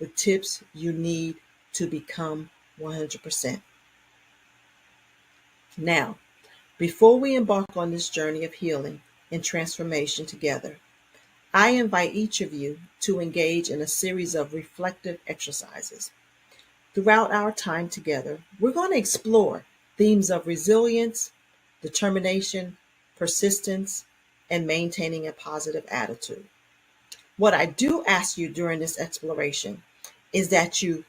the tips you need to become 100%. Now, before we embark on this journey of healing and transformation together, I invite each of you to engage in a series of reflective exercises. Throughout our time together, we're going to explore themes of resilience, determination, persistence, and maintaining a positive attitude. What I do ask you during this exploration is that you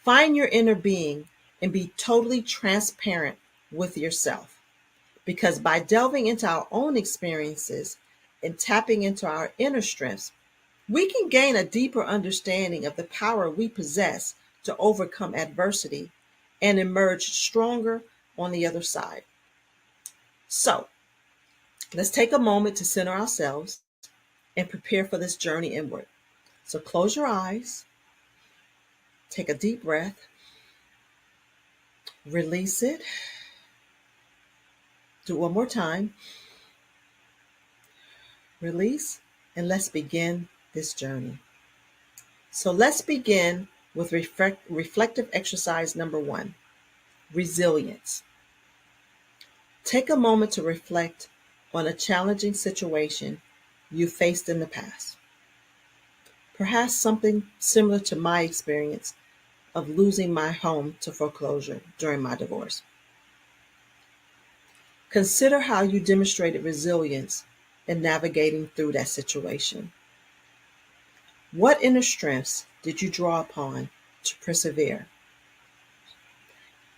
find your inner being and be totally transparent with yourself. Because by delving into our own experiences and tapping into our inner strengths, we can gain a deeper understanding of the power we possess to overcome adversity and emerge stronger on the other side. So, let's take a moment to center ourselves and prepare for this journey inward. So, close your eyes, take a deep breath, release it. Do it one more time. Release, and let's begin this journey. So, let's begin with reflective exercise number 1, resilience. Take a moment to reflect on a challenging situation you faced in the past. Perhaps something similar to my experience of losing my home to foreclosure during my divorce. Consider how you demonstrated resilience in navigating through that situation. What inner strengths did you draw upon to persevere?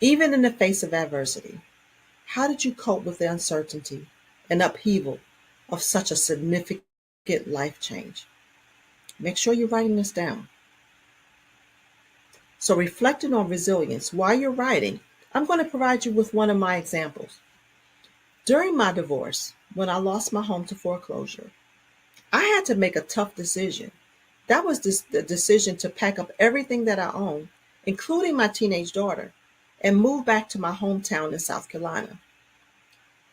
Even in the face of adversity, how did you cope with the uncertainty and upheaval of such a significant life change? Make sure you're writing this down. So, reflecting on resilience while you're writing, I'm going to provide you with one of my examples. During my divorce, when I lost my home to foreclosure, I had to make a tough decision. That was the decision to pack up everything that I owned, including my teenage daughter, and move back to my hometown in South Carolina.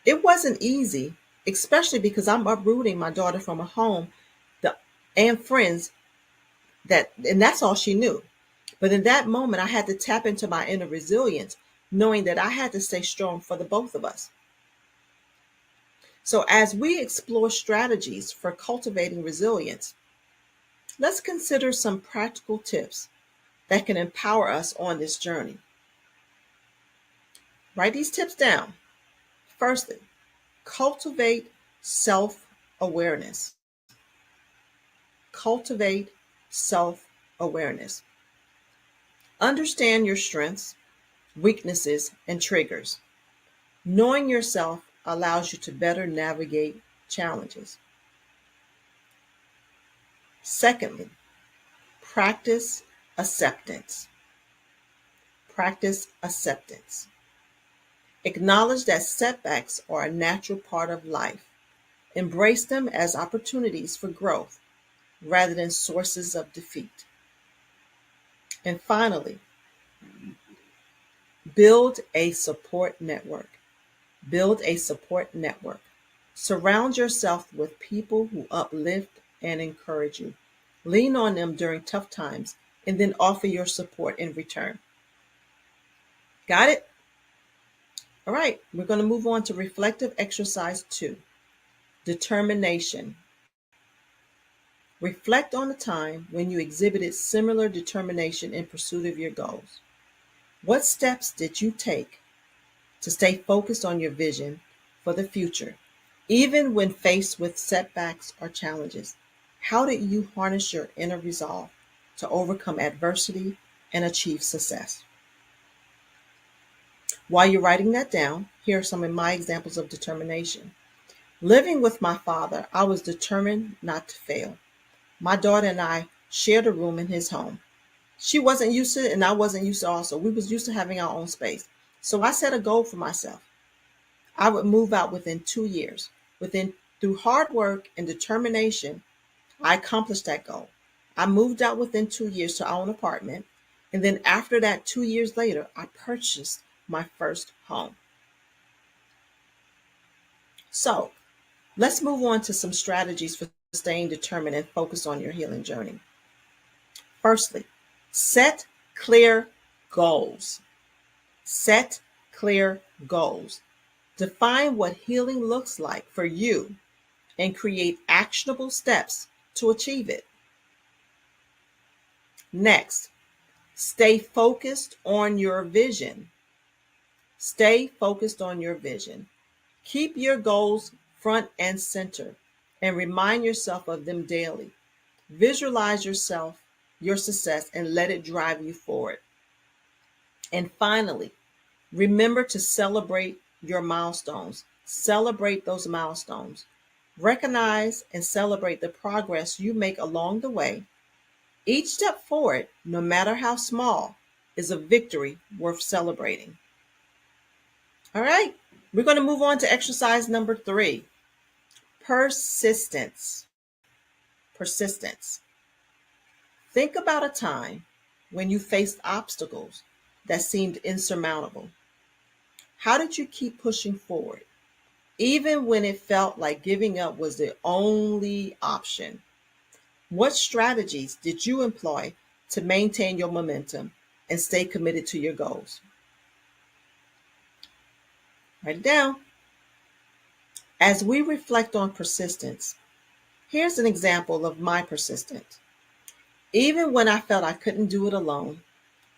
It wasn't easy, especially because I'm uprooting my daughter from a home and friends and that's all she knew. But in that moment, I had to tap into my inner resilience, knowing that I had to stay strong for the both of us. So as we explore strategies for cultivating resilience, let's consider some practical tips that can empower us on this journey. Write these tips down. Firstly, cultivate self-awareness. Cultivate self-awareness. Understand your strengths, weaknesses, and triggers. Knowing yourself allows you to better navigate challenges. Secondly, practice acceptance. Practice acceptance. Acknowledge that setbacks are a natural part of life. Embrace them as opportunities for growth rather than sources of defeat. And finally, build a support network. Build a support network. Surround yourself with people who uplift and encourage you. Lean on them during tough times and then offer your support in return. Got it? All right, we're going to move on to reflective exercise 2, determination. Reflect on a time when you exhibited similar determination in pursuit of your goals. What steps did you take to stay focused on your vision for the future, even when faced with setbacks or challenges? How did you harness your inner resolve to overcome adversity and achieve success? While you're writing that down, here are some of my examples of determination. Living with my father, I was determined not to fail. My daughter and I shared a room in his home. She wasn't used to it, and I wasn't used to also. We was used to having our own space. So I set a goal for myself. I would move out within 2 years. Through hard work and determination, I accomplished that goal. I moved out within 2 years to our own apartment. And then after that, 2 years later, I purchased my first home. So let's move on to some strategies for staying determined and focused on your healing journey. Firstly, Set clear goals. Set clear goals. Define what healing looks like for you and create actionable steps to achieve it. Next, stay focused on your vision. Stay focused on your vision. Keep your goals front and center and remind yourself of them daily. Visualize yourself, your success, and let it drive you forward. And finally, remember to celebrate your milestones. Celebrate those milestones. Recognize and celebrate the progress you make along the way. Each step forward, no matter how small, is a victory worth celebrating. All right, we're going to move on to exercise number 3. Persistence. Persistence. Think about a time when you faced obstacles that seemed insurmountable. How did you keep pushing forward, even when it felt like giving up was the only option? What strategies did you employ to maintain your momentum and stay committed to your goals? Write it down. As we reflect on persistence, here's an example of my persistence. Even when I felt I couldn't do it alone,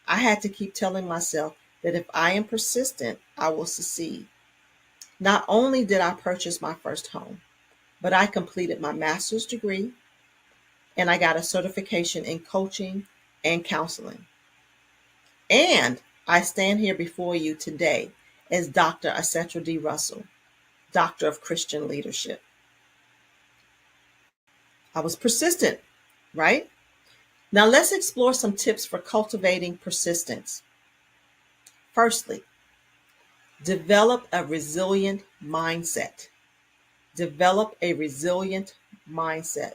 I had to keep telling myself that if I am persistent, I will succeed. Not only did I purchase my first home, but I completed my master's degree and I got a certification in coaching and counseling. And I stand here before you today as Dr. Asetra D. Russell, Doctor of Christian Leadership. I was persistent, right? Now let's explore some tips for cultivating persistence. Firstly, develop a resilient mindset. Develop a resilient mindset.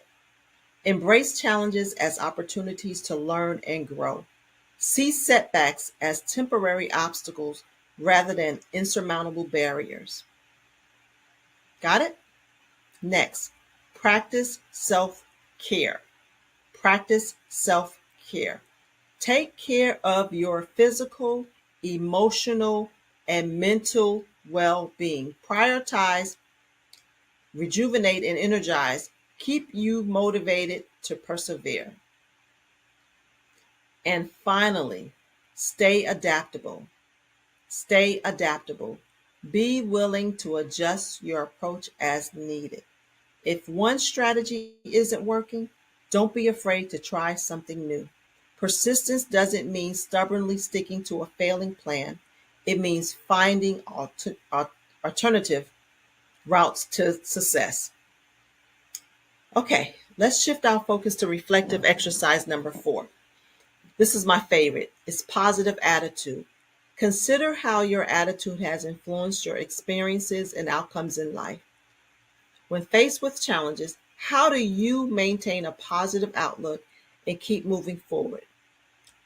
Embrace challenges as opportunities to learn and grow. See setbacks as temporary obstacles rather than insurmountable barriers. Got it? Next, practice self-care. Practice self-care. Take care of your physical, emotional, and mental well-being. Prioritize, rejuvenate, and energize. Keep you motivated to persevere. And finally, stay adaptable. Stay adaptable. Be willing to adjust your approach as needed. If one strategy isn't working, don't be afraid to try something new. Persistence doesn't mean stubbornly sticking to a failing plan. It means finding alternative routes to success. Okay, let's shift our focus to reflective exercise number 4. This is my favorite. It's positive attitude. Consider how your attitude has influenced your experiences and outcomes in life. When faced with challenges, how do you maintain a positive outlook and keep moving forward?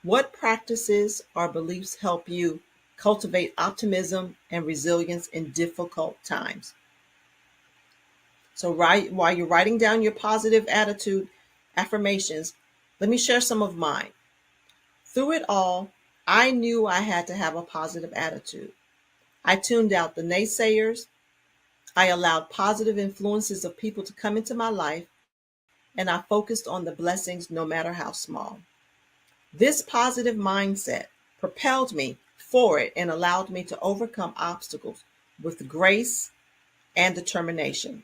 What practices or beliefs help you cultivate optimism and resilience in difficult times? So while you're writing down your positive attitude affirmations, let me share some of mine. Through it all, I knew I had to have a positive attitude. I tuned out the naysayers. I allowed positive influences of people to come into my life, and I focused on the blessings no matter how small. This positive mindset propelled me forward and allowed me to overcome obstacles with grace and determination.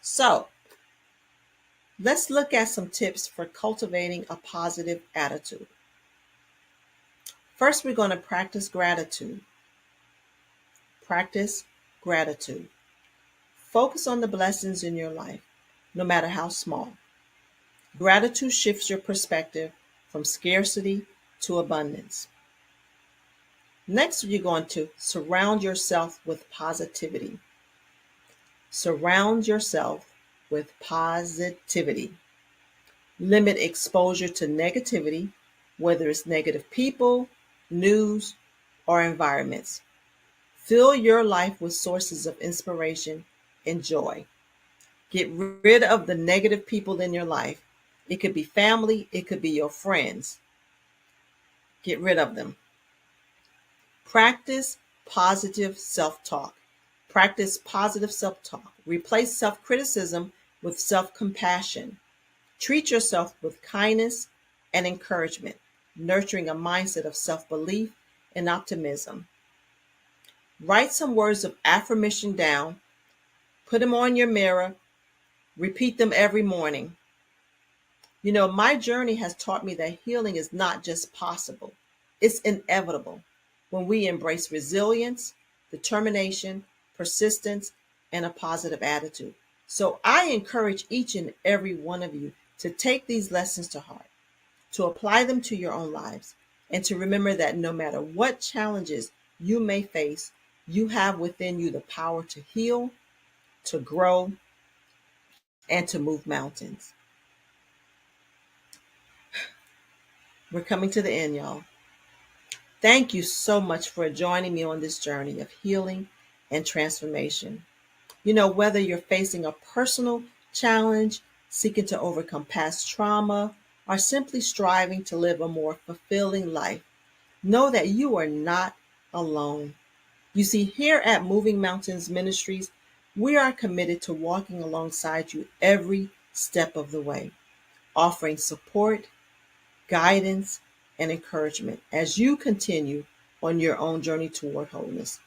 So, let's look at some tips for cultivating a positive attitude. First, we're going to practice gratitude. Practice gratitude. Focus on the blessings in your life, no matter how small. Gratitude shifts your perspective from scarcity to abundance. Next, you're going to surround yourself with positivity. Surround yourself with positivity. Limit exposure to negativity, whether it's negative people, news, or environments. Fill your life with sources of inspiration and joy. Get rid of the negative people in your life It could be family. It could be your friends. Get rid of them. Practice positive self-talk. Practice positive self-talk. Replace self-criticism with self-compassion. Treat yourself with kindness and encouragement, nurturing a mindset of self-belief and optimism. Write some words of affirmation down. Put them on your mirror. Repeat them every morning. You know, my journey has taught me that healing is not just possible, it's inevitable when we embrace resilience, determination, persistence, and a positive attitude. So I encourage each and every one of you to take these lessons to heart, to apply them to your own lives, and to remember that no matter what challenges you may face, you have within you the power to heal, to grow, and to move mountains. We're coming to the end, y'all. Thank you so much for joining me on this journey of healing and transformation. You know, whether you're facing a personal challenge, seeking to overcome past trauma, or simply striving to live a more fulfilling life, know that you are not alone. You see, here at Moving Mountains Ministries, we are committed to walking alongside you every step of the way, offering support, guidance, and encouragement as you continue on your own journey toward wholeness.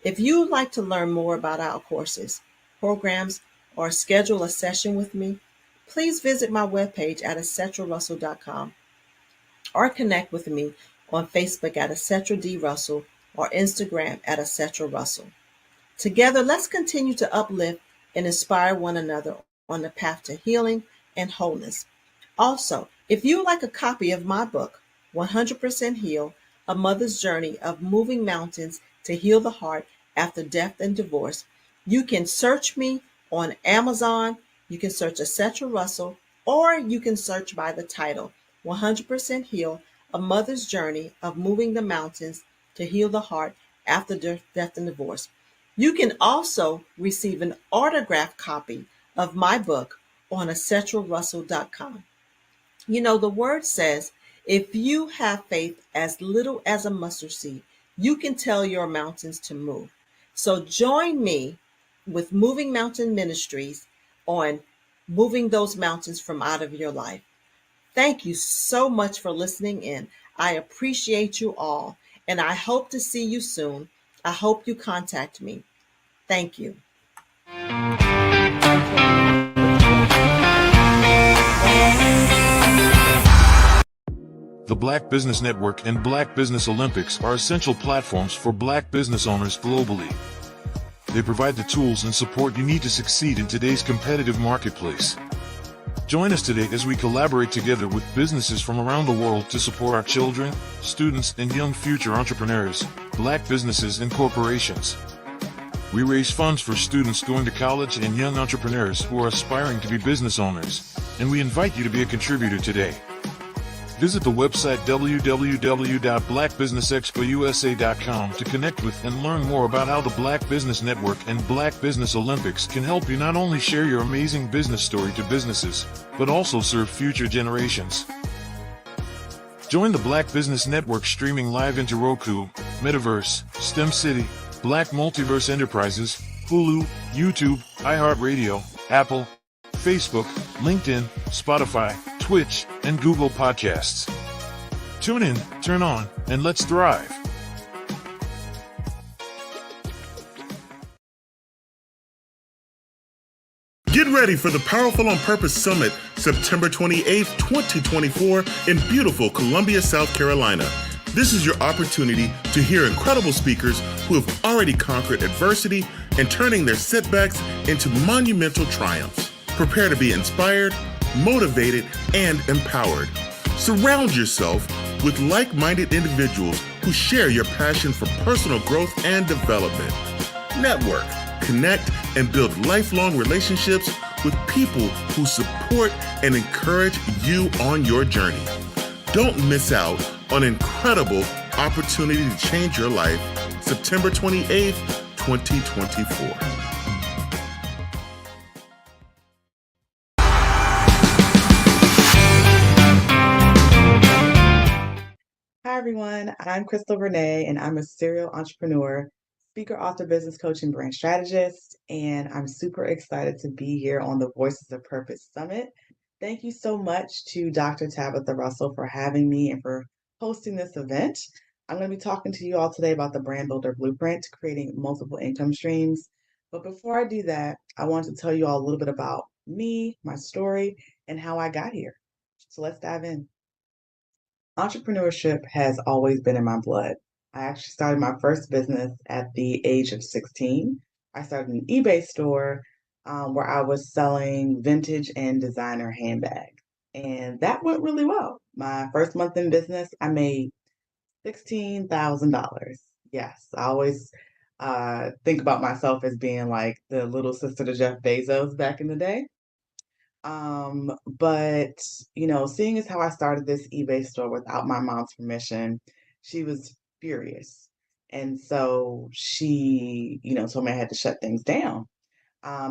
If you would like to learn more about our courses, programs, or schedule a session with me, please visit my webpage at acetrarussell.com or connect with me on Facebook at Acetra D. Russell or Instagram at Acetra Russell. Together, let's continue to uplift and inspire one another on the path to healing and wholeness. Also, if you would like a copy of my book, 100% Heal, A Mother's Journey of Moving Mountains to Heal the Heart After Death and Divorce, you can search me on Amazon, you can search Acetra Russell, or you can search by the title, 100% Heal, A Mother's Journey of Moving the Mountains to Heal the Heart After Death and Divorce. You can also receive an autographed copy of my book on acetrarussell.com. You know, the word says, if you have faith as little as a mustard seed, you can tell your mountains to move. So join me with Moving Mountain Ministries on moving those mountains from out of your life. Thank you so much for listening in. I appreciate you all, and I hope to see you soon. I hope you contact me. Thank you. The Black Business Network and Black Business Olympics are essential platforms for Black business owners globally. They provide the tools and support you need to succeed in today's competitive marketplace. Join us today as we collaborate together with businesses from around the world to support our children, students, and young future entrepreneurs, Black businesses and corporations. We raise funds for students going to college and young entrepreneurs who are aspiring to be business owners, and we invite you to be a contributor today. Visit the website www.blackbusinessexpousa.com to connect with and learn more about how the Black Business Network and Black Business Olympics can help you not only share your amazing business story to businesses, but also serve future generations. Join the Black Business Network streaming live into Roku, Metaverse, STEM City, Black Multiverse Enterprises, Hulu, YouTube, iHeartRadio, Apple, Facebook, LinkedIn, Spotify, Twitch, and Google Podcasts. Tune in, turn on, and let's thrive. Get ready for the Powerful on Purpose Summit, September 28th, 2024 in beautiful Columbia, South Carolina. This is your opportunity to hear incredible speakers who have already conquered adversity and turning their setbacks into monumental triumphs. Prepare to be inspired, motivated, and empowered. Surround yourself with like-minded individuals who share your passion for personal growth and development. Network, connect, and build lifelong relationships with people who support and encourage you on your journey. Don't miss out on an incredible opportunity to change your life, September 28th, 2024. Hi, everyone. I'm Crystal Renee, and I'm a serial entrepreneur, speaker, author, business coach, and brand strategist. And I'm super excited to be here on the Voices of Purpose Summit. Thank you so much to Dr. Tabitha Russell for having me and for hosting this event. I'm going to be talking to you all today about the Brand Builder Blueprint, creating multiple income streams. But before I do that, I want to tell you all a little bit about me, my story, and how I got here. So let's dive in. Entrepreneurship has always been in my blood. I actually started my first business at the age of 16. I started an eBay store where I was selling vintage and designer handbags. And that went really well. My first month in business, I made $16,000. Yes, I always think about myself as being like the little sister to Jeff Bezos back in the day. But seeing as how I started this eBay store without my mom's permission, she was furious. And so she, told me I had to shut things down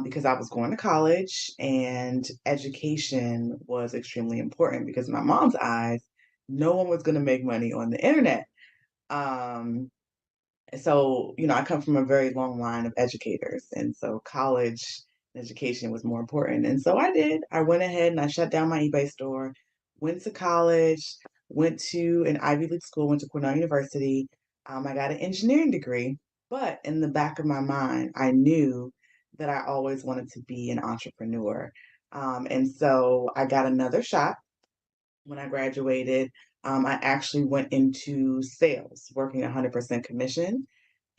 because I was going to college and education was extremely important because in my mom's eyes, no one was going to make money on the internet. Um, so, I come from a very long line of educators, and so college education was more important. And so I did. I went ahead and I shut down my eBay store, went to college, went to an Ivy League school, went to Cornell University. I got an engineering degree, but in the back of my mind, I knew that I always wanted to be an entrepreneur. And so I got another shot when I graduated. I actually went into sales, working 100% commission.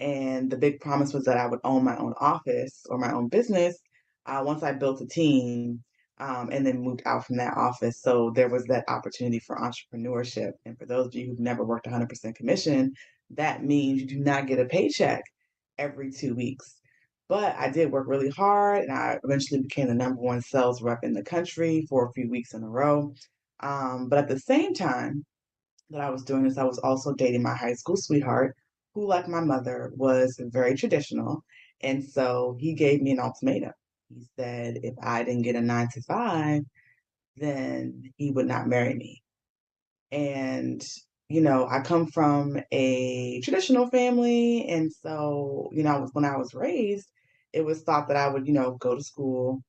And the big promise was that I would own my own office or my own business once I built a team and then moved out from that office. So there was that opportunity for entrepreneurship. And for those of you who've never worked 100% commission, that means you do not get a paycheck every 2 weeks. But I did work really hard and I eventually became the number one sales rep in the country for a few weeks in a row. But at the same time that I was doing this, I was also dating my high school sweetheart, who, like my mother, was very traditional. And so he gave me an ultimatum. He said if I didn't get a 9 to 5, then he would not marry me. And, I come from a traditional family. And so, when I was raised, it was thought that I would, go to school,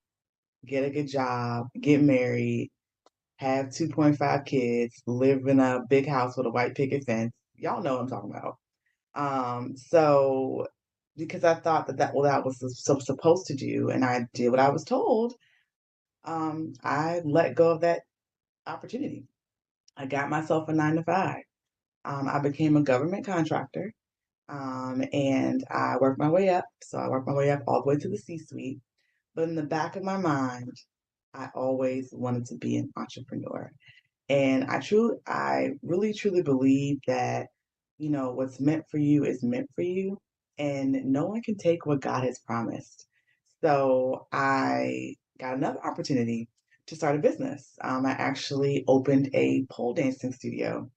get a good job, get married, have 2.5 kids, live in a big house with a white picket fence. Y'all know what I'm talking about. So because I thought that what I was supposed to do, and I did what I was told, I let go of that opportunity. I got myself a 9 to 5. I became a government contractor, and I worked my way up. So I worked my way up all the way to the C-suite. But in the back of my mind, I always wanted to be an entrepreneur. And I really truly believe that, what's meant for you is meant for you, and no one can take what God has promised. So I got another opportunity to start a business. I actually opened a pole dancing studio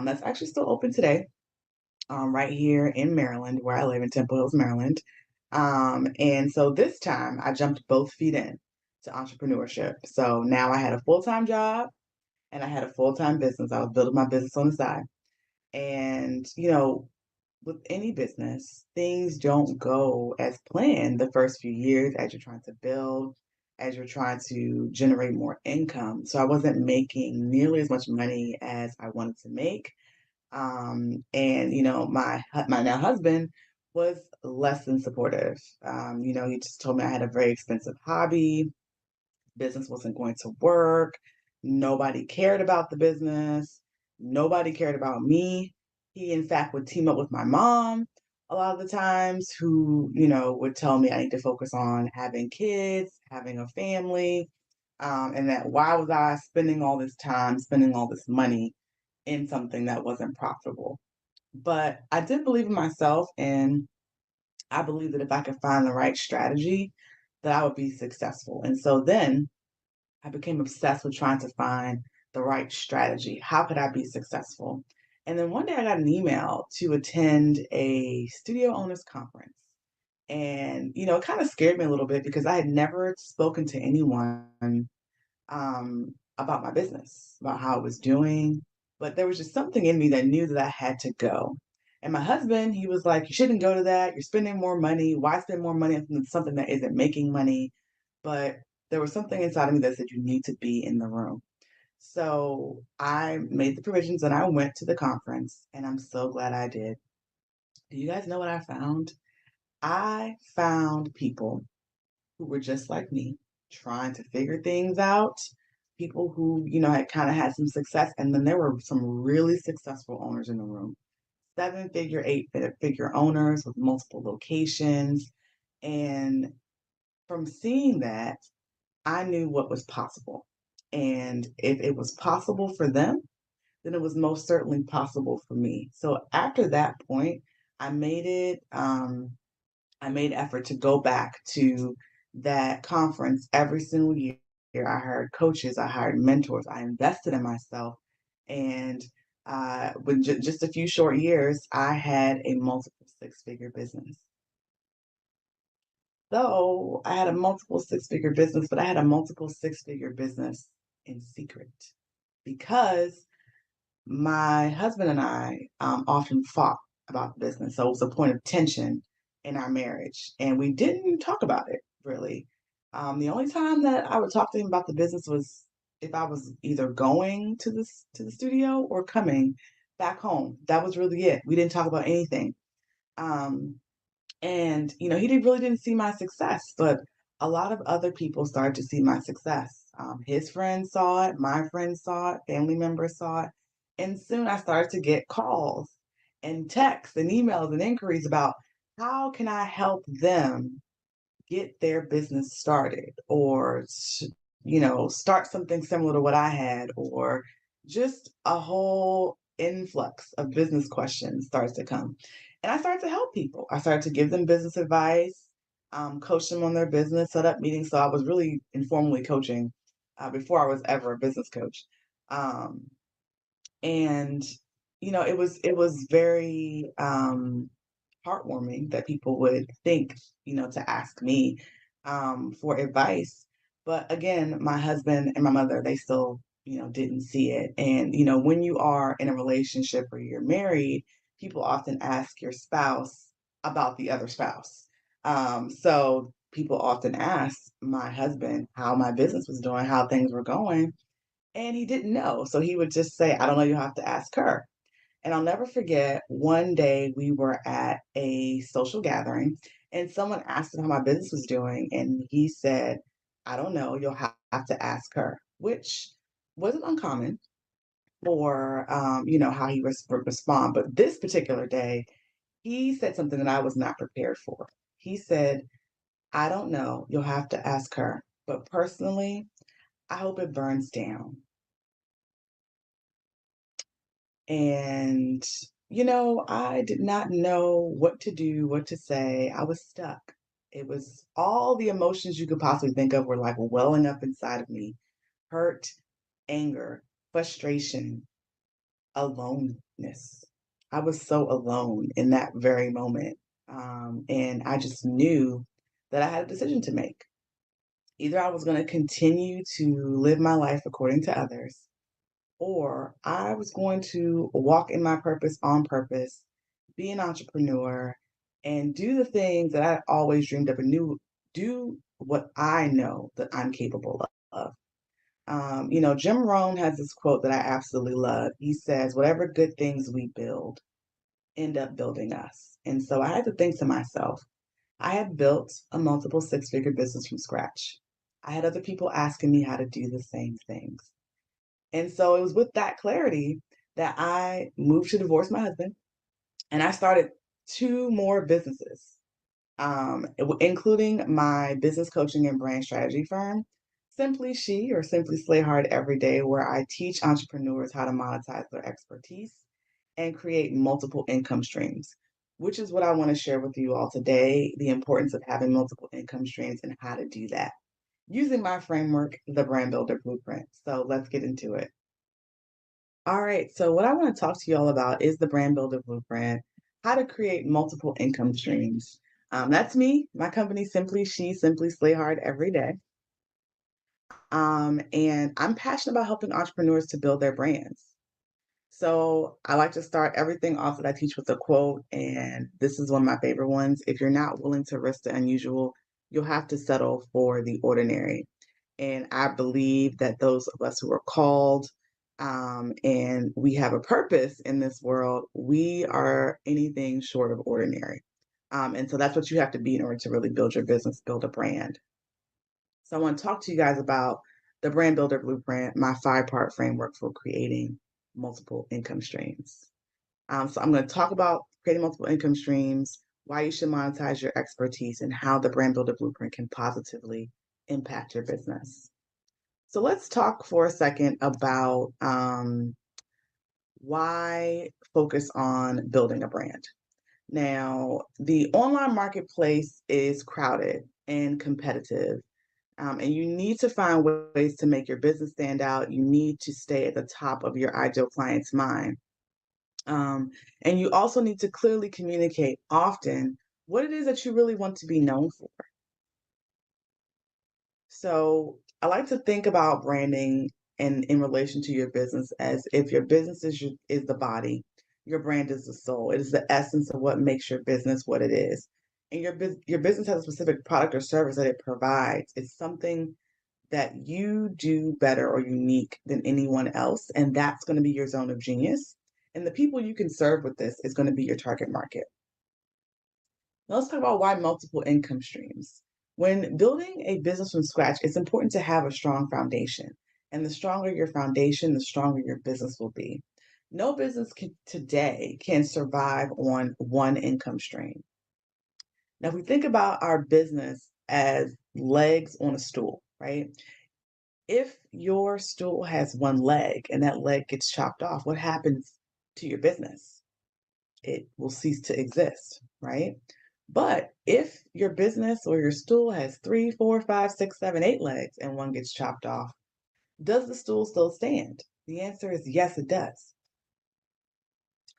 that's actually still open today, right here in Maryland, where I live in Temple Hills, Maryland. And so this time I jumped both feet in to entrepreneurship. So now I had a full-time job and I had a full-time business. I was building my business on the side. And, with any business, things don't go as planned the first few years as you're trying to build, as you're trying to generate more income. So I wasn't making nearly as much money as I wanted to make. And my now husband was less than supportive. He just told me I had a very expensive hobby, business wasn't going to work. Nobody cared about the business. Nobody cared about me. He, in fact, would team up with my mom a lot of the times, who, would tell me I need to focus on having kids, having a family, and that why was I spending all this time, spending all this money in something that wasn't profitable. But I did believe in myself, and I believe that if I could find the right strategy, that I would be successful. And so then I became obsessed with trying to find the right strategy. How could I be successful? And then one day I got an email to attend a studio owners conference. And, it kind of scared me a little bit because I had never spoken to anyone about my business, about how it was doing, but there was just something in me that knew that I had to go. And my husband, he was like, you shouldn't go to that. You're spending more money. Why spend more money on something that isn't making money? But there was something inside of me that said, you need to be in the room. So I made the provisions and I went to the conference, and I'm so glad I did. Do you guys know what I found? I found people who were just like me, trying to figure things out, people who, had kind of had some success. And then there were some really successful owners in the room, 7-figure, 8-figure owners with multiple locations. And from seeing that, I knew what was possible. And if it was possible for them, then it was most certainly possible for me. So after that point, I made it, I made effort to go back to that conference every single year. I hired coaches, I hired mentors, I invested in myself. And with just a few short years, I had a multiple six-figure business. So I had a multiple six-figure business, but I had a multiple six-figure business in secret because my husband and I often fought about the business. So it was a point of tension in our marriage, and we didn't talk about it really. The only time that I would talk to him about the business was if I was either going to the studio or coming back home. That was really it. We didn't talk about anything. Um, and he didn't see my success, but a lot of other people started to see my success. His friends saw it, my friends saw it, family members saw it, and soon I started to get calls and texts and emails and inquiries about how can I help them get their business started, or start something similar to what I had, or just a whole influx of business questions starts to come. And I started to help people. I started to give them business advice, coach them on their business, set up meetings. So I was really informally coaching before I was ever a business coach. Um, and it was very heartwarming that people would think, to ask me for advice. But again, my husband and my mother, they still, didn't see it. And, when you are in a relationship or you're married, people often ask your spouse about the other spouse. So people often ask my husband how my business was doing, how things were going, and he didn't know. So he would just say, I don't know, you have to ask her. And I'll never forget, one day we were at a social gathering and someone asked him how my business was doing. And he said, I don't know, you'll have to ask her, which wasn't uncommon for, how he would respond. But this particular day, he said something that I was not prepared for. He said, I don't know, you'll have to ask her. But personally, I hope it burns down. And, I did not know what to do, what to say. I was stuck. It was all the emotions you could possibly think of were like welling up inside of me: hurt, anger, frustration, aloneness. I was so alone in that very moment. And I just knew that I had a decision to make. Either I was going to continue to live my life according to others, or I was going to walk in my purpose on purpose, be an entrepreneur, and do the things that I always dreamed of, and do what I know that I'm capable of. Jim Rohn has this quote that I absolutely love. He says, whatever good things we build end up building us. And so I had to think to myself, I had built a multiple six-figure business from scratch. I had other people asking me how to do the same things. And so it was with that clarity that I moved to divorce my husband, and I started two more businesses, including my business coaching and brand strategy firm, Simply She, or Simply Slay Hard Every Day, where I teach entrepreneurs how to monetize their expertise and create multiple income streams, which is what I want to share with you all today: the importance of having multiple income streams and how to do that using my framework, the Brand Builder Blueprint. So let's get into it. All right, so what I want to talk to you all about is the Brand Builder Blueprint, how to create multiple income streams. That's me, my company, Simply She, Simply Slay Hard Every Day. And I'm passionate about helping entrepreneurs to build their brands. So I like to start everything off that I teach with a quote, and this is one of my favorite ones. If you're not willing to risk the unusual, you'll have to settle for the ordinary. And I believe that those of us who are called and we have a purpose in this world, we are anything short of ordinary. And so that's what you have to be in order to really build your business, build a brand. So I want to talk to you guys about the Brand Builder Blueprint, my 5-part framework for creating multiple income streams. So I'm going to talk about creating multiple income streams, why you should monetize your expertise, and how the Brand Builder Blueprint can positively impact your business. So let's talk for a second about why focus on building a brand. Now, the online marketplace is crowded and competitive, and you need to find ways to make your business stand out. You need to stay at the top of your ideal client's mind. And you also need to clearly communicate often what it is that you really want to be known for. So I like to think about branding and in relation to your business as if your business is the body, your brand is the soul. It is the essence of what makes your business what it is. And your business has a specific product or service that it provides. It's something that you do better or unique than anyone else, and that's going to be your zone of genius. And the people you can serve with this is going to be your target market. Now let's talk about why multiple income streams. When building a business from scratch, it's important to have a strong foundation. And the stronger your foundation, the stronger your business will be. No business today can survive on one income stream. Now, if we think about our business as legs on a stool, right? If your stool has one leg and that leg gets chopped off, what happens to your business? It will cease to exist, right? But if your business or your stool has 3, 4, 5, 6, 7, 8 legs and one gets chopped off, does the stool still stand? The answer is yes, it does.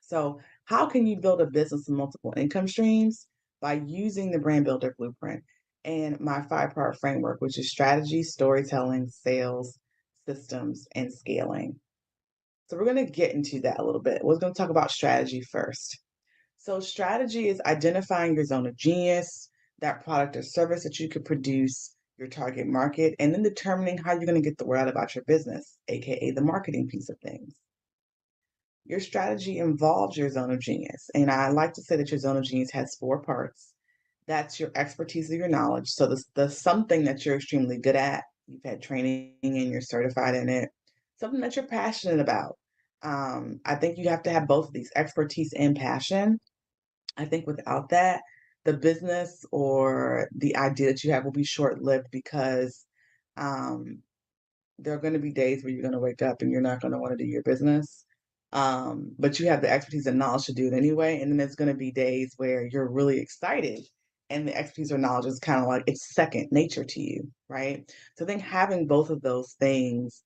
So, how can you build a business with multiple income streams? By using the Brand Builder Blueprint and my 5-part framework, which is strategy, storytelling, sales, systems, and scaling. So, we're going to get into that a little bit. We're going to talk about strategy first. So strategy is identifying your zone of genius, that product or service that you could produce, your target market, and then determining how you're going to get the word out about your business, aka the marketing piece of things. Your strategy involves your zone of genius. And I like to say that your zone of genius has 4 parts. That's your expertise or your knowledge. So the something that you're extremely good at, you've had training and you're certified in it, something that you're passionate about. I think you have to have both of these, expertise and passion. I think without that, the business or the idea that you have will be short-lived because um, there are going to be days where you're going to wake up and you're not going to want to do your business. But you have the expertise and knowledge to do it anyway. And then there's going to be days where you're really excited and the expertise or knowledge is kind of like it's second nature to you, right? So I think having both of those things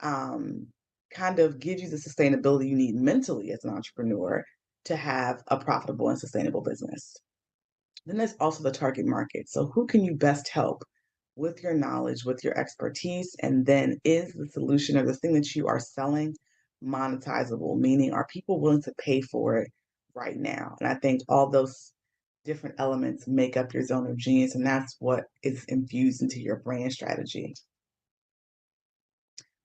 kind of gives you the sustainability you need mentally as an entrepreneur to have a profitable and sustainable business. Then there's also the target market. So who can you best help with your knowledge, with your expertise? And then is the solution or the thing that you are selling monetizable? Meaning, are people willing to pay for it right now? And I think all those different elements make up your zone of genius, and that's what is infused into your brand strategy.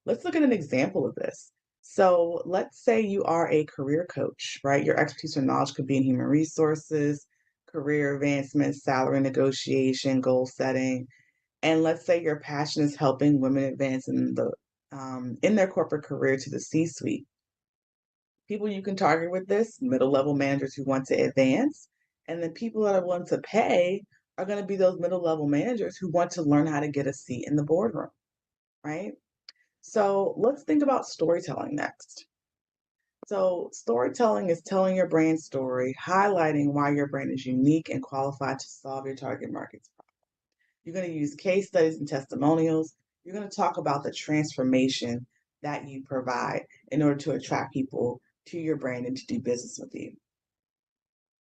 Let's look at an example of this. So let's say you are a career coach, right? Your expertise or knowledge could be in human resources, career advancement, salary negotiation, goal setting. And let's say your passion is helping women advance in their corporate career to the C-suite. People you can target with this, middle level managers who want to advance, and then people that are willing to pay are going to be those middle level managers who want to learn how to get a seat in the boardroom, right? So let's think about storytelling next. So storytelling is telling your brand story, highlighting why your brand is unique and qualified to solve your target market's problem. You're going to use case studies and testimonials. You're going to talk about the transformation that you provide in order to attract people to your brand and to do business with you.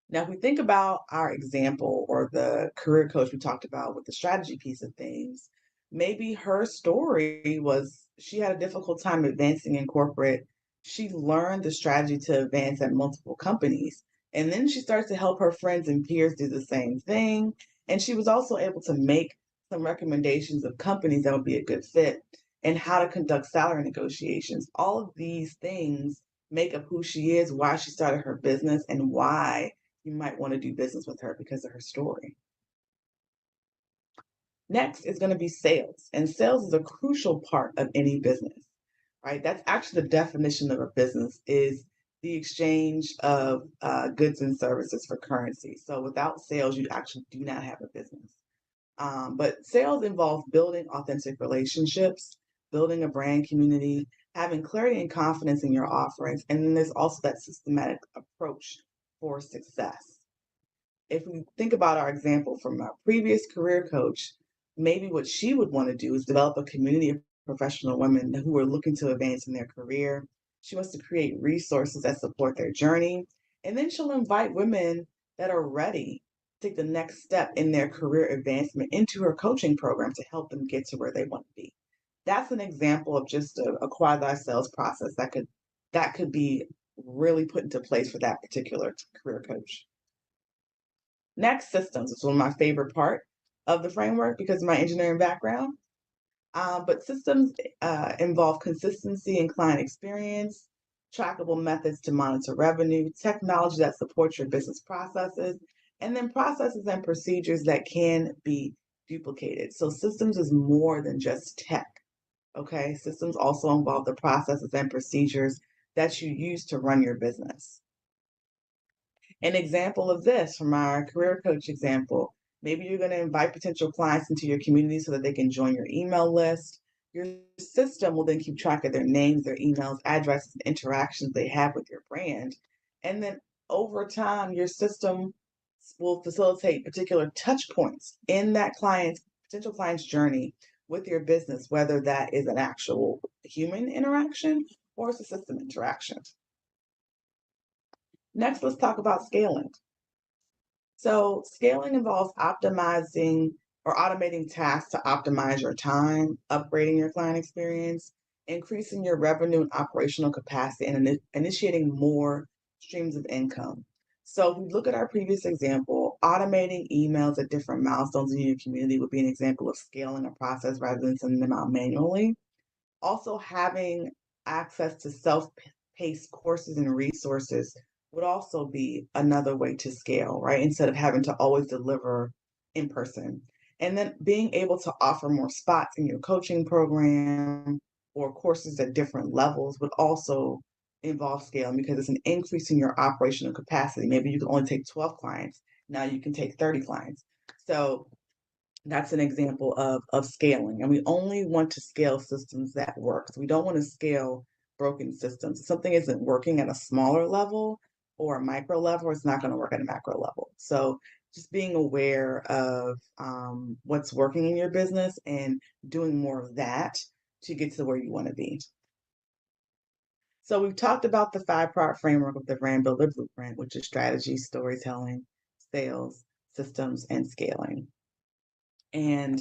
Now, if we think about our example or the career coach we talked about with the strategy piece of things, maybe her story was she had a difficult time advancing in corporate She learned the strategy to advance at multiple companies. And then she started to help her friends and peers do the same thing. And she was also able to make some recommendations of companies that would be a good fit and how to conduct salary negotiations. All of these things make up who she is, why she started her business, and why you might want to do business with her because of her story. Next is going to be sales, and sales is a crucial part of any business, right? That's actually the definition of a business is the exchange of goods and services for currency. So without sales, you actually do not have a business. But sales involves building authentic relationships, building a brand community, having clarity and confidence in your offerings, and then there's also that systematic approach for success. If we think about our example from our previous career coach, maybe what she would want to do is develop a community of professional women who are looking to advance in their career. She wants to create resources that support their journey. And then she'll invite women that are ready to take the next step in their career advancement into her coaching program to help them get to where they want to be. That's an example of just a quasi sales process that could be really put into place for that particular career coach. Next, systems is one of my favorite part of the framework because of my engineering background. But systems involve consistency in client experience, trackable methods to monitor revenue, technology that supports your business processes, and then processes and procedures that can be duplicated. So systems is more than just tech. Okay, systems also involve the processes and procedures that you use to run your business. An example of this from our career coach example, maybe you're going to invite potential clients into your community so that they can join your email list. Your system will then keep track of their names, their emails, addresses, and interactions they have with your brand. And then over time, your system will facilitate particular touch points in that potential client's journey with your business, whether that is an actual human interaction or it's a system interaction. Next, let's talk about scaling. So scaling involves optimizing or automating tasks to optimize your time, upgrading your client experience, increasing your revenue and operational capacity, and initiating more streams of income. So if we look at our previous example, automating emails at different milestones in your community would be an example of scaling a process rather than sending them out manually. Also, having access to self-paced courses and resources would also be another way to scale, right? Instead of having to always deliver in person. And then being able to offer more spots in your coaching program or courses at different levels would also involve scaling because it's an increase in your operational capacity. Maybe you can only take 12 clients. Now you can take 30 clients. So that's an example of scaling. And we only want to scale systems that work. So we don't want to scale broken systems. If something isn't working at a smaller level or a micro level, it's not going to work at a macro level. So just being aware of what's working in your business and doing more of that to get to where you want to be. So we've talked about the 5-part framework of the Brand Builder Blueprint, which is strategy, storytelling, sales, systems, and scaling. And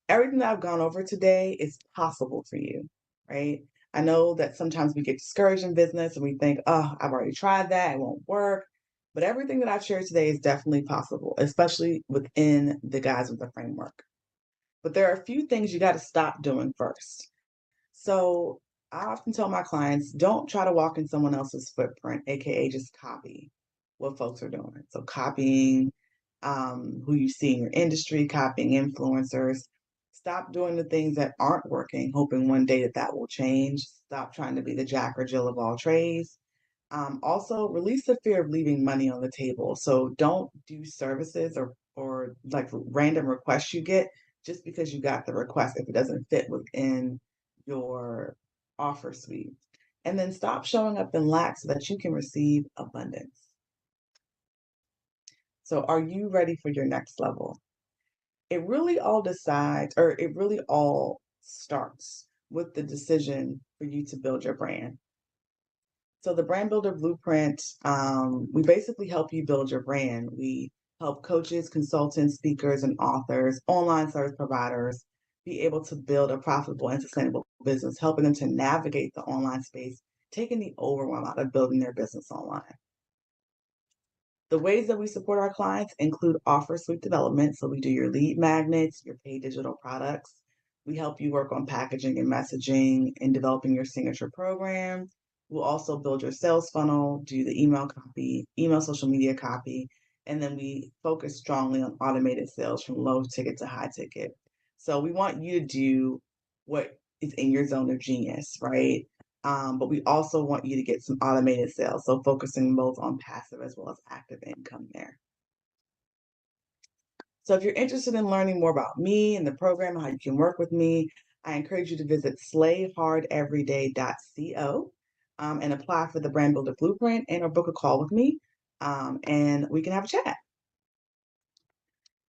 everything that I've gone over today is possible for you, right? I know that sometimes we get discouraged in business and we think, oh, I've already tried that, it won't work. But everything that I've shared today is definitely possible, especially within the guides of the framework. But there are a few things you got to stop doing first. So I often tell my clients, don't try to walk in someone else's footprint, AKA just copy what folks are doing. So copying who you see in your industry, copying influencers. Stop doing the things that aren't working, hoping one day that will change. Stop trying to be the Jack or Jill of all trades. Also, release the fear of leaving money on the table. So don't do services or like random requests you get just because you got the request if it doesn't fit within your offer suite. And then stop showing up in lack so that you can receive abundance. So are you ready for your next level? It really all starts with the decision for you to build your brand. So the Brand Builder Blueprint, we basically help you build your brand. We help coaches, consultants, speakers, and authors, online service providers be able to build a profitable and sustainable business, helping them to navigate the online space taking the overwhelm out of building their business online. The ways that we support our clients include offer suite development. So we do your lead magnets, your paid digital products. We help you work on packaging and messaging and developing your signature program. We'll also build your sales funnel, do the email copy, email social media copy, and then we focus strongly on automated sales from low ticket to high ticket. So we want you to do what is in your zone of genius, right? But we also want you to get some automated sales, so focusing both on passive as well as active income there. So if you're interested in learning more about me and the program, how you can work with me, I encourage you to visit slayhardeveryday.co and apply for the Brand Builder Blueprint and or book a call with me, and we can have a chat.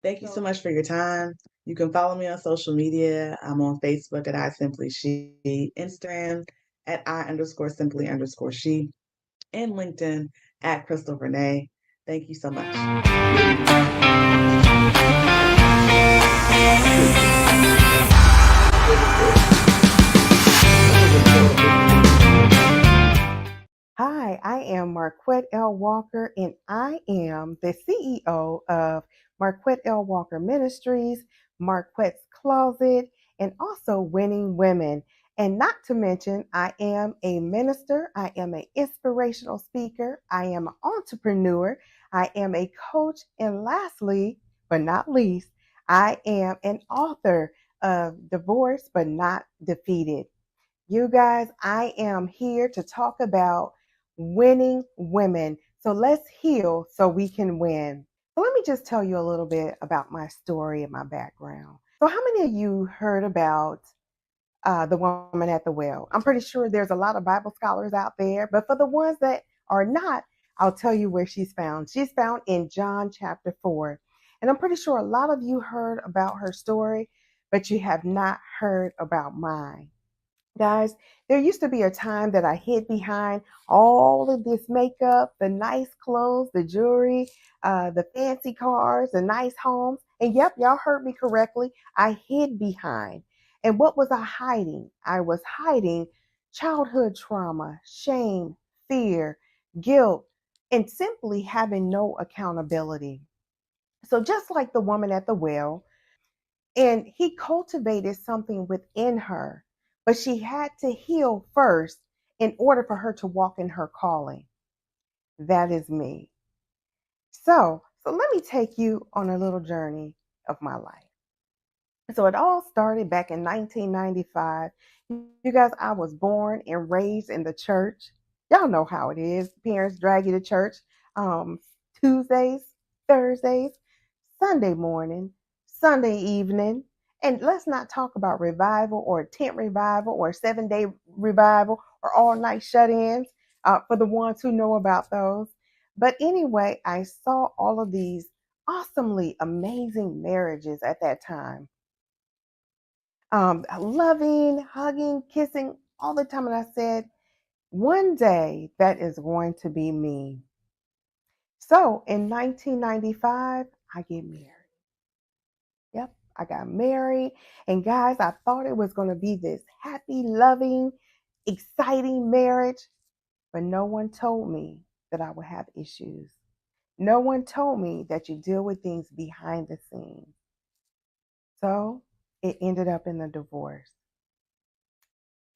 Thank you so much for your time. You can follow me on social media. I'm on Facebook at I-Simply-She, Instagram at I_Simply_She, and LinkedIn at Crystal Renee. Thank you so much. Hi, I am Marquette L. Walker, and I am the CEO of Marquette L. Walker Ministries, Marquette's Closet, and also Winning Women. And not to mention, I am a minister, I am an inspirational speaker, I am an entrepreneur, I am a coach, and lastly, but not least, I am an author of Divorced but Not Defeated. You guys, I am here to talk about winning women. So let's heal so we can win. So let me just tell you a little bit about my story and my background. So how many of you heard about the woman at the well? I'm pretty sure there's a lot of Bible scholars out there, but for the ones that are not, I'll tell you where she's found. She's found in John chapter 4. And I'm pretty sure a lot of you heard about her story, but you have not heard about mine. Guys, there used to be a time that I hid behind all of this makeup, the nice clothes, the jewelry, the fancy cars, the nice homes. And yep, y'all heard me correctly. I hid behind. And what was I hiding? I was hiding childhood trauma, shame, fear, guilt, and simply having no accountability. So just like the woman at the well, and he cultivated something within her, but she had to heal first in order for her to walk in her calling. That is me. So let me take you on a little journey of my life. So it all started back in 1995. You guys, I was born and raised in the church. Y'all know how it is. Parents drag you to church um, Tuesdays, Thursdays, Sunday morning, Sunday evening. And let's not talk about revival or tent revival or 7-day revival or all night shut ins for the ones who know about those. But anyway, I saw all of these awesomely amazing marriages at that time. Loving, hugging, kissing all the time. And I said, one day that is going to be me. So in 1995, I get married. Yep, I got married. And guys, I thought it was going to be this happy, loving, exciting marriage. But no one told me that I would have issues. No one told me that you deal with things behind the scenes. So it ended up in a divorce.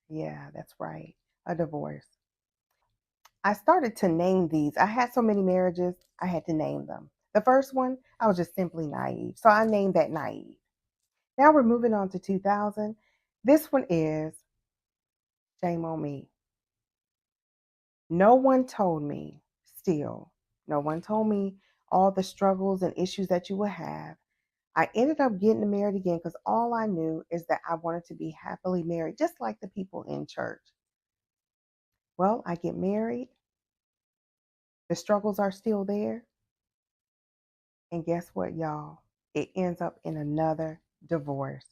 Yeah, that's right. A divorce. I started to name these. I had so many marriages, I had to name them. The first one, I was just simply naive. So I named that naive. Now we're moving on to 2000. This one is shame on me. No one told me, still, no one told me all the struggles and issues that you will have. I ended up getting married again because all I knew is that I wanted to be happily married, just like the people in church. Well, I get married. The struggles are still there. And guess what, y'all? It ends up in another divorce.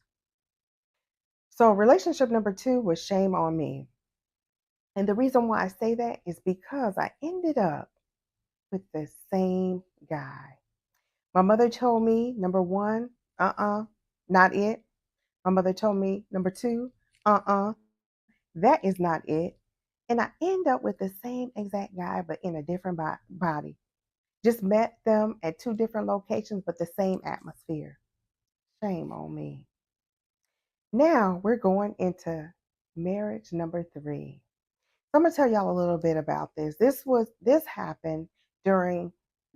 So relationship number 2 was shame on me. And the reason why I say that is because I ended up with the same guy. My mother told me, number 1, not it. My mother told me, number 2, that is not it. And I end up with the same exact guy, but in a different body. Just met them at two different locations, but the same atmosphere. Shame on me. Now we're going into marriage number 3. So I'm gonna tell y'all a little bit about this. This happened during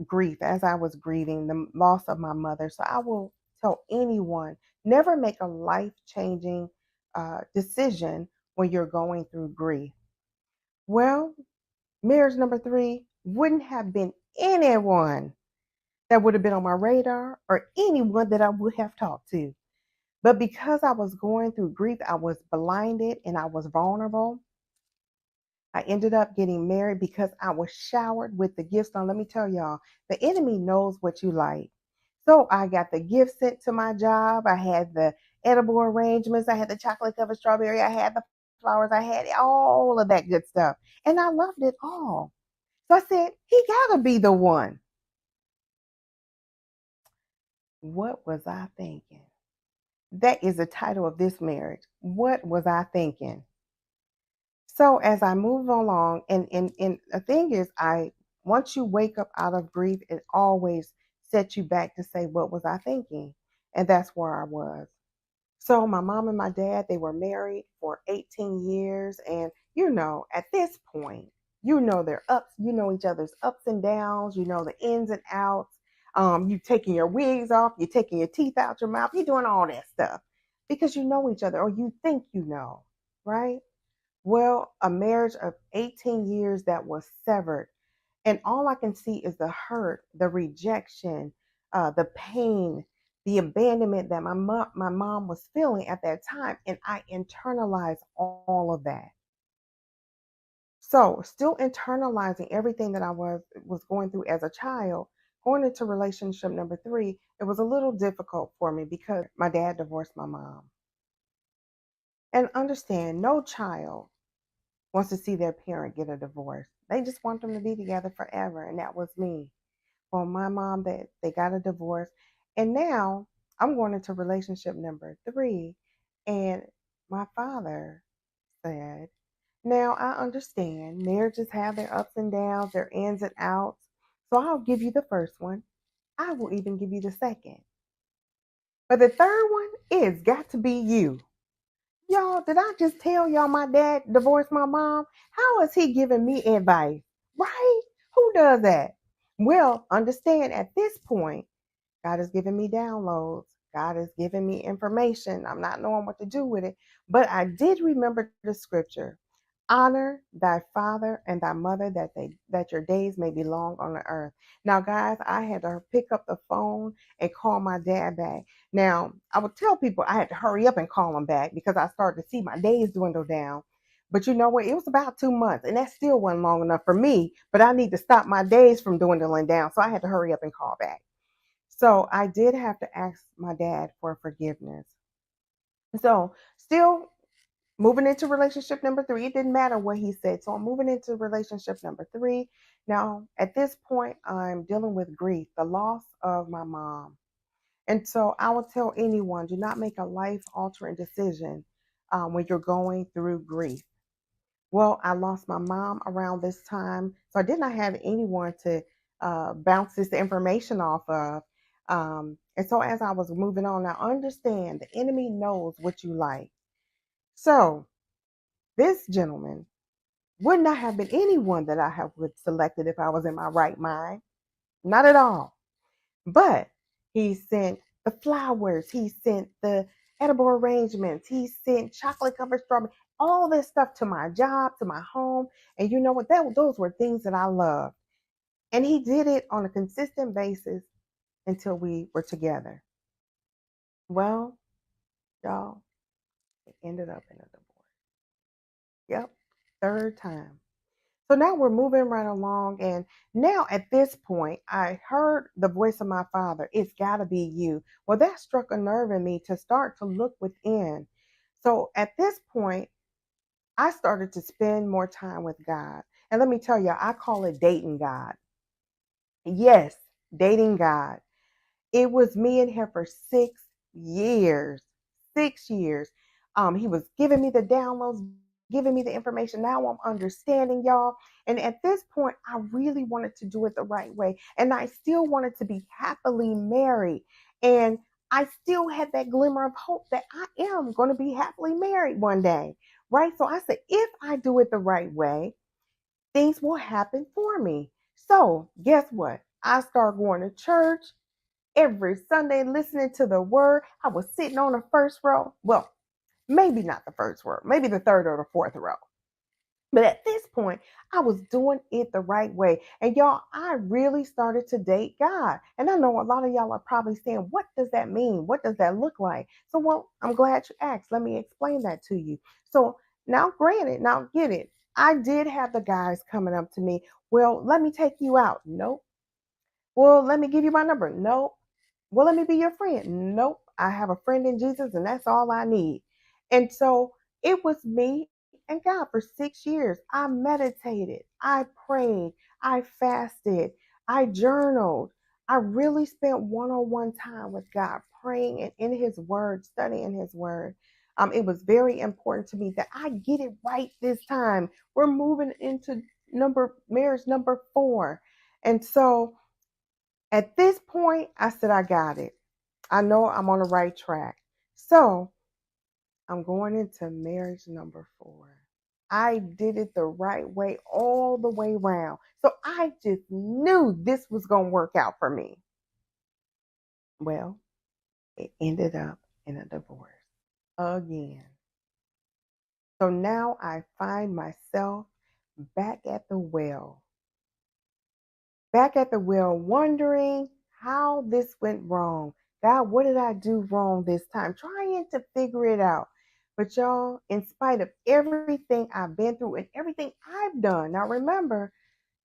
grief as I was grieving the loss of my mother. So I will tell anyone, never make a life-changing decision when you're going through grief. Well, marriage number 3 wouldn't have been anyone that would have been on my radar or anyone that I would have talked to. But because I was going through grief, I was blinded and I was vulnerable. I ended up getting married because I was showered with the gifts. Now, let me tell y'all, the enemy knows what you like. So I got the gift sent to my job. I had the edible arrangements. I had the chocolate covered strawberry. I had the flowers. I had all of that good stuff. And I loved it all. So I said, he got to be the one. What was I thinking? That is the title of this marriage. What was I thinking? So as I move along, and the thing is, once you wake up out of grief, it always sets you back to say, what was I thinking? And that's where I was. So my mom and my dad, they were married for 18 years. And at this point, their ups, each other's ups and downs, the ins and outs. You taking your wigs off, you taking your teeth out your mouth, you're doing all that stuff because you know each other or you think you know, right? Well, a marriage of 18 years that was severed. And all I can see is the hurt, the rejection, the pain, the abandonment that my mom was feeling at that time. And I internalized all of that. So still internalizing everything that I was going through as a child, going into relationship number 3, it was a little difficult for me because my dad divorced my mom. And understand, no child wants to see their parent get a divorce. They just want them to be together forever. And that was me. Well, my mom, they got a divorce. And now I'm going into relationship number 3. And my father said, now I understand marriages have their ups and downs, their ins and outs. So I'll give you the first one. I will even give you the second. But the third one is got to be you. Y'all, did I just tell y'all my dad divorced my mom? How is he giving me advice? Right? Who does that? Well, understand at this point, God has given me downloads. God has given me information. I'm not knowing what to do with it. But I did remember the scripture. Honor thy father and thy mother that your days may be long on the earth. Now, guys, I had to pick up the phone and call my dad back. Now, I would tell people I had to hurry up and call him back because I started to see my days dwindle down. But you know what? It was about 2 months, and that still wasn't long enough for me. But I need to stop my days from dwindling down. So I had to hurry up and call back. So I did have to ask my dad for forgiveness. So still moving into relationship number 3, it didn't matter what he said. So I'm moving into relationship number 3. Now, at this point, I'm dealing with grief, the loss of my mom. And so I would tell anyone, do not make a life-altering decision when you're going through grief. Well, I lost my mom around this time, so I did not have anyone to bounce this information off of. And so as I was moving on, now understand the enemy knows what you like. So this gentleman would not have been anyone that I would selected if I was in my right mind. Not at all. But he sent the flowers, he sent the edible arrangements, he sent chocolate covered strawberry, all this stuff to my job, to my home. And you know what? Those were things that I loved. And he did it on a consistent basis until we were together. Well, y'all, it ended up in a divorce. Yep, third time. So now we're moving right along. And now at this point, I heard the voice of my father. It's got to be you. Well, that struck a nerve in me to start to look within. So at this point, I started to spend more time with God. And let me tell you, I call it dating God. Yes, dating God. It was me and him for 6 years. 6 years. He was giving me the downloads, giving me the information. Now I'm understanding, y'all. And at this point, I really wanted to do it the right way. And I still wanted to be happily married. And I still had that glimmer of hope that I am going to be happily married one day. Right. So I said, if I do it the right way, things will happen for me. So guess what? I started going to church every Sunday, listening to the word. I was sitting on the first row. Well, maybe not the first row, maybe the third or the fourth row. But at this point, I was doing it the right way. And y'all, I really started to date God. And I know a lot of y'all are probably saying, what does that mean? What does that look like? So, well, I'm glad you asked. Let me explain that to you. So, now, granted, now get it. I did have the guys coming up to me. Well, let me take you out. Nope. Well, let me give you my number. Nope. Well, let me be your friend. Nope. I have a friend in Jesus, and that's all I need. And so it was me and God for 6 years. I meditated, I prayed, I fasted, I journaled. I really spent one-on-one time with God, praying and in His Word, studying His Word. It was very important to me that I get it right this time. We're moving into marriage number 4. And so at this point, I said, I got it. I know I'm on the right track. So I'm going into marriage number 4. I did it the right way all the way around. So I just knew this was going to work out for me. Well, it ended up in a divorce again. So now I find myself back at the well. Back at the well, wondering how this went wrong. God, what did I do wrong this time? Trying to figure it out. But y'all, in spite of everything I've been through and everything I've done, now remember,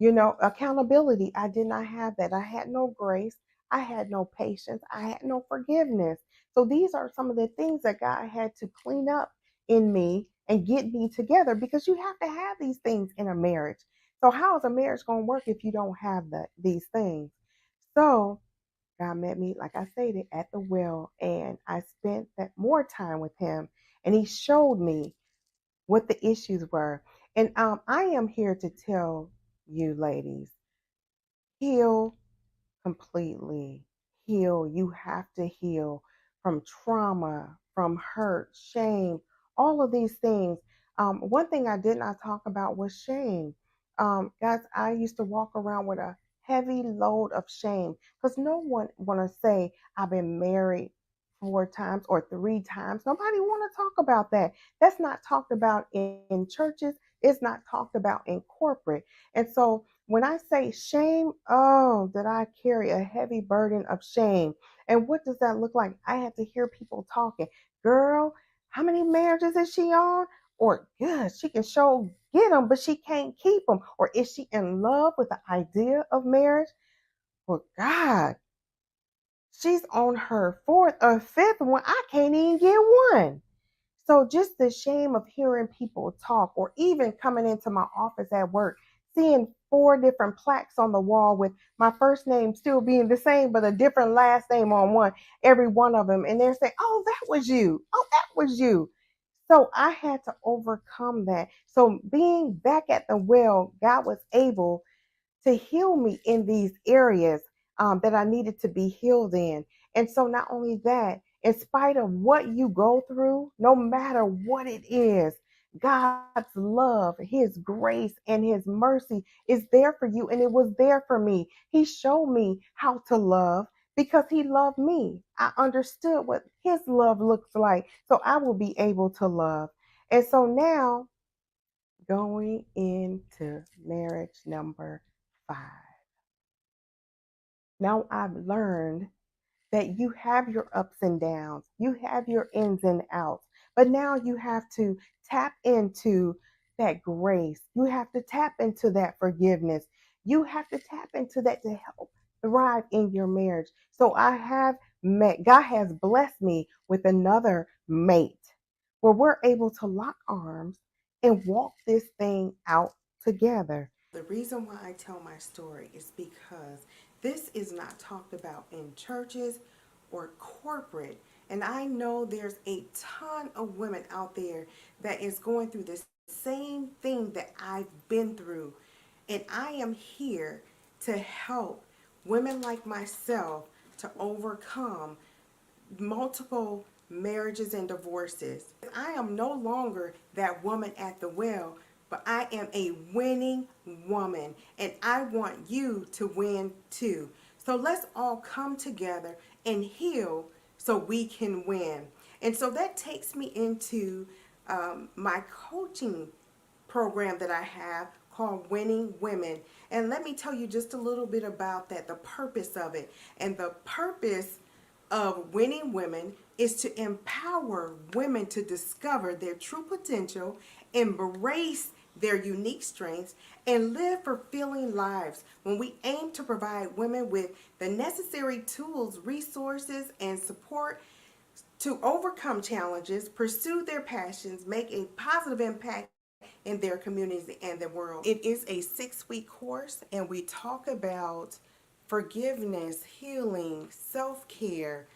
accountability, I did not have that. I had no grace. I had no patience. I had no forgiveness. So these are some of the things that God had to clean up in me and get me together, because you have to have these things in a marriage. So how is a marriage going to work if you don't have these things? So God met me, like I stated, at the well, and I spent that more time with Him, and He showed me what the issues were. And I am here to tell you, ladies, heal completely. Heal. You have to heal from trauma, from hurt, shame, all of these things. One thing I did not talk about was shame. Guys, I used to walk around with a heavy load of shame, because no one want to say I've been married 4 times or 3 times. Nobody want to talk about that. That's not talked about in churches. It's not talked about in corporate. And so when I say shame, oh, that I carry a heavy burden of shame. And what does that look like? I had to hear people talking. Girl, how many marriages is she on? Or, good, she can get them, but she can't keep them. Or is she in love with the idea of marriage? Well, God, she's on her 4th or 5th one. I can't even get one. So just the shame of hearing people talk, or even coming into my office at work, seeing 4 different plaques on the wall with my first name still being the same, but a different last name on every one of them. And they're saying, oh, that was you. Oh, that was you. So I had to overcome that. So being back at the well, God was able to heal me in these areas that I needed to be healed in. And so not only that, in spite of what you go through, no matter what it is, God's love, His grace, and His mercy is there for you. And it was there for me. He showed me how to love because He loved me. I understood what His love looks like, so I will be able to love. And so now, going into marriage number 5. Now I've learned that you have your ups and downs, you have your ins and outs, but now you have to tap into that grace. You have to tap into that forgiveness. You have to tap into that to help thrive in your marriage. So God has blessed me with another mate where we're able to lock arms and walk this thing out together. The reason why I tell my story is because this is not talked about in churches or corporate. And I know there's a ton of women out there that is going through this same thing that I've been through. And I am here to help women like myself to overcome multiple marriages and divorces. I am no longer that woman at the well, but I am a winning woman, and I want you to win too. So let's all come together and heal so we can win. And so that takes me into my coaching program that I have called Winning Women. And let me tell you just a little bit about that, the purpose of it. And the purpose of Winning Women is to empower women to discover their true potential, embrace their unique strengths, and live fulfilling lives. When we aim to provide women with the necessary tools, resources, and support to overcome challenges, pursue their passions, make a positive impact in their communities and the world. It is a 6-week course, and we talk about forgiveness, healing, self-care,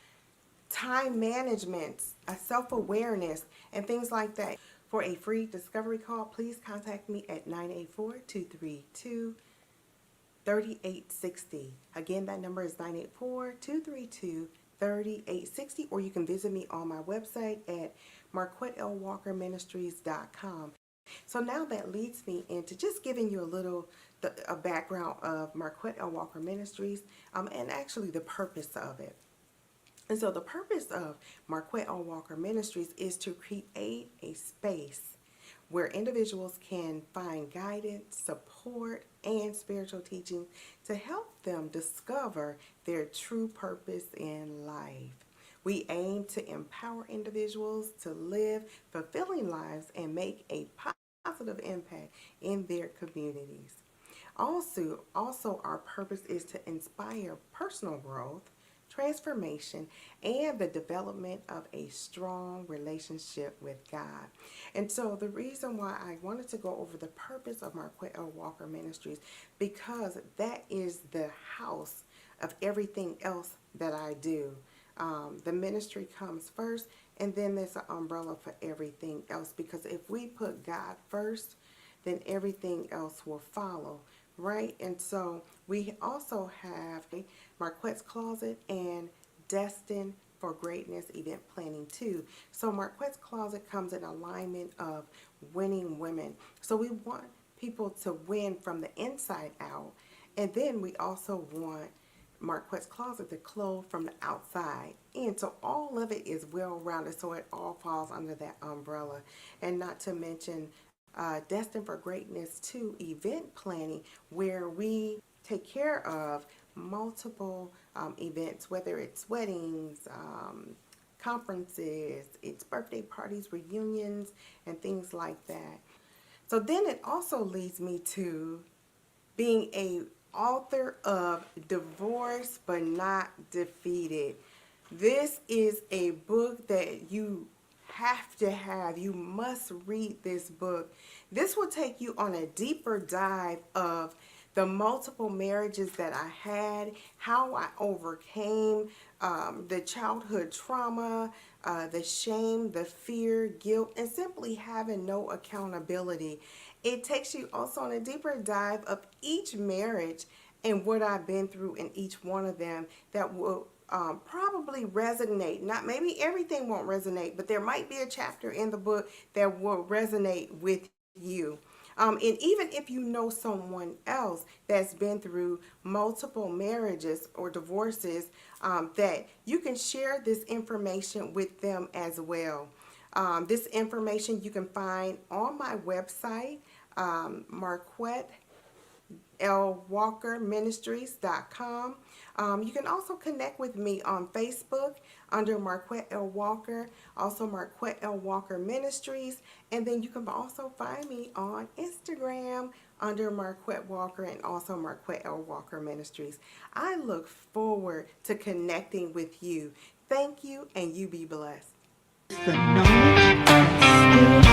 time management, self-awareness, and things like that. For a free discovery call, please contact me at 984-232-3860. Again, that number is 984-232-3860, or you can visit me on my website at marquettelwalkerministries.com. So now that leads me into just giving you a background of Marquette L. Walker Ministries, and actually the purpose of it. And so the purpose of Marquette L. Walker Ministries is to create a space where individuals can find guidance, support, and spiritual teaching to help them discover their true purpose in life. We aim to empower individuals to live fulfilling lives and make a positive impact in their communities. Also, our purpose is to inspire personal growth, transformation, and the development of a strong relationship with God. And so the reason why I wanted to go over the purpose of Marquette L. Walker Ministries, because that is the house of everything else that I do. The ministry comes first, and then there's an umbrella for everything else, because if we put God first, then everything else will follow, right? And so we also have Marquette's Closet and Destined for Greatness event planning too. So Marquette's Closet comes in alignment of winning women. So we want people to win from the inside out, and then we also want Marquette's Closet to clothe from the outside in. So all of it is well-rounded, so it all falls under that umbrella. And not to mention Destined for Greatness 2 event planning, where we take care of multiple events, whether it's weddings, conferences, it's birthday parties, reunions, and things like that. So then it also leads me to being a author of Divorced But Not Defeated. This is a book that you have to have. You must read this book. This will take you on a deeper dive of the multiple marriages that I had, how I overcame the childhood trauma, the shame, the fear, guilt, and simply having no accountability. It takes you also on a deeper dive of each marriage and what I've been through in each one of them that will probably resonate. Not maybe everything won't resonate, but there might be a chapter in the book that will resonate with you. And even if you know someone else that's been through multiple marriages or divorces, that you can share this information with them as well. This information you can find on my website, marquettelwalkerministries.com. You can also connect with me on Facebook under Marquette L. Walker, also Marquette L. Walker Ministries, and then you can also find me on Instagram under Marquette Walker and also Marquette L. Walker Ministries. I look forward to connecting with you. Thank you, and you be blessed. The knowledge, skills,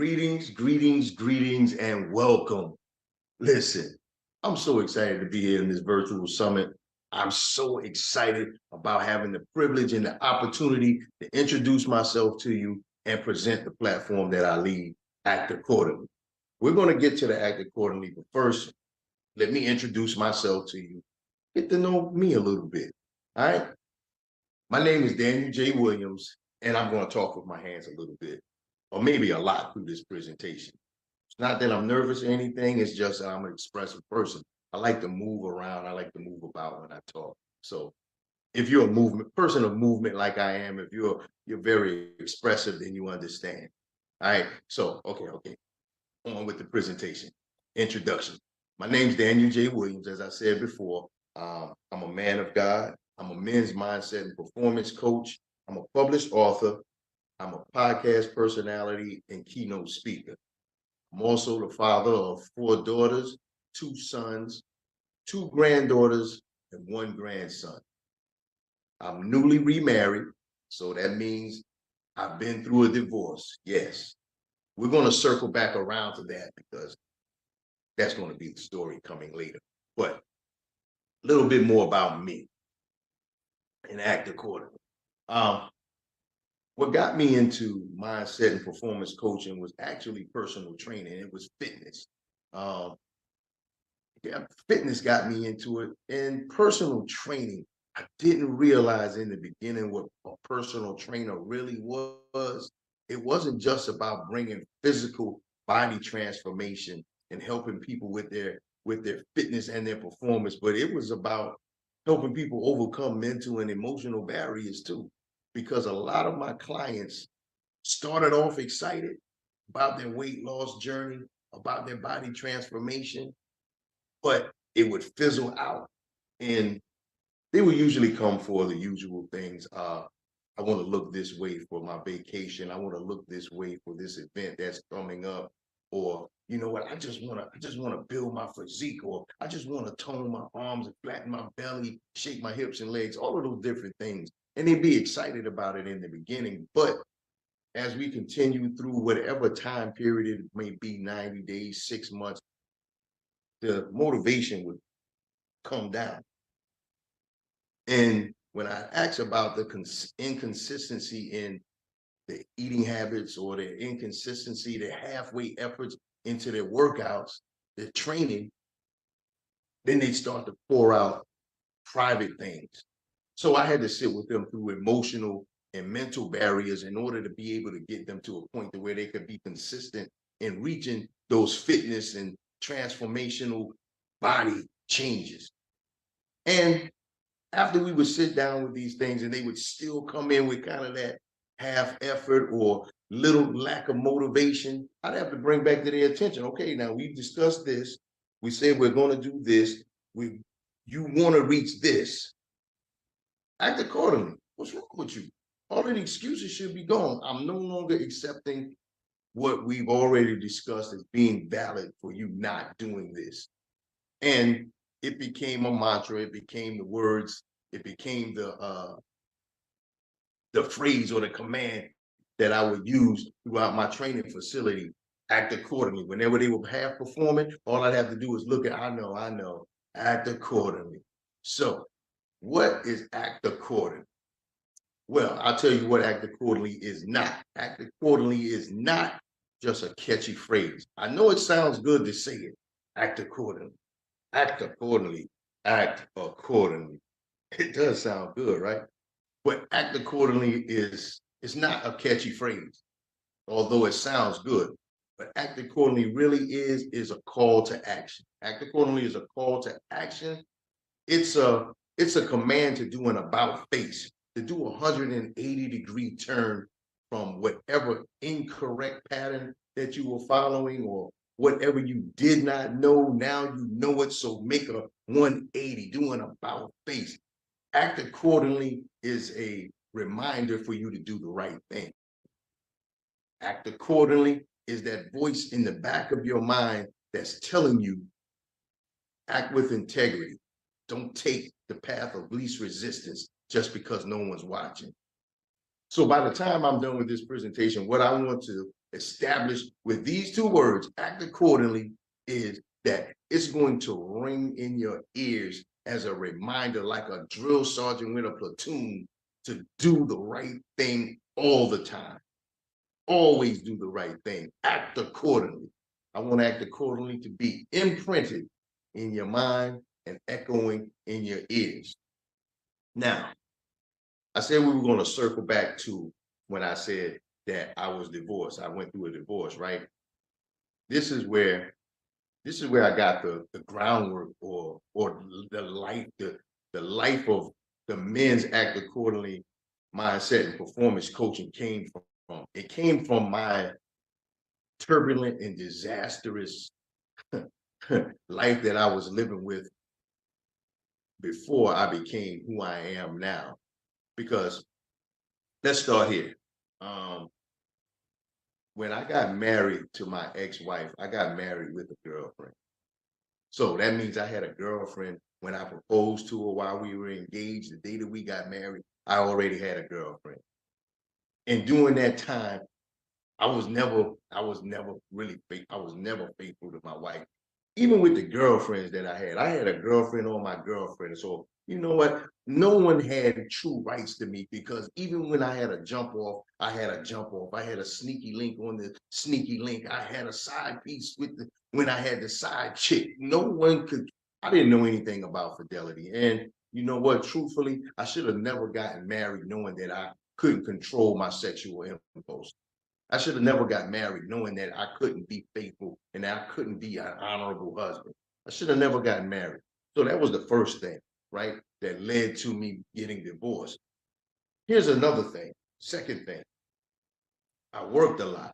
Greetings, and welcome. Listen, I'm so excited to be here in this virtual summit. I'm so excited about having the privilege and the opportunity to introduce myself to you and present the platform that I lead, Act Accordingly. We're going to get to the Act Accordingly, but first, let me introduce myself to you. Get to know me a little bit, all right? My name is Daniel J. Williams, and I'm going to talk with my hands a little bit, or maybe a lot through this presentation. It's not that I'm nervous or anything, it's just that I'm an expressive person. I like to move around, I like to move about when I talk. So if you're a person of movement like I am, if you're very expressive, then you understand. All right, so okay. On with the presentation. Introduction. My name's Daniel J. Williams, as I said before. I'm a man of God. I'm a men's mindset and performance coach. I'm a published author. I'm a podcast personality and keynote speaker. I'm also the father of 4 daughters, 2 sons, 2 granddaughters, and 1 grandson. I'm newly remarried, so that means I've been through a divorce. Yes, we're going to circle back around to that because that's going to be the story coming later. But a little bit more about me and Act Accordingly. What got me into mindset and performance coaching was actually personal training. It was fitness. Fitness got me into it, and personal training. I didn't realize in the beginning what a personal trainer really was. It wasn't just about bringing physical body transformation and helping people with their fitness and their performance, but it was about helping people overcome mental and emotional barriers too. Because a lot of my clients started off excited about their weight loss journey, about their body transformation, but it would fizzle out. And they would usually come for the usual things. I want to look this way for my vacation. I want to look this way for this event that's coming up. Or, you know what, I just want to build my physique, or I just want to tone my arms and flatten my belly, shake my hips and legs, all of those different things. And they'd be excited about it in the beginning. But as we continue through whatever time period it may be, 90 days, 6 months, the motivation would come down. And when I ask about the inconsistency in the eating habits or the inconsistency, the halfway efforts into their workouts, their training, then they start to pour out private things. So I had to sit with them through emotional and mental barriers in order to be able to get them to a point to where they could be consistent in reaching those fitness and transformational body changes. And after we would sit down with these things and they would still come in with kind of that half effort or little lack of motivation, I'd have to bring back to their attention. Okay, now we've discussed this. We said we're going to do this. You want to reach this. Act accordingly. What's wrong with you? All of the excuses should be gone. I'm no longer accepting what we've already discussed as being valid for you not doing this. And it became a mantra. It became the words. It became the phrase or the command that I would use throughout my training facility. Act accordingly. Whenever they were half performing, all I'd have to do is look at, I know, act accordingly. So what is act accordingly? Well, I'll tell you what act accordingly is not. Act accordingly is not just a catchy phrase. I know it sounds good to say it. Act accordingly. Act accordingly. Act accordingly. It does sound good, right? But act accordingly is not a catchy phrase, although it sounds good. But act accordingly really is a call to action. Act accordingly is a call to action. It's a command to do an about face, to do a 180-degree turn from whatever incorrect pattern that you were following or whatever you did not know. Now you know it, so make a 180, do an about face. Act accordingly is a reminder for you to do the right thing. Act accordingly is that voice in the back of your mind that's telling you, act with integrity. Don't take the path of least resistance just because no one's watching. So by the time I'm done with this presentation, what I want to established with these two words, act accordingly, is that it's going to ring in your ears as a reminder, like a drill sergeant with a platoon, to do the right thing all the time. Always do the right thing. Act accordingly. I want to act accordingly to be imprinted in your mind and echoing in your ears. Now, I said we were going to circle back to when I said that I was divorced. I went through a divorce, right? This is where I got the groundwork or the life of the men's act accordingly mindset and performance coaching came from. It came from my turbulent and disastrous life that I was living with before I became who I am now. Because let's start here. When I got married to my ex-wife, I got married with a girlfriend. So that means I had a girlfriend when I proposed to her while we were engaged. The day that we got married, I already had a girlfriend. And during that time, I was never really faithful. I was never faithful to my wife. Even with the girlfriends that I had a girlfriend on my girlfriend. So you know what? No one had true rights to me because even when I had a jump off, I had a jump off. I had a sneaky link on the sneaky link. I had a side piece when I had the side chick. No one could, I didn't know anything about fidelity. And you know what? Truthfully, I should have never gotten married knowing that I couldn't control my sexual impulse. I should have never got married knowing that I couldn't be faithful and that I couldn't be an honorable husband. I should have never gotten married. So that was the first thing, right? That led to me getting divorced. Here's another thing. Second thing, I worked a lot.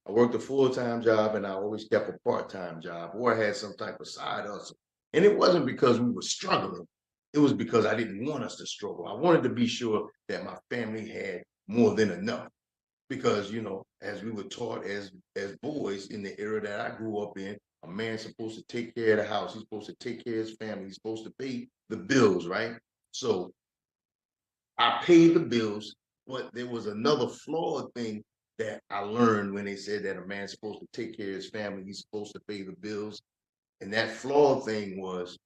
I worked a full-time job and I always kept a part-time job or I had some type of side hustle. And it wasn't because we were struggling. It was because I didn't want us to struggle. I wanted to be sure that my family had more than enough. Because you know, as we were taught as boys in the era that I grew up in, a man's supposed to take care of the house. He's supposed to take care of his family. He's supposed to pay the bills, right? So I paid the bills, but there was another flawed thing that I learned when they said that a man's supposed to take care of his family. He's supposed to pay the bills, and that flawed thing was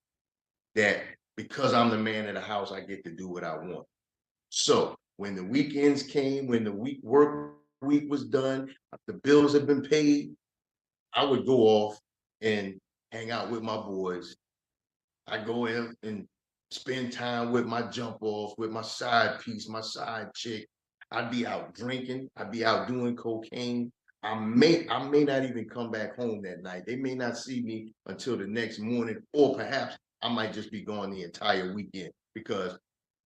that because I'm the man of the house, I get to do what I want. So when the weekends came, when the work week was done, the bills had been paid, I would go off and hang out with my boys. I go in and spend time with my jump off, with my side piece, my side chick. I'd be out drinking. I'd be out doing cocaine. I may not even come back home that night. They may not see me until the next morning, or perhaps I might just be gone the entire weekend because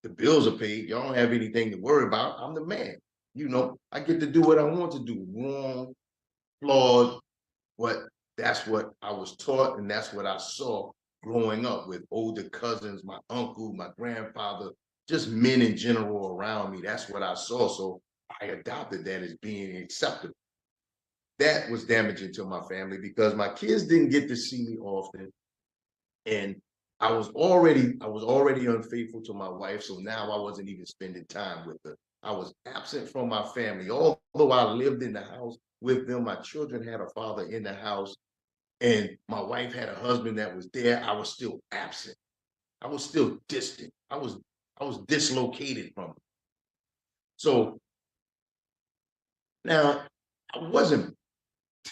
the bills are paid. Y'all don't have anything to worry about. I'm the man. You know, I get to do what I want to do. Wrong, flawed, but that's what I was taught, and that's what I saw growing up with older cousins, my uncle, my grandfather, just men in general around me. That's what I saw. So I adopted that as being acceptable. That was damaging to my family because my kids didn't get to see me often. And I was already unfaithful to my wife. So now I wasn't even spending time with her. I was absent from my family. Although I lived in the house with them, my children had a father in the house, and my wife had a husband that was there. I was still absent. I was still distant. I was dislocated from them. So now I wasn't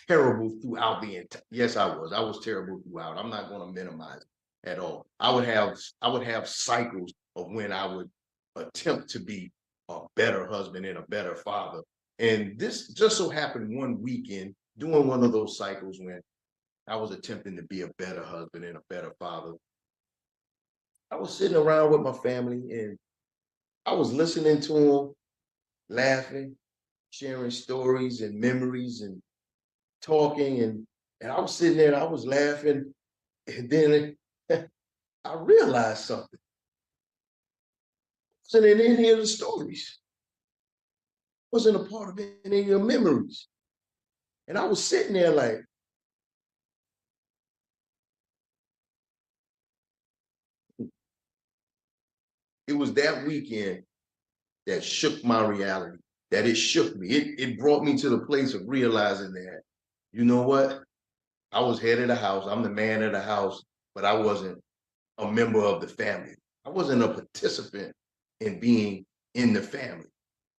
terrible throughout the entire. Yes, I was. I was terrible throughout. I'm not going to minimize it at all. I would have cycles of when I would attempt to be a better husband and a better father. And this just so happened one weekend during one of those cycles when I was attempting to be a better husband and a better father. I was sitting around with my family and I was listening to them, laughing, sharing stories and memories and talking and I was sitting there and I was laughing and then I realized something. Wasn't in any of the stories. Wasn't a part of any of your memories. And I was sitting there like, it was that weekend that shook my reality. that it shook me. It brought me to the place of realizing that, you know what? I was head of the house. I'm the man of the house, but I wasn't a member of the family. I wasn't a participant in being in the family.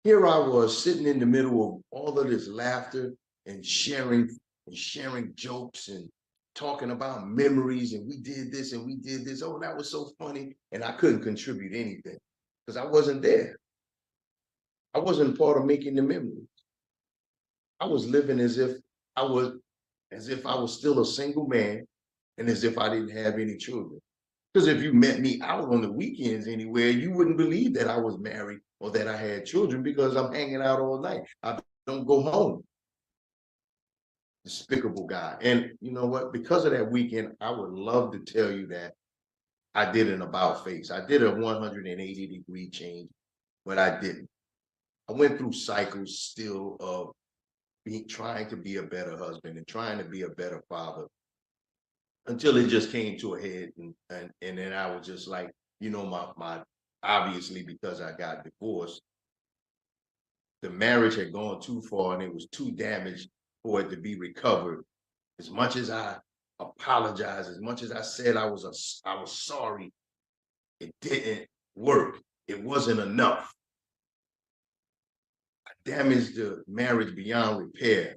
Here I was sitting in the middle of all of this laughter and sharing jokes and talking about memories, and we did this and we did this. Oh, that was so funny. And I couldn't contribute anything because I wasn't there. I wasn't part of making the memories. I was living I was as if I was still a single man and as if I didn't have any children. Because if you met me out on the weekends anywhere, you wouldn't believe that I was married or that I had children because I'm hanging out all night. I don't go home. Despicable guy. And you know what? Because of that weekend, I would love to tell you that I did an about face. I did a 180-degree change, but I didn't. I went through cycles still of trying to be a better husband and trying to be a better father until it just came to a head. And then I was just like, you know, my obviously because I got divorced, the marriage had gone too far and it was too damaged for it to be recovered. As much as I apologized, as much as I said I was sorry, it didn't work. It wasn't enough. I damaged the marriage beyond repair.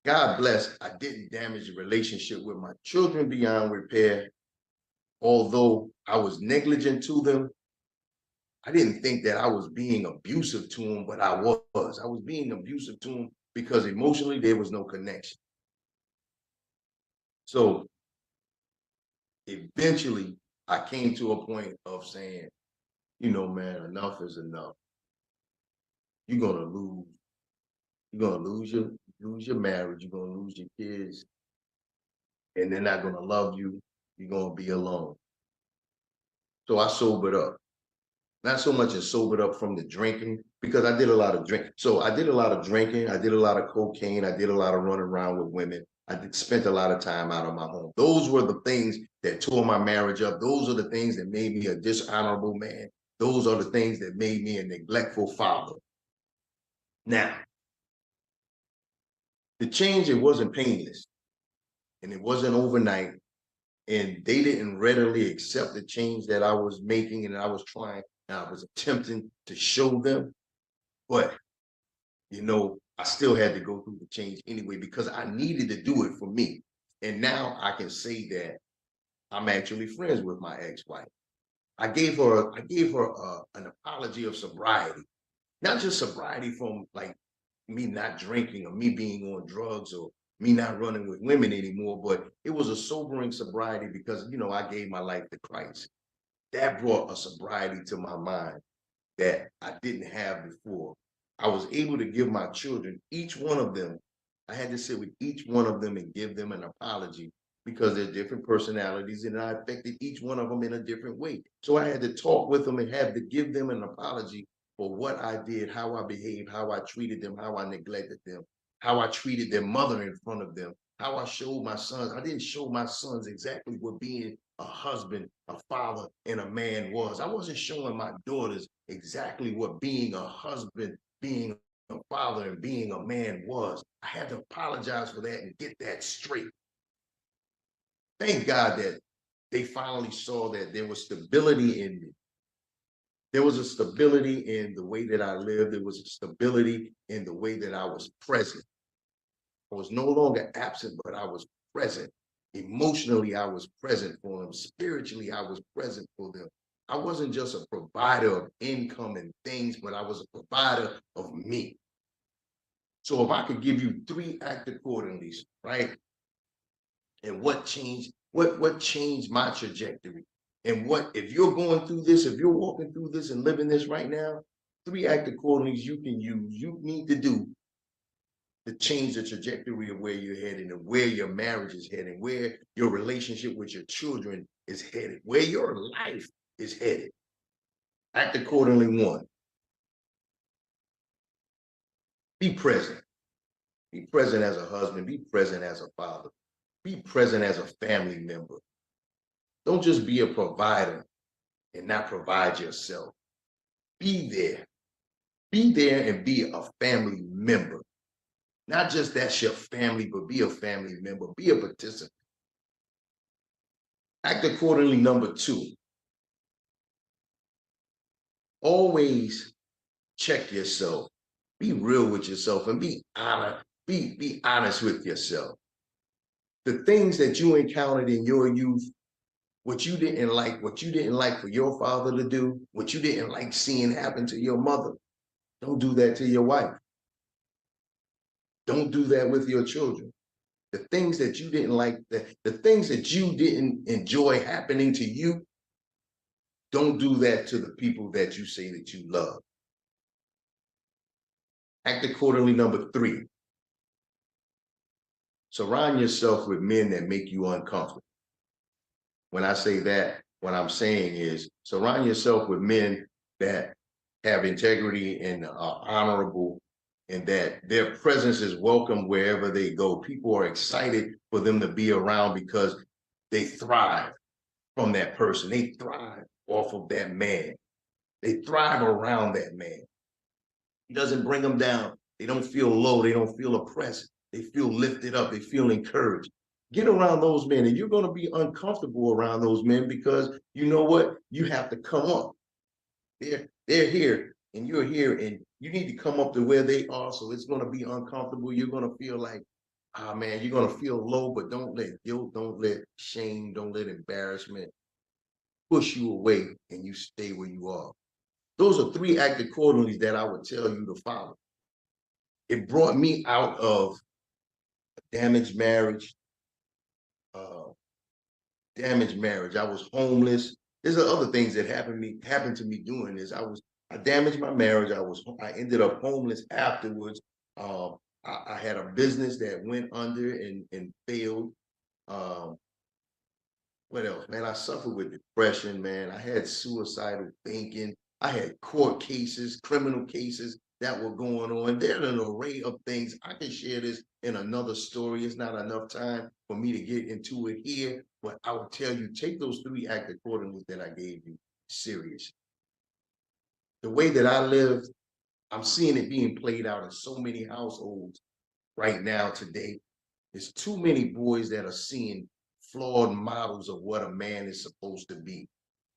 God bless, I didn't damage the relationship with my children beyond repair. Although I was negligent to them, I didn't think that I was being abusive to them, but I was. I was being abusive to them because emotionally there was no connection. So eventually I came to a point of saying, you know, man, enough is enough. You're gonna lose. You're gonna lose your marriage. You're gonna lose your kids, and they're not gonna love you. You're gonna be alone. So I sobered up. Not so much as sobered up from the drinking, because I did a lot of drinking. So I did a lot of drinking. I did a lot of cocaine. I did a lot of running around with women. Spent a lot of time out of my home. Those were the things that tore my marriage up. Those are the things that made me a dishonorable man. Those are the things that made me a neglectful father. Now, the change, it wasn't painless and it wasn't overnight. And they didn't readily accept the change that I was making and I was trying, and I was attempting to show them. But, you know, I still had to go through the change anyway because I needed to do it for me. And now I can say that I'm actually friends with my ex-wife. I gave her an apology of sobriety, not just sobriety from like me not drinking or me being on drugs or me not running with women anymore, but it was a sobering sobriety because, you know, I gave my life to Christ. That brought a sobriety to my mind that I didn't have before. I was able to give my children, each one of them, I had to sit with each one of them and give them an apology because they're different personalities and I affected each one of them in a different way. So I had to talk with them and have to give them an apology for what I did, how I behaved, how I treated them, how I neglected them, how I treated their mother in front of them, how I showed my sons. I didn't show my sons exactly what being a husband, a father, and a man was. I wasn't showing my daughters exactly what being a husband, being a father, and being a man was. I had to apologize for that and get that straight. Thank God that they finally saw that there was stability in me. There was a stability in the way that I lived. There was a stability in the way that I was present. I was no longer absent, but I was present. Emotionally, I was present for them. Spiritually, I was present for them. I wasn't just a provider of income and things, but I was a provider of me. So if I could give you 3 act accordingly, right? And what changed my trajectory? And what, if you're going through this, if you're walking through this and living this right now, 3 act accordingly you can use, you need to do to change the trajectory of where you're heading and where your marriage is heading, where your relationship with your children is headed, where your life is headed. Act accordingly. 1, be present. Be present as a husband, be present as a father, be present as a family member. Don't just be a provider and not provide yourself. Be there. Be there and be a family member. Not just that's your family, but be a family member, be a participant. Act accordingly, number 2. Always check yourself. Be real with yourself and be honest. Be honest with yourself. The things that you encountered in your youth, what you didn't like for your father to do, what you didn't like seeing happen to your mother, don't do that to your wife. Don't do that with your children. The things that you didn't like, the things that you didn't enjoy happening to you, don't do that to the people that you say that you love. Act accordingly, number 3. Surround yourself with men that make you uncomfortable. When I say that, what I'm saying is surround yourself with men that have integrity and are honorable, and that their presence is welcome wherever they go. People are excited for them to be around because they thrive from that person. They thrive off of that man. They thrive around that man. He doesn't bring them down. They don't feel low. They don't feel oppressed. They feel lifted up. They feel encouraged. Get around those men, and you're going to be uncomfortable around those men because you know what? You have to come up. They're here, and you're here, and you need to come up to where they are. So it's going to be uncomfortable. You're going to feel like, ah, man, you're going to feel low, but don't let guilt, don't let shame, don't let embarrassment push you away, and you stay where you are. Those are 3 act accordingly that I would tell you to follow. It brought me out of a damaged marriage. I was homeless. There's other things that happened to me doing this. I damaged my marriage. I ended up homeless afterwards. I had a business that went under and failed. What else, man? I suffered with depression, man. I had suicidal thinking. I had court cases, criminal cases that were going on. There's an array of things. I can share this in another story. It's not enough time for me to get into it here, but I will tell you, take those 3 act accordingly that I gave you seriously. The way that I lived, I'm seeing it being played out in so many households right now today. There's too many boys that are seeing flawed models of what a man is supposed to be.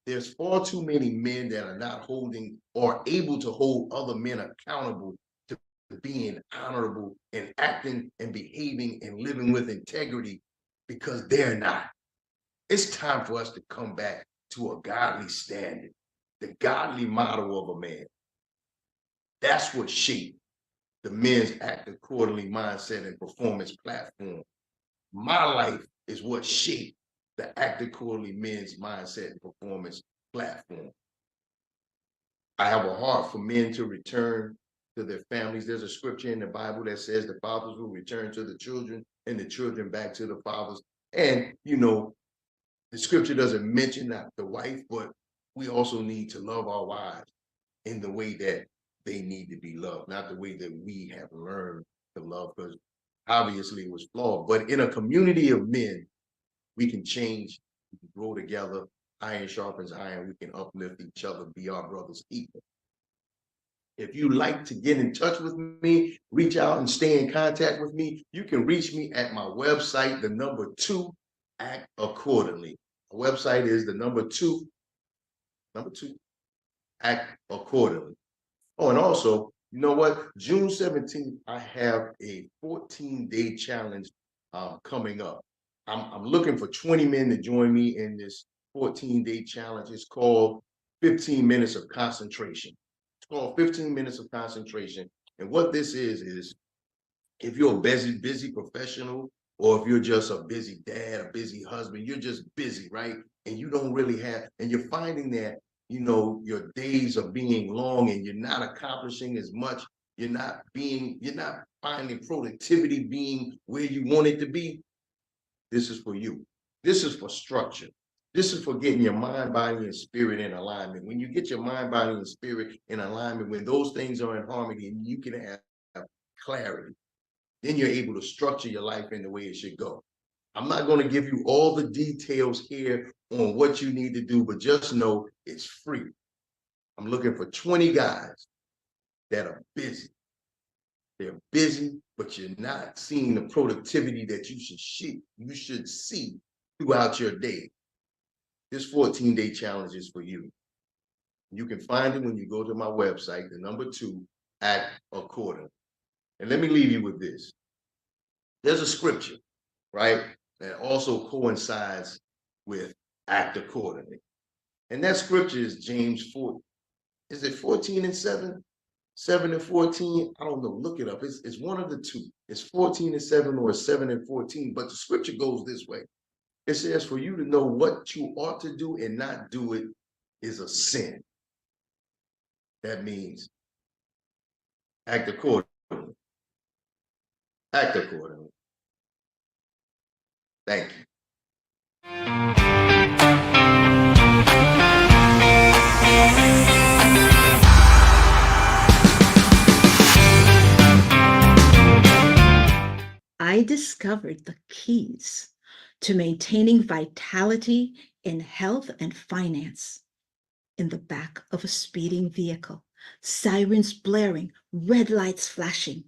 There's far too many men that are not holding or able to hold other men accountable to being honorable and acting and behaving and living with integrity because they're not. It's time for us to come back to a godly standard, the godly model of a man. That's what shaped the men's act accordingly mindset and performance platform. My life is what shaped the act accordingly men's mindset and performance platform. I have a heart for men to return to their families. There's a scripture in the Bible that says the fathers will return to the children and the children back to the fathers. And, you know, the scripture doesn't mention that the wife, but we also need to love our wives in the way that they need to be loved, not the way that we have learned to love, because obviously it was flawed. But in a community of men, we can change, we can grow together. Iron sharpens iron. We can uplift each other, be our brother's keeper. If you like to get in touch with me, reach out and stay in contact with me, you can reach me at my website, the number 2, Act Accordingly. My website is the number 2, Act Accordingly. Oh, and also, you know what? June 17th, I have a 14-day challenge coming up. I'm looking for 20 men to join me in this 14-day challenge. It's called 15 Minutes of Concentration. It's called 15 Minutes of Concentration. And what this is if you're a busy professional, or if you're just a busy dad, a busy husband, you're just busy, right? And you don't really have, and you're finding that, you know, your days are being long and you're not accomplishing as much. You're not finding productivity being where you want it to be. This is for you. This is for structure. This is for getting your mind, body, and spirit in alignment. When you get your mind, body, and spirit in alignment, when those things are in harmony and you can have clarity, then you're able to structure your life in the way it should go. I'm not going to give you all the details here on what you need to do, but just know it's free. I'm looking for 20 guys that are busy. They're busy, but you're not seeing the productivity that you should see throughout your day. This 14-day challenge is for you. You can find it when you go to my website, the number 2, Act Accordingly. And let me leave you with this. There's a scripture, right, that also coincides with Act Accordingly. And that scripture is James 4. Is it 14:7? 7:14? I don't know. Look it up. It's one of the two. It's 14:7 or 7:14. But the scripture goes this way. It says, for you to know what you ought to do and not do it is a sin. That means act accordingly. Act accordingly. Thank you. I discovered the keys to maintaining vitality in health and finance in the back of a speeding vehicle, sirens blaring, red lights flashing.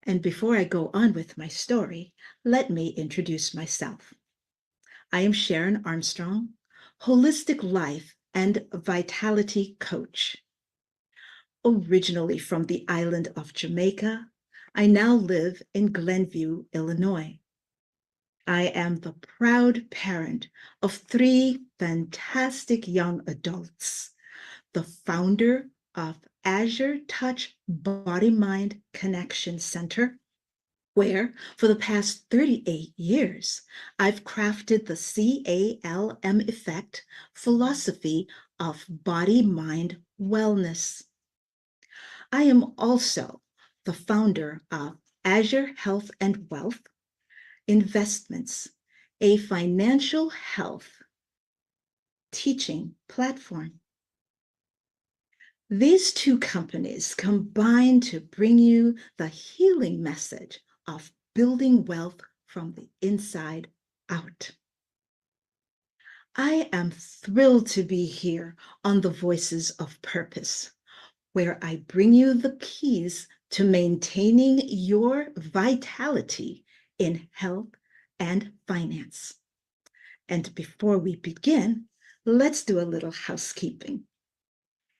And before I go on with my story, let me introduce myself. I am Sharon Armstrong, holistic life and vitality coach. Originally from the island of Jamaica, I now live in Glenview, Illinois. I am the proud parent of 3 fantastic young adults, the founder of Azure Touch Body Mind Connection Center, where for the past 38 years, I've crafted the CALM effect philosophy of body-mind wellness. I am also the founder of Azure Health and Wealth Investments, a financial health teaching platform. These 2 companies combine to bring you the healing message of building wealth from the inside out. I am thrilled to be here on the Voices of Purpose, where I bring you the keys to maintaining your vitality in health and finance. And before we begin, let's do a little housekeeping.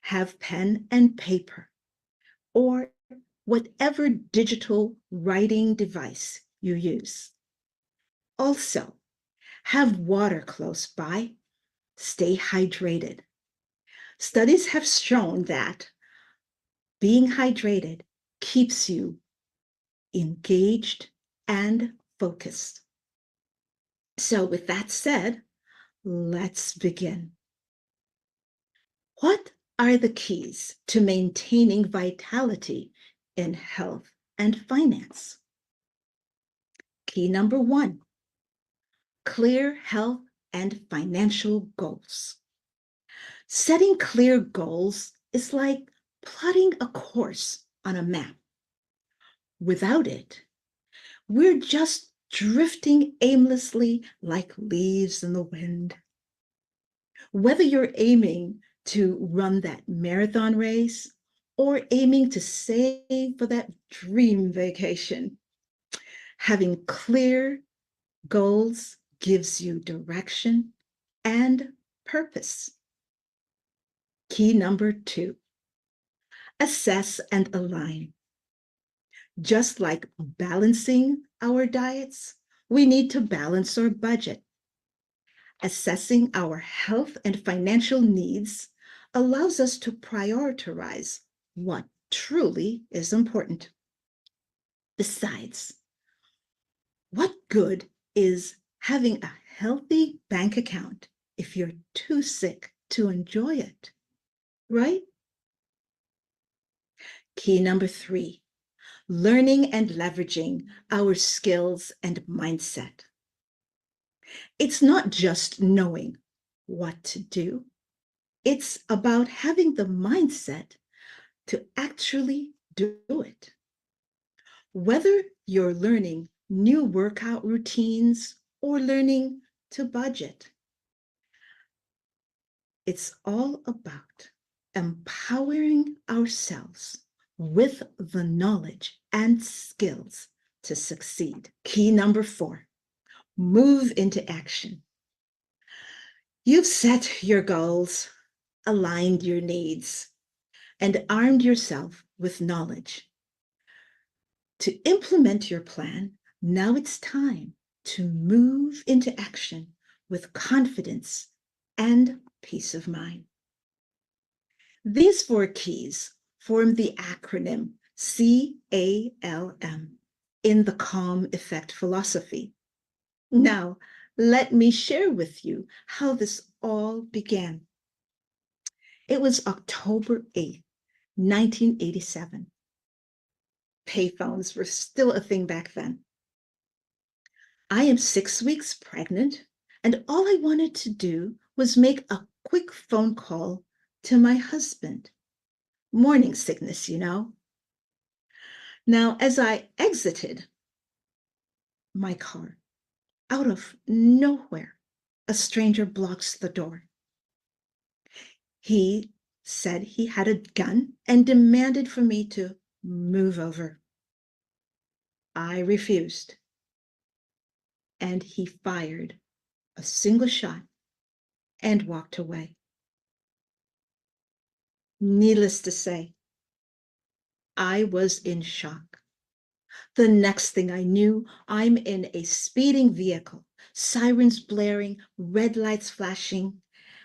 Have pen and paper or whatever digital writing device you use. Also, have water close by. Stay hydrated. Studies have shown that being hydrated keeps you engaged and focused. So with that said, let's begin. What are the keys to maintaining vitality in health and finance? Key number 1, clear health and financial goals. Setting clear goals is like plotting a course on a map. Without it, we're just drifting aimlessly like leaves in the wind. Whether you're aiming to run that marathon race or aiming to save for that dream vacation, having clear goals gives you direction and purpose. Key number 2, assess and align. Just like balancing our diets, we need to balance our budget. Assessing our health and financial needs allows us to prioritize what truly is important. Besides, what good is having a healthy bank account if you're too sick to enjoy it, right? Key number 3, learning and leveraging our skills and mindset. It's not just knowing what to do. It's about having the mindset to actually do it. Whether you're learning new workout routines or learning to budget, it's all about empowering ourselves with the knowledge and skills to succeed. Key number 4, move into action. You've set your goals, aligned your needs, and armed yourself with knowledge. To implement your plan, now it's time to move into action with confidence and peace of mind. These 4 keys form the acronym CALM in the Calm Effect philosophy. Now, let me share with you how this all began. It was October 8th, 1987. Payphones were still a thing back then. I am 6 weeks pregnant, and all I wanted to do was make a quick phone call to my husband. Morning sickness, you know. Now, as I exited my car, out of nowhere, a stranger blocks the door. He said he had a gun and demanded for me to move over. I refused, and he fired a single shot and walked away. Needless to say, I was in shock. The next thing I knew, I'm in a speeding vehicle, sirens blaring, red lights flashing,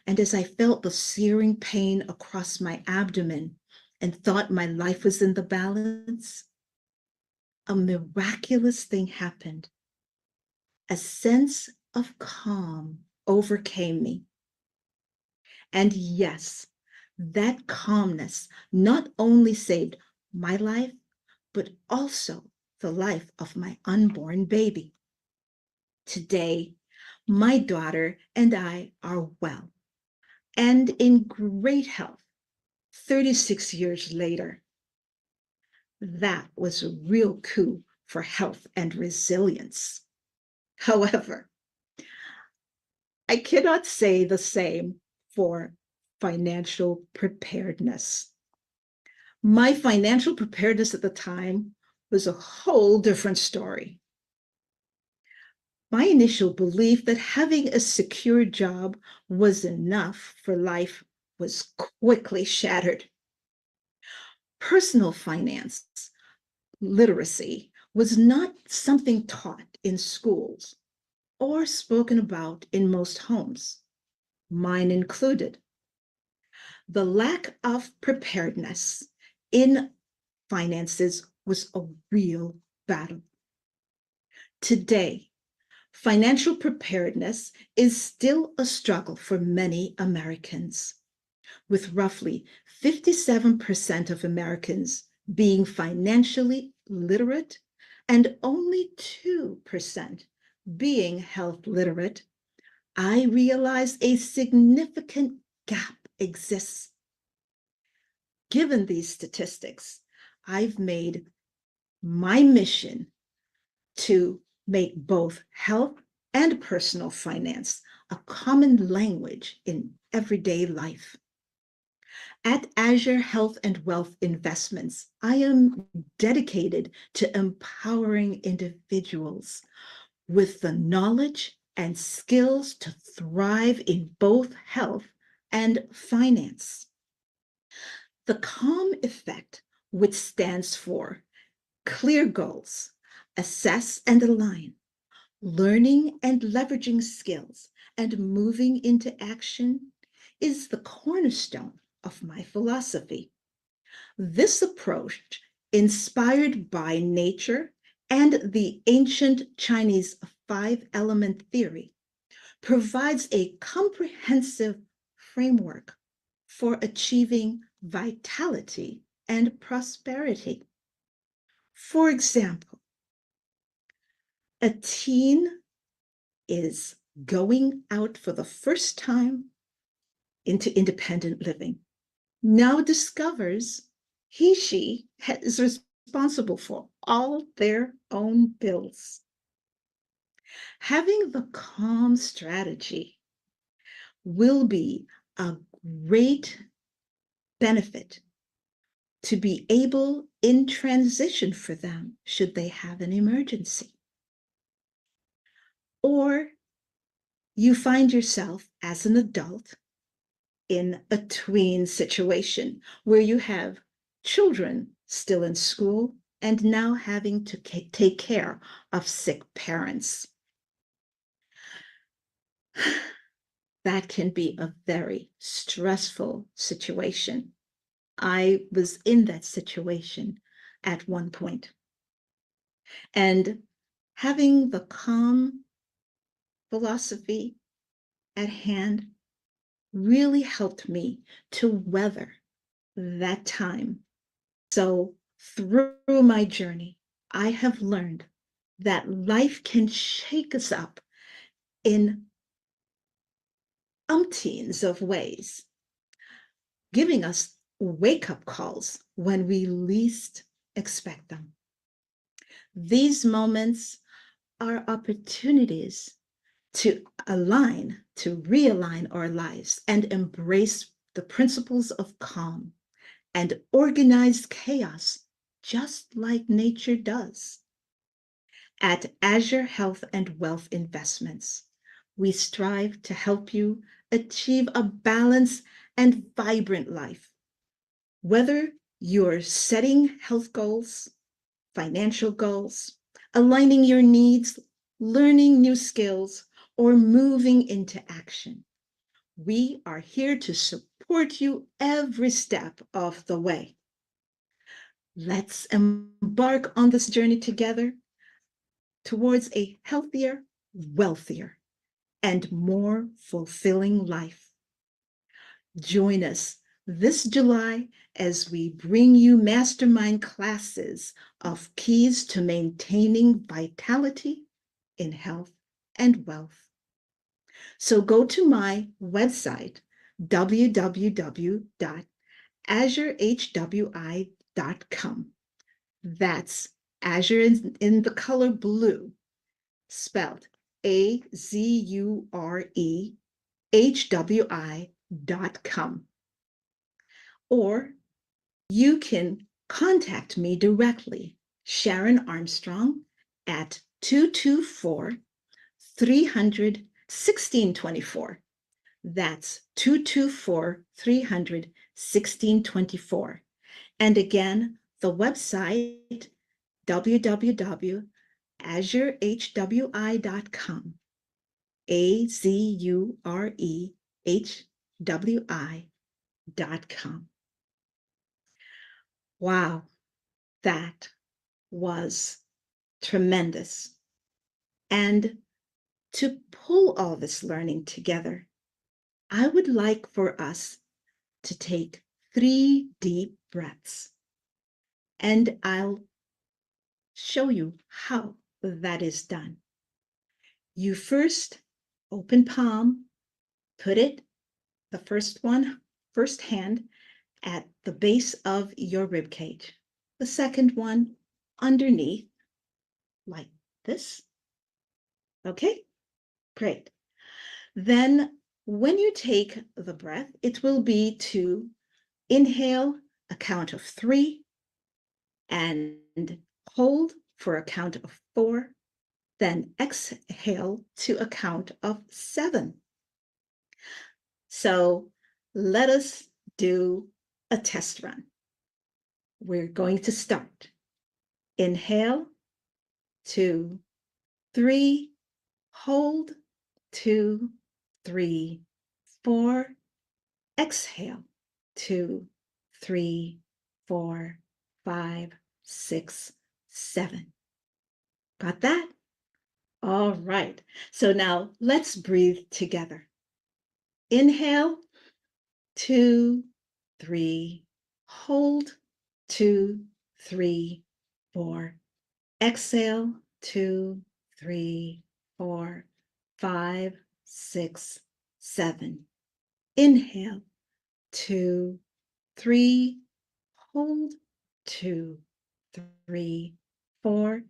and as I felt the searing pain across my abdomen and thought my life was in the balance, a miraculous thing happened. A sense of calm overcame me. And yes, that calmness not only saved my life, but also the life of my unborn baby. Today, my daughter and I are well and in great health 36 years later. That was a real coup for health and resilience. However, I cannot say the same for financial preparedness. My financial preparedness at the time was a whole different story. My initial belief that having a secure job was enough for life was quickly shattered. Personal finance literacy was not something taught in schools or spoken about in most homes, mine included. The lack of preparedness in finances was a real battle. Today, financial preparedness is still a struggle for many Americans, with roughly 57% of Americans being financially literate and only 2% being health literate. I realize a significant gap exists. Given these statistics, I've made my mission to make both health and personal finance a common language in everyday life. At Azure Health and Wealth Investments, I am dedicated to empowering individuals with the knowledge and skills to thrive in both health and finance. The CALM effect, which stands for clear goals, assess and align, learning and leveraging skills, and moving into action, is the cornerstone of my philosophy. This approach, inspired by nature and the ancient Chinese 5-element theory, provides a comprehensive framework for achieving vitality and prosperity. For example, a teen is going out for the first time into independent living, now discovers she is responsible for all their own bills. Having the CALM strategy will be a great benefit to be able in transition for them should they have an emergency. Or you find yourself as an adult in a tween situation where you have children still in school and now having to take care of sick parents. That can be a very stressful situation. I was in that situation at one point. And having the calm philosophy at hand really helped me to weather that time. So through my journey, I have learned that life can shake us up in umpteens of ways, giving us wake-up calls when we least expect them. These moments are opportunities to realign our lives and embrace the principles of calm and organized chaos, just like nature does. At Azure Health and Wealth Investments, we strive to help you achieve a balanced and vibrant life. Whether you're setting health goals, financial goals, aligning your needs, learning new skills, or moving into action, we are here to support you every step of the way. Let's embark on this journey together towards a healthier, wealthier, and more fulfilling life. Join us this July as we bring you mastermind classes of keys to maintaining vitality in health and wealth. So go to my website, www.azurehwi.com. That's Azure in the color blue, spelled AZUREHWI.com. Or you can contact me directly, Sharon Armstrong, at 224-300-1624. That's 224-300-1624. And again, the website, www.azurehwi.com, AZUREHWI.com. Wow, that was tremendous. And to pull all this learning together, I would like for us to take 3 deep breaths. And I'll show you how that is done. You first open palm, put it, the first hand, at the base of your rib cage. The second one underneath, like this. Okay, great. Then when you take the breath, it will be to inhale a count of 3 and hold for a count of 4, then exhale to a count of 7. So let us do a test run. We're going to start. Inhale, 2, 3, hold, 2, 3, 4, exhale, 2, 3, 4, 5, 6, 7. Got that? All right. So now let's breathe together. Inhale, 2, 3, hold, 2, 3, 4. Exhale, 2, 3, 4, 5, 6, 7. Inhale, 2, 3, hold, 2, 3, 4.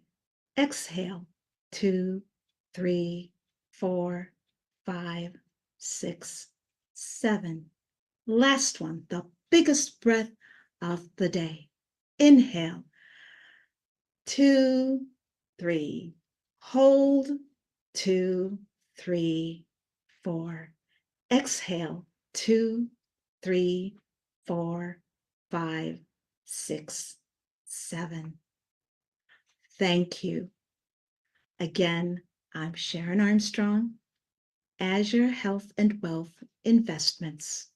Exhale, 2, 3, 4, 5, 6, 7. Last one, the biggest breath of the day. Inhale, 2, 3. Hold, 2, 3, 4. Exhale, 2, 3, 4, 5, 6, 7. Thank you. Again, I'm Sharon Armstrong, Azure Health and Wealth Investments.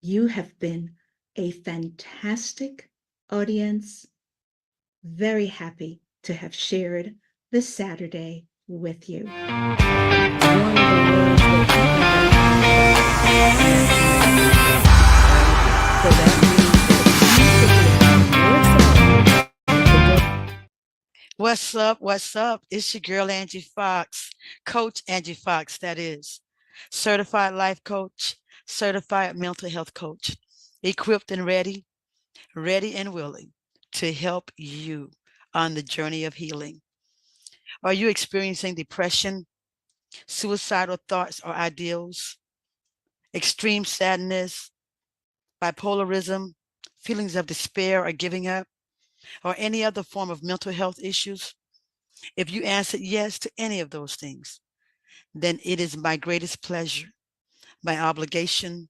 You have been a fantastic audience. Very happy to have shared this Saturday with you. One of the words that you have What's up? What's up? It's your girl, Angie Fox, Coach Angie Fox, that is. Certified life coach, certified mental health coach, equipped and ready and willing to help you on the journey of healing. Are you experiencing depression, suicidal thoughts or ideals, extreme sadness, bipolarism, feelings of despair or giving up, or any other form of mental health issues? If you answered yes to any of those things, then it is my greatest pleasure, my obligation,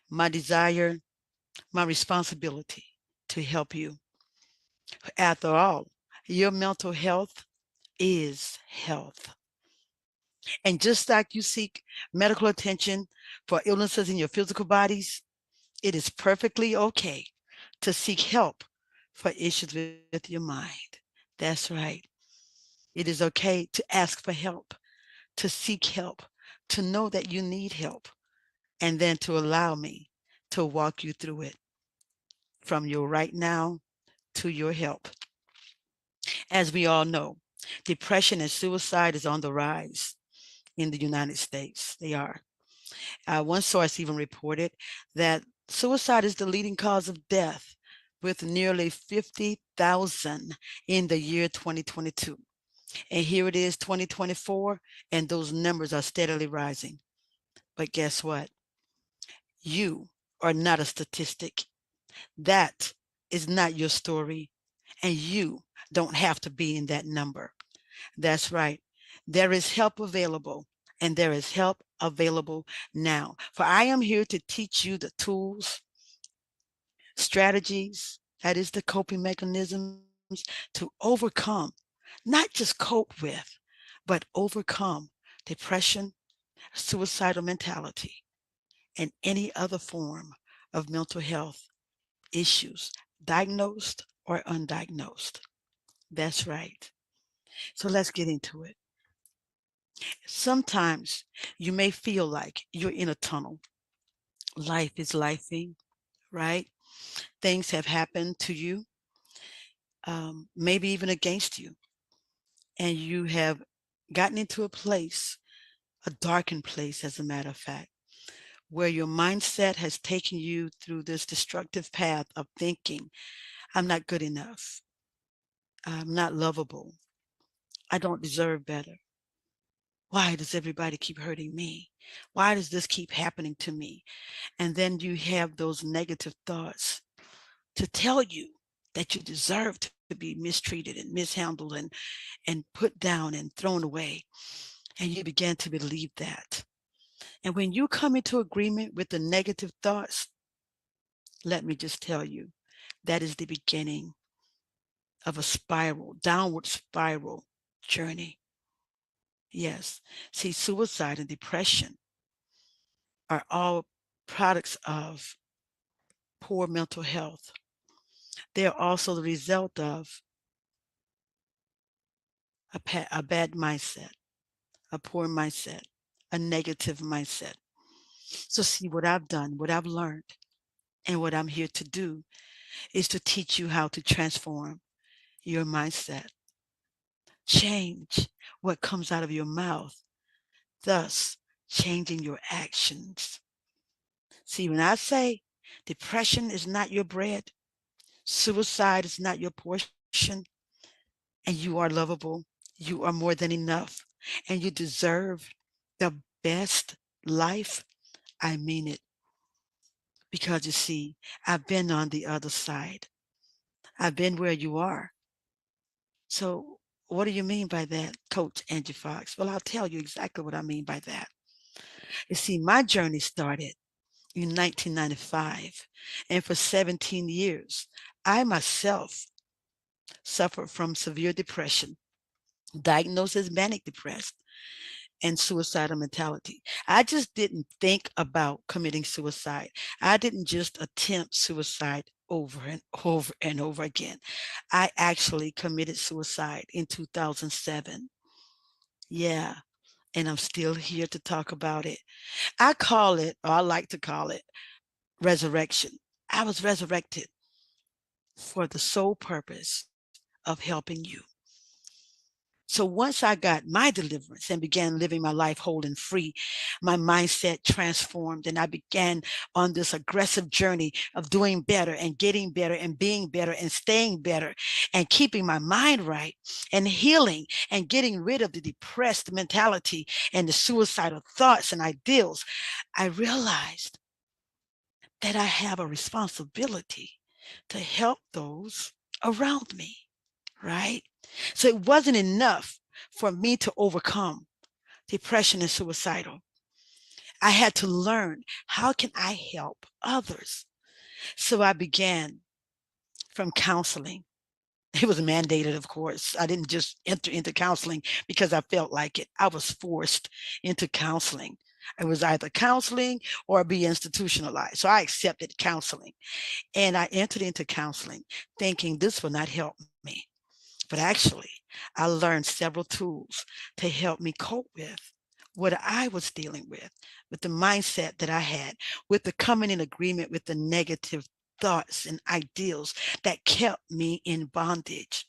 my desire, my responsibility to help you. After all, your mental health is health. And just like you seek medical attention for illnesses in your physical bodies, it is perfectly okay to seek help for issues with your mind. That's right. It is okay to ask for help, to seek help, to know that you need help, and then to allow me to walk you through it from your right now to your help. As we all know, depression and suicide is on the rise in the United States. They are. One source even reported that suicide is the leading cause of death, with nearly 50,000 in the year 2022. And here it is, 2024, and those numbers are steadily rising. But guess what? You are not a statistic. That is not your story, and you don't have to be in that number. That's right. There is help available, and there is help available now. For I am here to teach you the tools, strategies, that is the coping mechanisms to overcome, not just cope with, but overcome depression, suicidal mentality, and any other form of mental health issues, diagnosed or undiagnosed. That's right. So let's get into it. Sometimes you may feel like you're in a tunnel. Life is lifing, right? Things have happened to you, maybe even against you, and you have gotten into a place, a darkened place, as a matter of fact, where your mindset has taken you through this destructive path of thinking, I'm not good enough. I'm not lovable. I don't deserve better. Why does everybody keep hurting me? Why does this keep happening to me? And then you have those negative thoughts to tell you that you deserve to be mistreated and mishandled and put down and thrown away. And you begin to believe that. And when you come into agreement with the negative thoughts, let me just tell you, that is the beginning of a spiral, downward spiral journey. Yes. See, suicide and depression are all products of poor mental health. They are also the result of a bad mindset, a poor mindset, a negative mindset. So see, what I've done, what I've learned, and what I'm here to do is to teach you how to transform your mindset, change what comes out of your mouth, thus changing your actions. See, when I say depression is not your bread, suicide is not your portion, and you are lovable, you are more than enough, and you deserve the best life, I mean it. because you see, I've been on the other side. I've been where you are. So what do you mean by that, Coach Angie Fox? Well, I'll tell you exactly what I mean by that. You see, my journey started in 1995, and for 17 years, I myself suffered from severe depression, diagnosed as manic depressed, and suicidal mentality. I just didn't think about committing suicide. I didn't just attempt suicide over and over and over again. I actually committed suicide in 2007. Yeah, and I'm still here to talk about it. I call it, or I like to call it, resurrection. I was resurrected for the sole purpose of helping you. So once I got my deliverance and began living my life whole and free, my mindset transformed and I began on this aggressive journey of doing better and getting better and being better and staying better and keeping my mind right and healing and getting rid of the depressed mentality and the suicidal thoughts and ideals. I realized that I have a responsibility to help those around me, right? So it wasn't enough for me to overcome depression and suicidal. I had to learn, how can I help others? So I began from counseling. It was mandated, of course. I didn't just enter into counseling because I felt like it. I was forced into counseling. It was either counseling or be institutionalized. So I accepted counseling and I entered into counseling thinking this will not help me. But actually, I learned several tools to help me cope with what I was dealing with the mindset that I had, with the coming in agreement with the negative thoughts and ideals that kept me in bondage.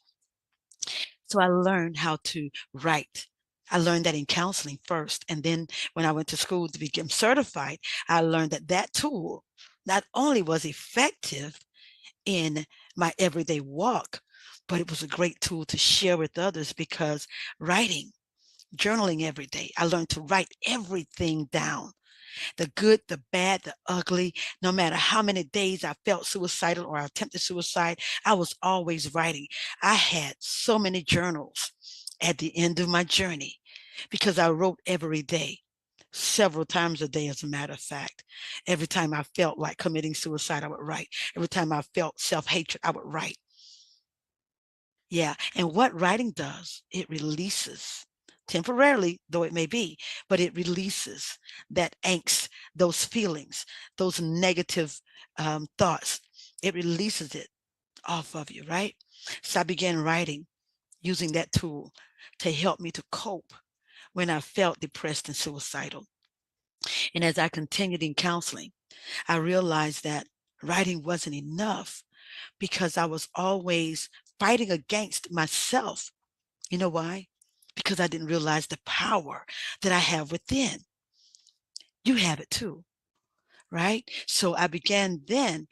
So I learned how to write. I learned that in counseling first. And then when I went to school to become certified, I learned that that tool not only was effective in my everyday walk, but it was a great tool to share with others because writing, journaling every day, I learned to write everything down, the good, the bad, the ugly. No matter how many days I felt suicidal or I attempted suicide, I was always writing. I had so many journals at the end of my journey because I wrote every day, several times a day, as a matter of fact. Every time I felt like committing suicide, I would write. Every time I felt self-hatred, I would write. Yeah. And what writing does, it releases, temporarily though it may be, but it releases that angst, those feelings, those negative thoughts. It releases it off of you, right? So I began writing using that tool to help me to cope when I felt depressed and suicidal. And as I continued in counseling, I realized that writing wasn't enough because I was always fighting against myself. You know why? Because I didn't realize the power that I have within. You have it too, right? So I began then,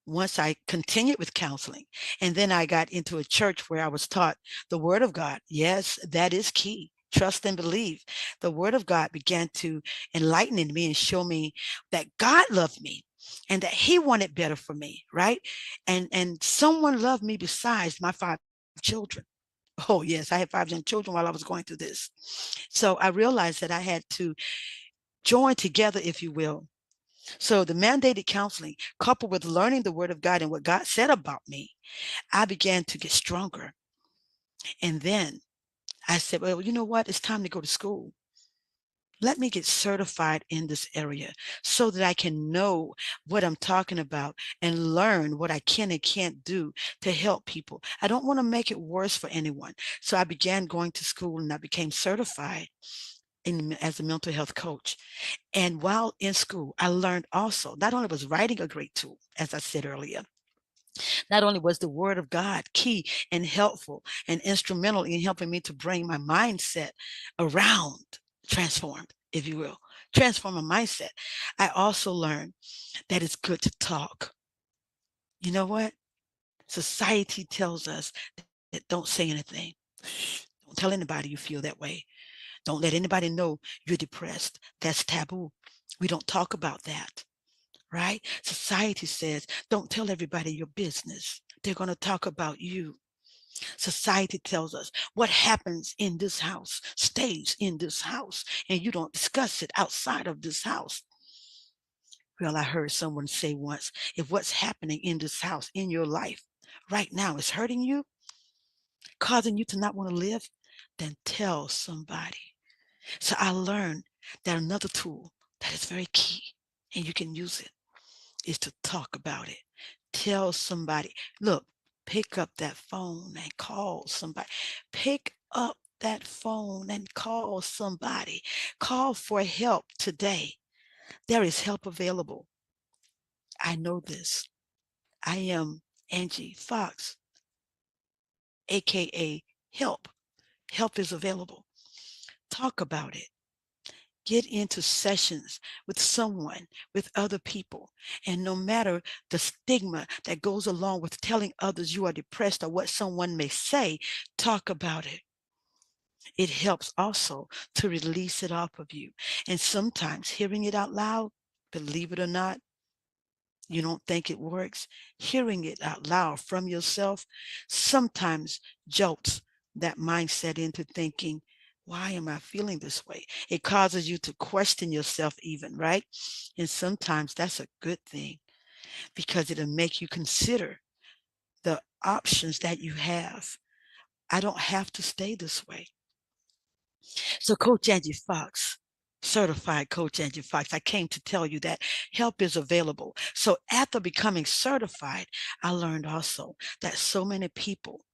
once I continued with counseling, and then I got into a church where I was taught the word of God. Yes, that is key. Trust and believe. The word of God began to enlighten in me and show me that God loved me and that he wanted better for me, right? And someone loved me besides my 5 children. Oh, yes, I had 5 young children while I was going through this. So I realized that I had to join together, if you will. So the mandated counseling, coupled with learning the word of God and what God said about me, I began to get stronger. And then I said, well, you know what? It's time to go to school. Let me get certified in this area so that I can know what I'm talking about and learn what I can and can't do to help people. I don't want to make it worse for anyone. So I began going to school and I became certified as a mental health coach. And while in school, I learned also, not only was writing a great tool, as I said earlier, not only was the word of God key and helpful and instrumental in helping me to bring my mindset around, transformed, if you will, transform my mindset, I also learned that it's good to talk. You know what? Society tells us that don't say anything. Don't tell anybody you feel that way. Don't let anybody know you're depressed. That's taboo. We don't talk about that. right? Society says, don't tell everybody your business. They're going to talk about you. Society tells us what happens in this house stays in this house, and you don't discuss it outside of this house. Well, I heard someone say once, if what's happening in this house in your life right now is hurting you, causing you to not want to live, then tell somebody. So I learned that another tool that is very key, and you can use it, is to talk about it. Tell somebody, look, pick up that phone and call somebody. Pick up that phone and call somebody. Call for help today. There is help available. I know this. I am Angie Fox, aka Help. Help is available. Talk about it. Get into sessions with someone, with other people. And no matter the stigma that goes along with telling others you are depressed or what someone may say, talk about it. It helps also to release it off of you. And sometimes hearing it out loud, believe it or not, you don't think it works. Hearing it out loud from yourself sometimes jolts that mindset into thinking, why am I feeling this way? It causes you to question yourself even, right? And sometimes that's a good thing because it'll make you consider the options that you have. I don't have to stay this way. So Coach Angie Fox, certified Coach Angie Fox, I came to tell you that help is available. So after becoming certified, I learned also that so many people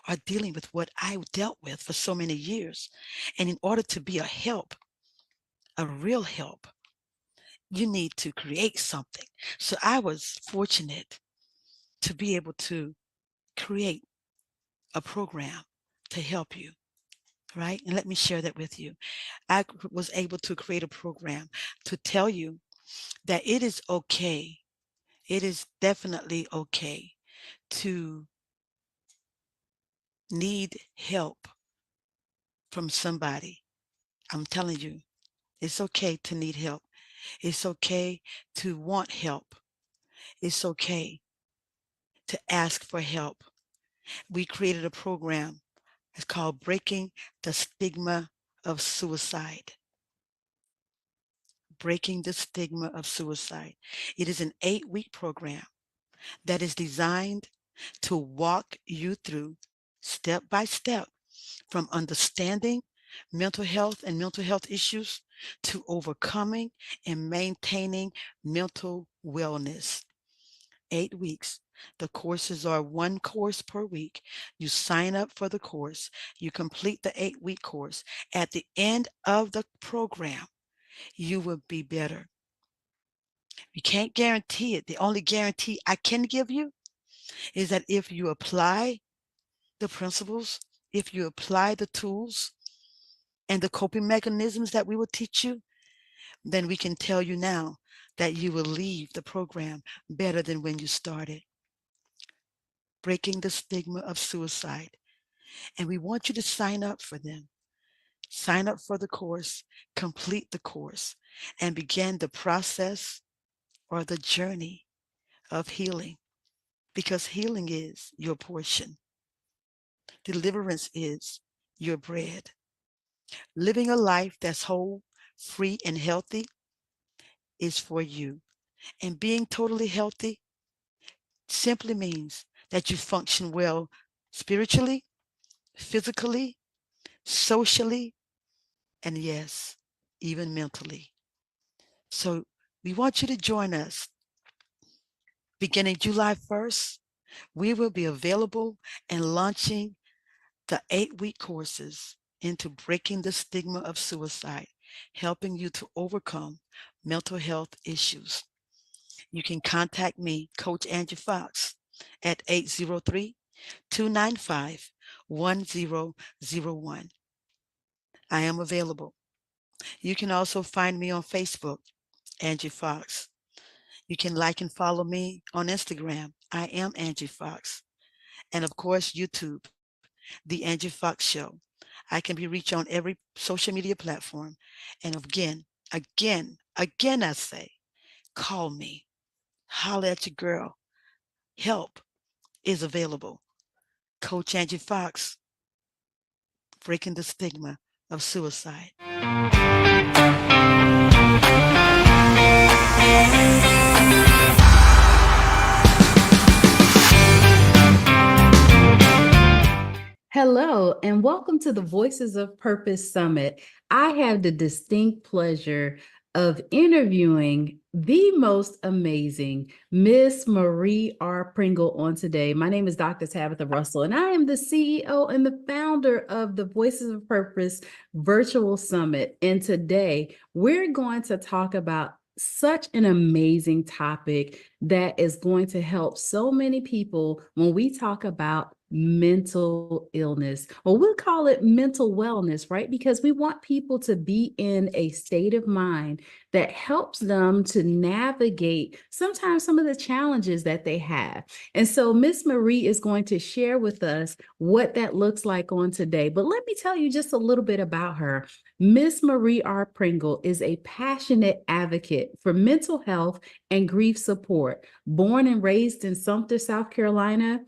are dealing with what I dealt with for so many years. And in order to be a help, a real help, you need to create something. So I was fortunate to be able to create a program to help you, right? And let me share that with you. I was able to create a program to tell you that it is okay. It is definitely okay to need help from somebody. I'm telling you, it's okay to need help. It's okay to want help. It's okay to ask for help. We created a program. It's called Breaking the Stigma of Suicide. Breaking the Stigma of Suicide. It is an 8-week program that is designed to walk you through step by step from understanding mental health and mental health issues to overcoming and maintaining mental wellness. 8 weeks. The courses are 1 course per week. You sign up for the course. You complete the 8-week course. At the end of the program, you will be better. You can't guarantee it. The only guarantee I can give you is that if you apply the principles, if you apply the tools and the coping mechanisms that we will teach you, then we can tell you now that you will leave the program better than when you started. Breaking the Stigma of Suicide. And we want you to sign up for them. Sign up for the course, complete the course, and begin the process or the journey of healing. Because healing is your portion. Deliverance is your bread. Living a life that's whole, free, and healthy is for you. And being totally healthy simply means that you function well spiritually, physically, socially, and yes, even mentally. So we want you to join us. Beginning July 1st, we will be available and launching the 8-week courses into breaking the stigma of suicide, helping you to overcome mental health issues. You can contact me, Coach Angie Fox, at 803-295-1001. I am available. You can also find me on Facebook, Angie Fox. You can like and follow me on Instagram. I am Angie Fox. And of course, YouTube, The Angie Fox Show. I can be reached on every social media platform. And again, I say, call me. Holler at your girl. Help is available. Coach Angie Fox, breaking the stigma of suicide. Hello, and welcome to the Voices of Purpose Summit. I have the distinct pleasure of interviewing the most amazing Miss Marie R. Pringle on today. My name is Dr. Tabitha Russell, and I am the CEO and the founder of the Voices of Purpose Virtual Summit. And today we're going to talk about such an amazing topic that is going to help so many people when we talk about mental illness, or we'll call it mental wellness, right? Because we want people to be in a state of mind that helps them to navigate sometimes some of the challenges that they have. And so Miss Marie is going to share with us what that looks like on today. But let me tell you just a little bit about her. Miss Marie R. Pringle is a passionate advocate for mental health and grief support. Born and raised in Sumter, South Carolina,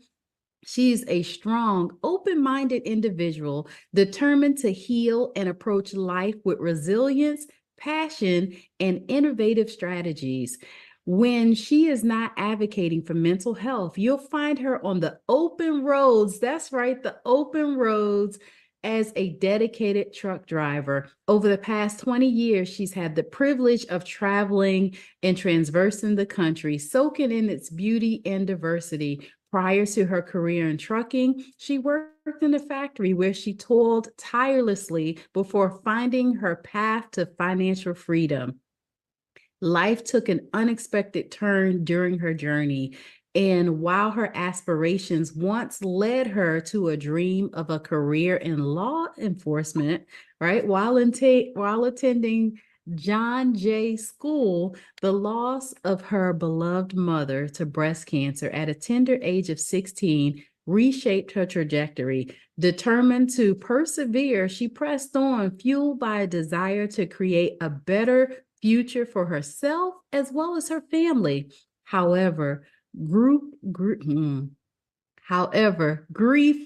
she's a strong, open-minded individual determined to heal and approach life with resilience, passion, and innovative strategies. When she is not advocating for mental health, you'll find her on the open roads. That's right, the open roads as a dedicated truck driver. Over the past 20 years, she's had the privilege of traveling and traversing the country, soaking in its beauty and diversity. Prior to her career in trucking, she worked in a factory where she toiled tirelessly before finding her path to financial freedom. Life took an unexpected turn during her journey. And while her aspirations once led her to a dream of a career in law enforcement, right, while attending John Jay School, the loss of her beloved mother to breast cancer at a tender age of 16 reshaped her trajectory. Determined to persevere, she pressed on, fueled by a desire to create a better future for herself as well as her family. However, grief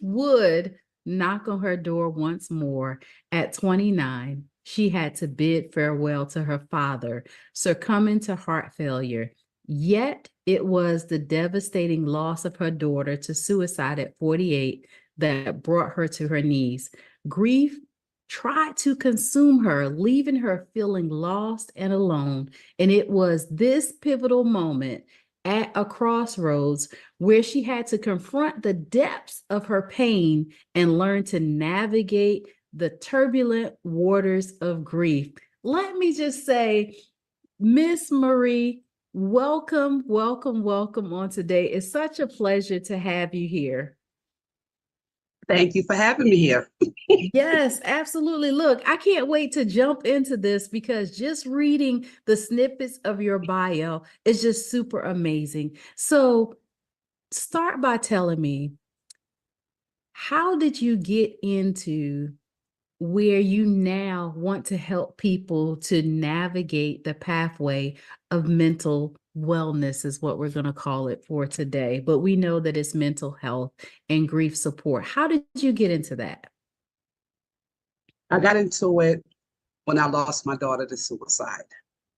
would knock on her door once more. At 29, she had to bid farewell to her father, succumbing to heart failure. Yet it was the devastating loss of her daughter to suicide at 48 that brought her to her knees. Grief tried to consume her, leaving her feeling lost and alone. And it was this pivotal moment at a crossroads where she had to confront the depths of her pain and learn to navigate the turbulent waters of grief. Let me just say, Miss Marie, welcome, welcome, welcome on today. It's such a pleasure to have you here. Thank you for having me here. Yes, absolutely. Look, I can't wait to jump into this because just reading the snippets of your bio is just super amazing. So start by telling me, how did you get into where you now want to help people to navigate the pathway of mental wellness, is what we're going to call it for today. But we know that it's mental health and grief support. How did you get into that? I got into it when I lost my daughter to suicide.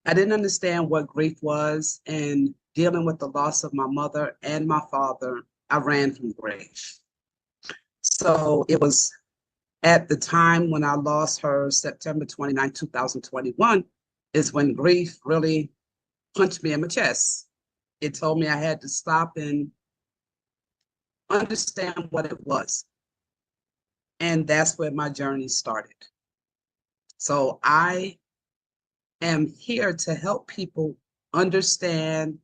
I didn't understand what grief was, and dealing with the loss of my mother and my father, I ran from grief. So it was at the time when I lost her, September 29, 2021, is when grief really punched me in my chest. It told me I had to stop and understand what it was. And that's where my journey started. So I am here to help people understand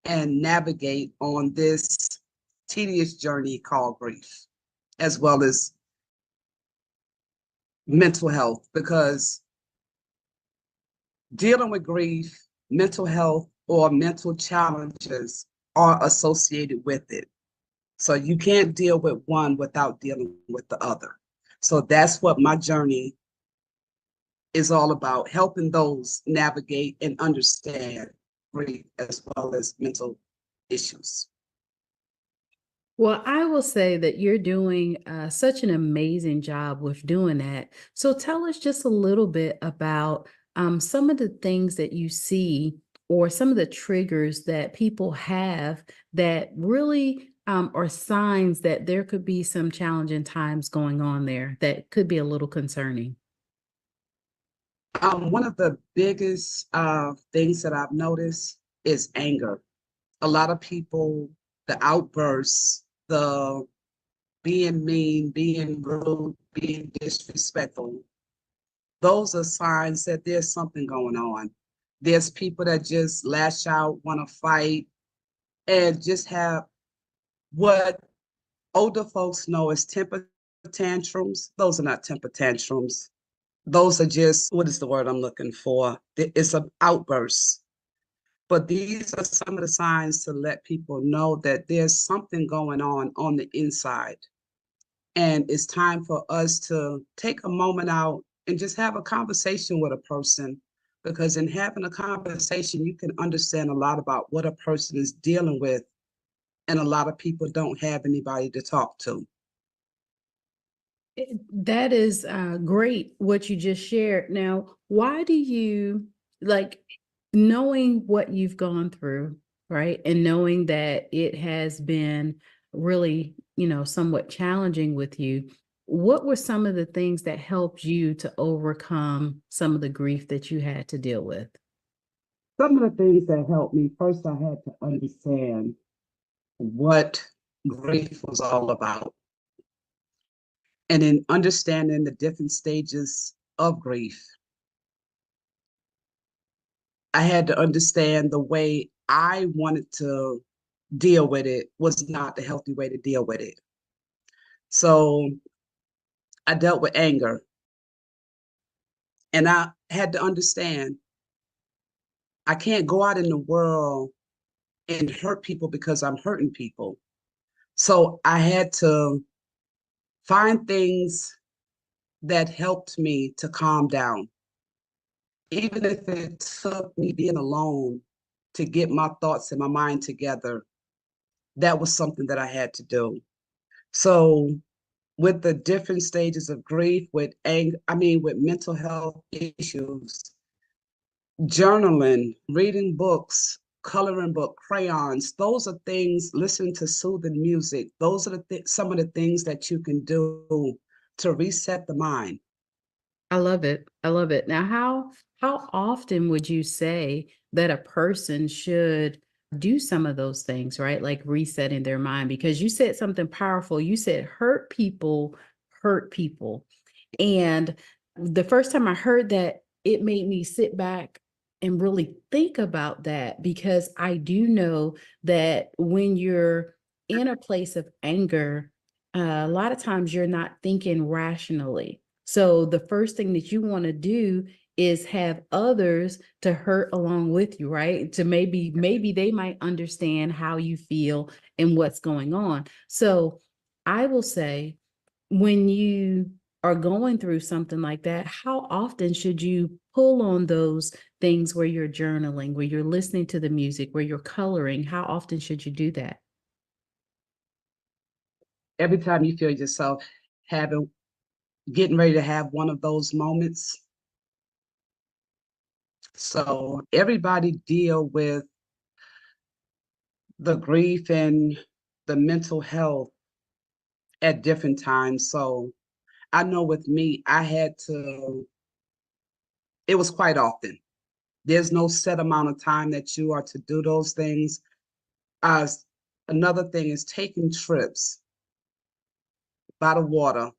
and navigate on this tedious journey called grief, as well as mental health, because dealing with grief, mental health, or mental challenges are associated with it. So you can't deal with one without dealing with the other. So that's what my journey is all about, helping those navigate and understand grief as well as mental issues. Well, I will say that you're doing such an amazing job with doing that. So tell us just a little bit about some of the things that you see or some of the triggers that people have that really are signs that there could be some challenging times going on there that could be a little concerning. One of the biggest things that I've noticed is anger. A lot of people, the outbursts, the being mean, being rude, being disrespectful, those are signs that there's something going on. There's people that just lash out, want to fight, and just have what older folks know as temper tantrums. Those are not temper tantrums. Those are just, what is the word I'm looking for? It's an outburst. But these are some of the signs to let people know that there's something going on the inside. And it's time for us to take a moment out and just have a conversation with a person, because in having a conversation, you can understand a lot about what a person is dealing with. And a lot of people don't have anybody to talk to. That is great what you just shared. Now, why do you like knowing what you've gone through, right? And knowing that it has been really, somewhat challenging with you. What were some of the things that helped you to overcome some of the grief that you had to deal with? Some of the things that helped me, first I had to understand what grief was all about. And in understanding the different stages of grief, I had to understand the way I wanted to deal with it was not the healthy way to deal with it. So I dealt with anger. And I had to understand I can't go out in the world and hurt people because I'm hurting people. So I had to find things that helped me to calm down. Even if it took me being alone to get my thoughts and my mind together, that was something that I had to do. So with the different stages of grief, with with mental health issues, journaling, reading books, coloring book, crayons, those are things, listening to soothing music, those are some of the things that you can do to reset the mind. I love it. I love it. Now, how often would you say that a person should do some of those things, right? Like resetting their mind, because you said something powerful. You said hurt people hurt people. And the first time I heard that, it made me sit back and really think about that, because I do know that when you're in a place of anger, a lot of times you're not thinking rationally. So the first thing that you want to do is have others to hurt along with you, right? To maybe they might understand how you feel and what's going on. So I will say, when you are going through something like that, how often should you pull on those things where you're journaling, where you're listening to the music, where you're coloring? How often should you do that? Every time you feel yourself getting ready to have one of those moments. So everybody deal with the grief and the mental health at different times. So I know with me, it was quite often. There's no set amount of time that you are to do those things. Another thing is taking trips by the water.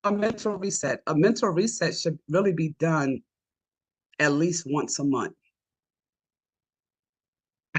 A mental reset. A mental reset should really be done at least once a month.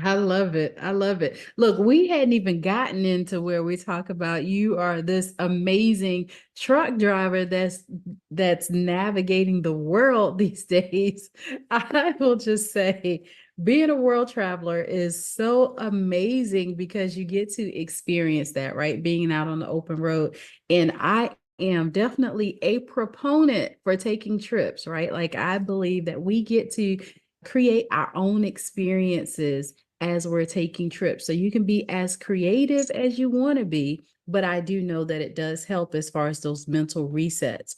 I love it. I love it. Look, we hadn't even gotten into where we talk about you are this amazing truck driver that's navigating the world these days. I will just say, being a world traveler is so amazing because you get to experience that, right? Being out on the open road. And I am definitely a proponent for taking trips, right? Like, I believe that we get to create our own experiences as we're taking trips. So you can be as creative as you want to be, but I do know that it does help as far as those mental resets.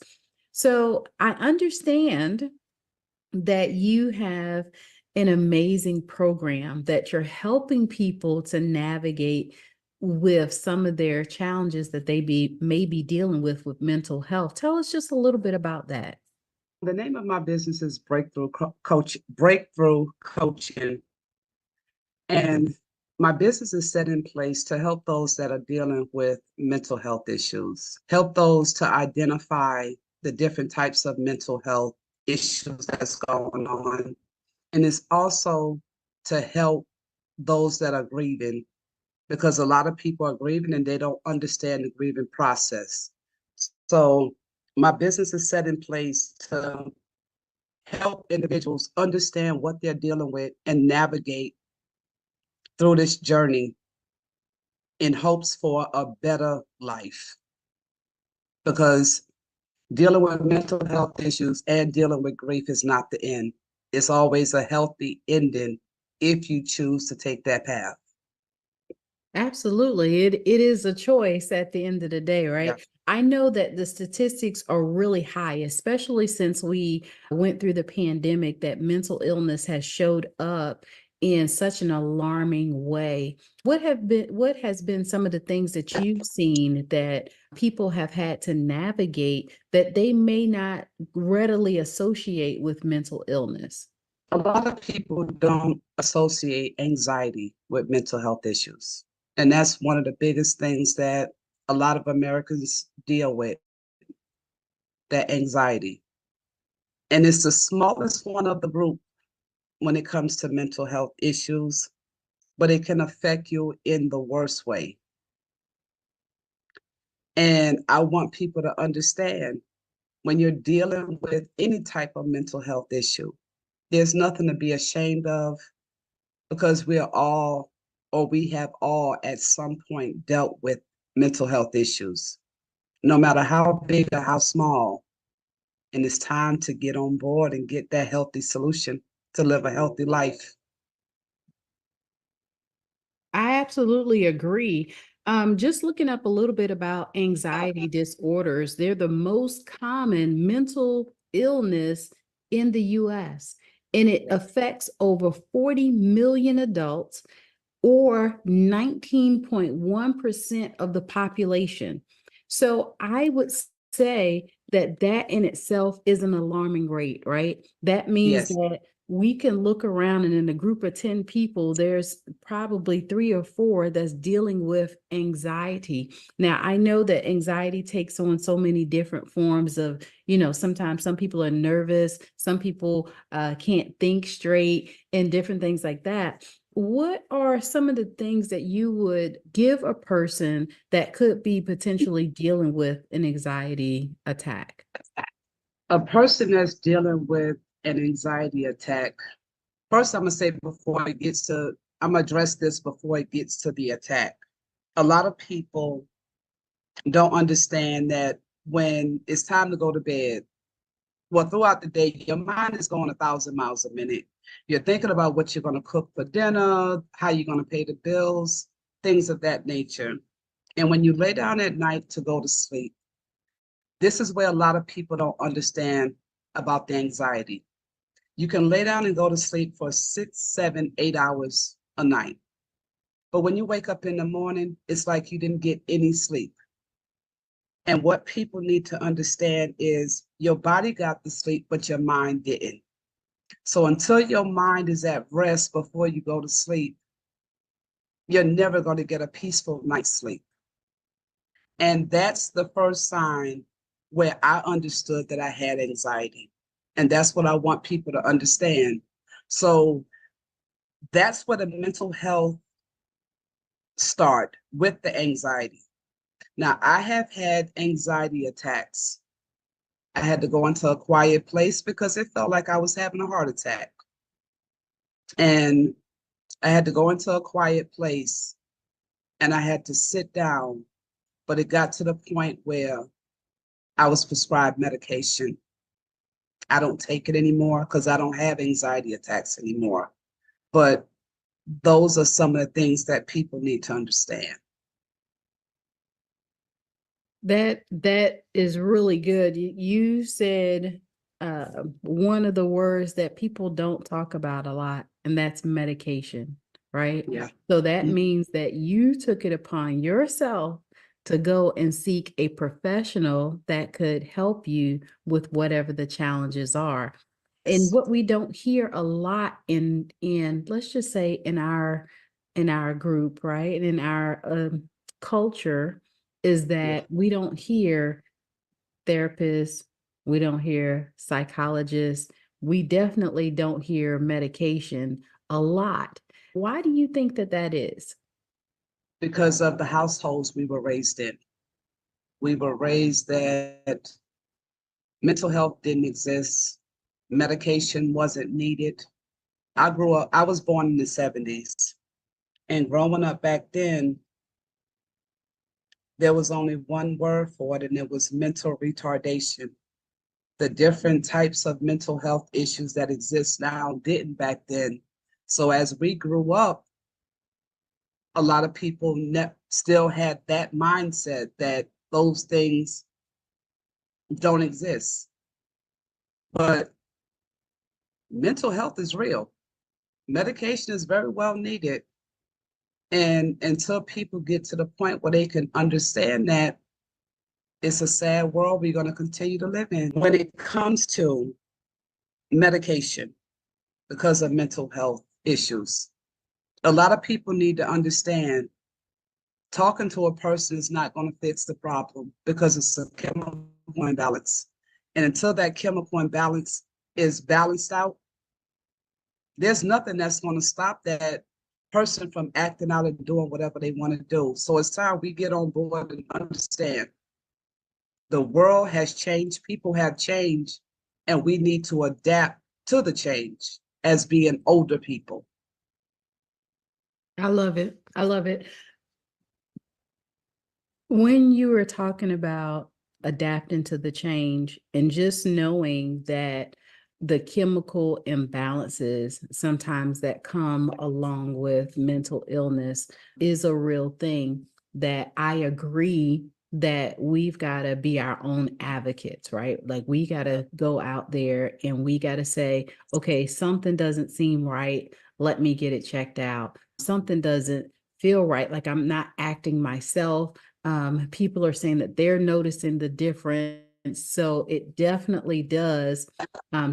So I understand that you have an amazing program that you're helping people to navigate with some of their challenges that may be dealing with mental health. Tell us just a little bit about that. The name of my business is Breakthrough Coaching, and my business is set in place to help those that are dealing with mental health issues, help those to identify the different types of mental health issues that's going on. And it's also to help those that are grieving, because a lot of people are grieving and they don't understand the grieving process. So my business is set in place to help individuals understand what they're dealing with and navigate through this journey in hopes for a better life. Because dealing with mental health issues and dealing with grief is not the end. It's always a healthy ending if you choose to take that path. Absolutely. It is a choice at the end of the day, right? Yeah. I know that the statistics are really high, especially since we went through the pandemic, that mental illness has showed up in such an alarming way. What has been some of the things that you've seen that people have had to navigate that they may not readily associate with mental illness? A lot of people don't associate anxiety with mental health issues. And that's one of the biggest things that a lot of Americans deal with, that anxiety. And it's the smallest one of the group when it comes to mental health issues, but it can affect you in the worst way. And I want people to understand, when you're dealing with any type of mental health issue, there's nothing to be ashamed of, because we have all at some point dealt with mental health issues, no matter how big or how small. And it's time to get on board and get that healthy solution to live a healthy life. I absolutely agree. Just looking up a little bit about anxiety disorders, they're the most common mental illness in the US, and it affects over 40 million adults, or 19.1% of the population. So I would say that that in itself is an alarming rate, right? That means Yes. that we can look around and in a group of 10 people, there's probably 3 or 4 that's dealing with anxiety. Now, I know that anxiety takes on so many different forms of, sometimes some people are nervous, some people can't think straight, and different things like that. What are some of the things that you would give a person that could be potentially dealing with an anxiety attack? A person that's dealing with an anxiety attack, first I'm gonna address this before it gets to the attack. A lot of people don't understand that when it's time to go to bed, well, throughout the day, your mind is going 1,000 miles a minute. You're thinking about what you're going to cook for dinner, how you're going to pay the bills, things of that nature. And when you lay down at night to go to sleep, this is where a lot of people don't understand about the anxiety. You can lay down and go to sleep for 6, 7, 8 hours a night. But when you wake up in the morning, it's like you didn't get any sleep. And what people need to understand is your body got the sleep, but your mind didn't. So until your mind is at rest before you go to sleep, you're never going to get a peaceful night's sleep. And that's the first sign where I understood that I had anxiety. And that's what I want people to understand. So that's where the mental health start, with the anxiety. Now, I have had anxiety attacks. I had to go into a quiet place because it felt like I was having a heart attack. And I had to go into a quiet place and I had to sit down, but it got to the point where I was prescribed medication. I don't take it anymore because I don't have anxiety attacks anymore. But those are some of the things that people need to understand. That is really good. You said one of the words that people don't talk about a lot, and that's medication, right? Yeah. So that Mhm. means that you took it upon yourself to go and seek a professional that could help you with whatever the challenges are. And what we don't hear a lot in let's just say in our group, right? In our culture is that we don't hear therapists, we don't hear psychologists, we definitely don't hear medication a lot. Why do you think that that is? Because of the households we were raised in. We were raised that mental health didn't exist, medication wasn't needed. I was born in the 70s, and growing up back then, there was only one word for it, and it was mental retardation. The different types of mental health issues that exist now didn't back then. So as we grew up, a lot of people still had that mindset that those things don't exist. But mental health is real. Medication is very well needed. And until people get to the point where they can understand that, it's a sad world we're going to continue to live in. When it comes to medication because of mental health issues, a lot of people need to understand talking to a person is not going to fix the problem because it's a chemical imbalance. And until that chemical imbalance is balanced out, there's nothing that's going to stop that person from acting out and doing whatever they want to do. So it's time we get on board and understand the world has changed, people have changed, and we need to adapt to the change as being older people. I love it. I love it. When you were talking about adapting to the change and just knowing that the chemical imbalances sometimes that come along with mental illness is a real thing, that I agree that we've got to be our own advocates, right? Like we got to go out there and we got to say, okay, something doesn't seem right. Let me get it checked out. Something doesn't feel right. Like I'm not acting myself. People are saying that they're noticing the difference. So it definitely does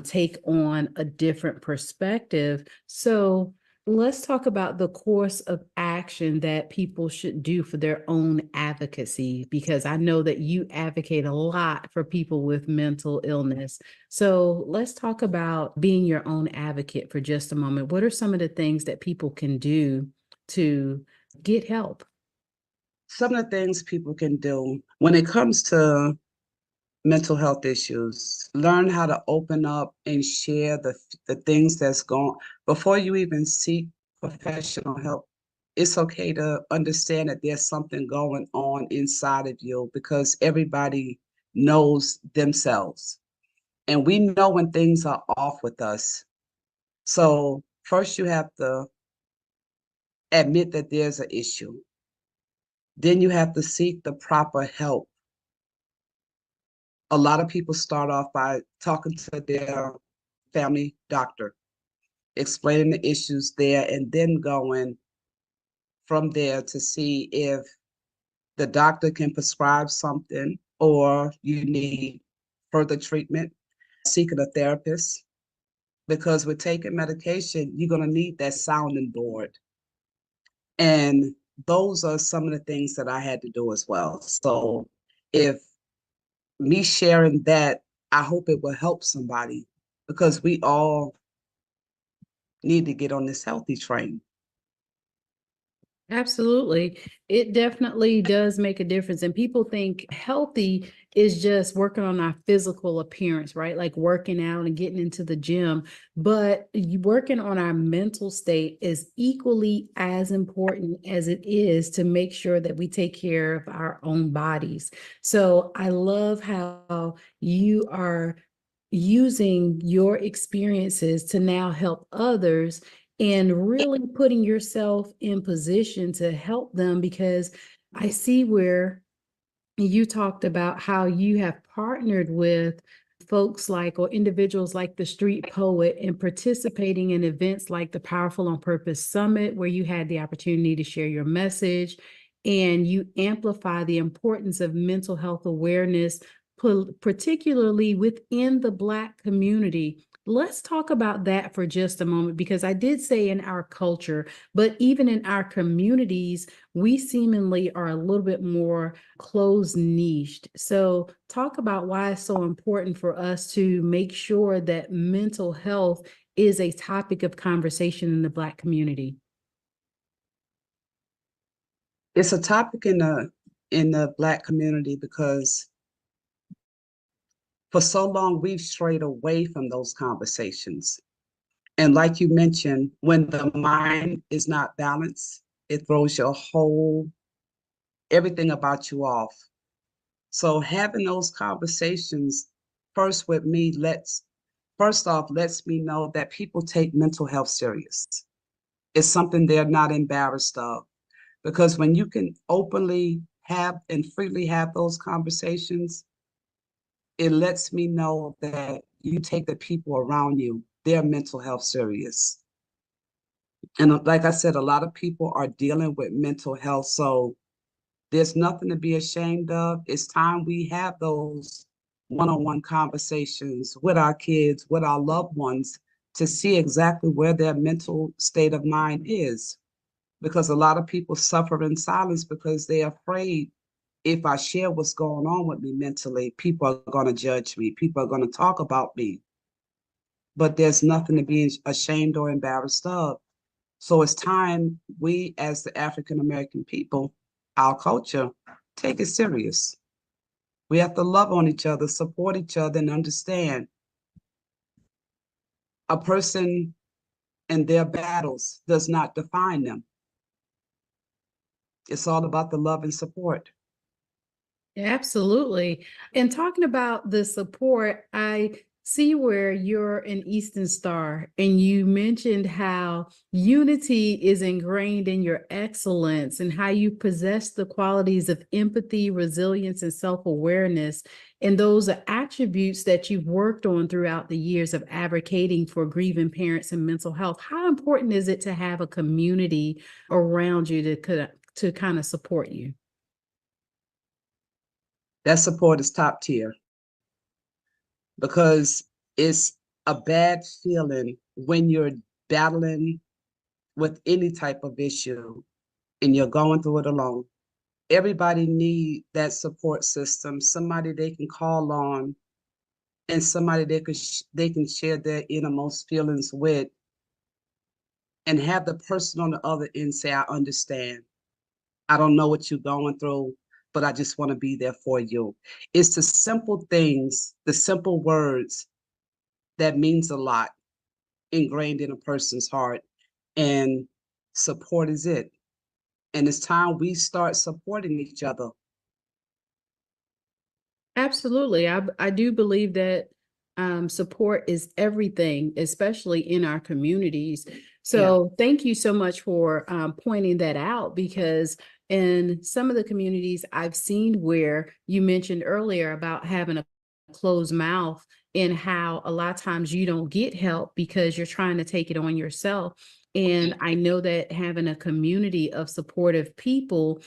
take on a different perspective. So let's talk about the course of action that people should do for their own advocacy, because I know that you advocate a lot for people with mental illness. So let's talk about being your own advocate for just a moment. What are some of the things that people can do to get help? Some of the things people can do when it comes to mental health issues, learn how to open up and share the things that's going before you even seek professional help. It's okay to understand that there's something going on inside of you because everybody knows themselves. And we know when things are off with us. So first you have to admit that there's an issue. Then you have to seek the proper help. A lot of people start off by talking to their family doctor, explaining the issues there, and then going from there to see if the doctor can prescribe something or you need further treatment, seeking a therapist. Because with taking medication, you're going to need that sounding board. And those are some of the things that I had to do as well. So if me sharing that, I hope it will help somebody because we all need to get on this healthy train. Absolutely. It definitely does make a difference. And people think healthy is just working on our physical appearance, right? Like working out and getting into the gym. But working on our mental state is equally as important as it is to make sure that we take care of our own bodies. So I love how you are using your experiences to now help others and really putting yourself in position to help them, because I see where you talked about how you have partnered with folks like, or individuals like the Street Poet, and participating in events like the Powerful on Purpose Summit, where you had the opportunity to share your message and you amplify the importance of mental health awareness, particularly within the Black community. Let's talk about that for just a moment, because I did say in our culture, but even in our communities, we seemingly are a little bit more closed niched. So talk about why it's so important for us to make sure that mental health is a topic of conversation in the Black community. It's a topic in the Black community because for so long we've strayed away from those conversations. And like you mentioned, when the mind is not balanced, it throws your whole everything about you off. So having those conversations first with me lets me know that people take mental health serious. It's something they're not embarrassed of. Because when you can openly have and freely have those conversations, it lets me know that you take the people around you, their mental health serious. And like I said, a lot of people are dealing with mental health. So there's nothing to be ashamed of. It's time we have those one-on-one conversations with our kids, with our loved ones, to see exactly where their mental state of mind is. Because a lot of people suffer in silence because they're afraid, if I share what's going on with me mentally, people are going to judge me. People are going to talk about me. But there's nothing to be ashamed or embarrassed of. So it's time we, as the African American people, our culture, take it serious. We have to love on each other, support each other, and understand a person and their battles does not define them. It's all about the love and support. Absolutely. And talking about the support, I see where you're an Eastern Star, and you mentioned how unity is ingrained in your excellence and how you possess the qualities of empathy, resilience, and self-awareness. And those are attributes that you've worked on throughout the years of advocating for grieving parents and mental health. How important is it to have a community around you to kind of support you? That support is top tier, because it's a bad feeling when you're battling with any type of issue and you're going through it alone. Everybody needs that support system, somebody they can call on, and somebody they can share their innermost feelings with, and have the person on the other end say, I understand. I don't know what you're going through, but I just want to be there for you. It's the simple things, the simple words that means a lot ingrained in a person's heart, and support is it. And it's time we start supporting each other. Absolutely. I do believe that support is everything, especially in our communities. So thank you so much for pointing that out, because in some of the communities I've seen where you mentioned earlier about having a closed mouth, and how a lot of times you don't get help because you're trying to take it on yourself. And I know that having a community of supportive people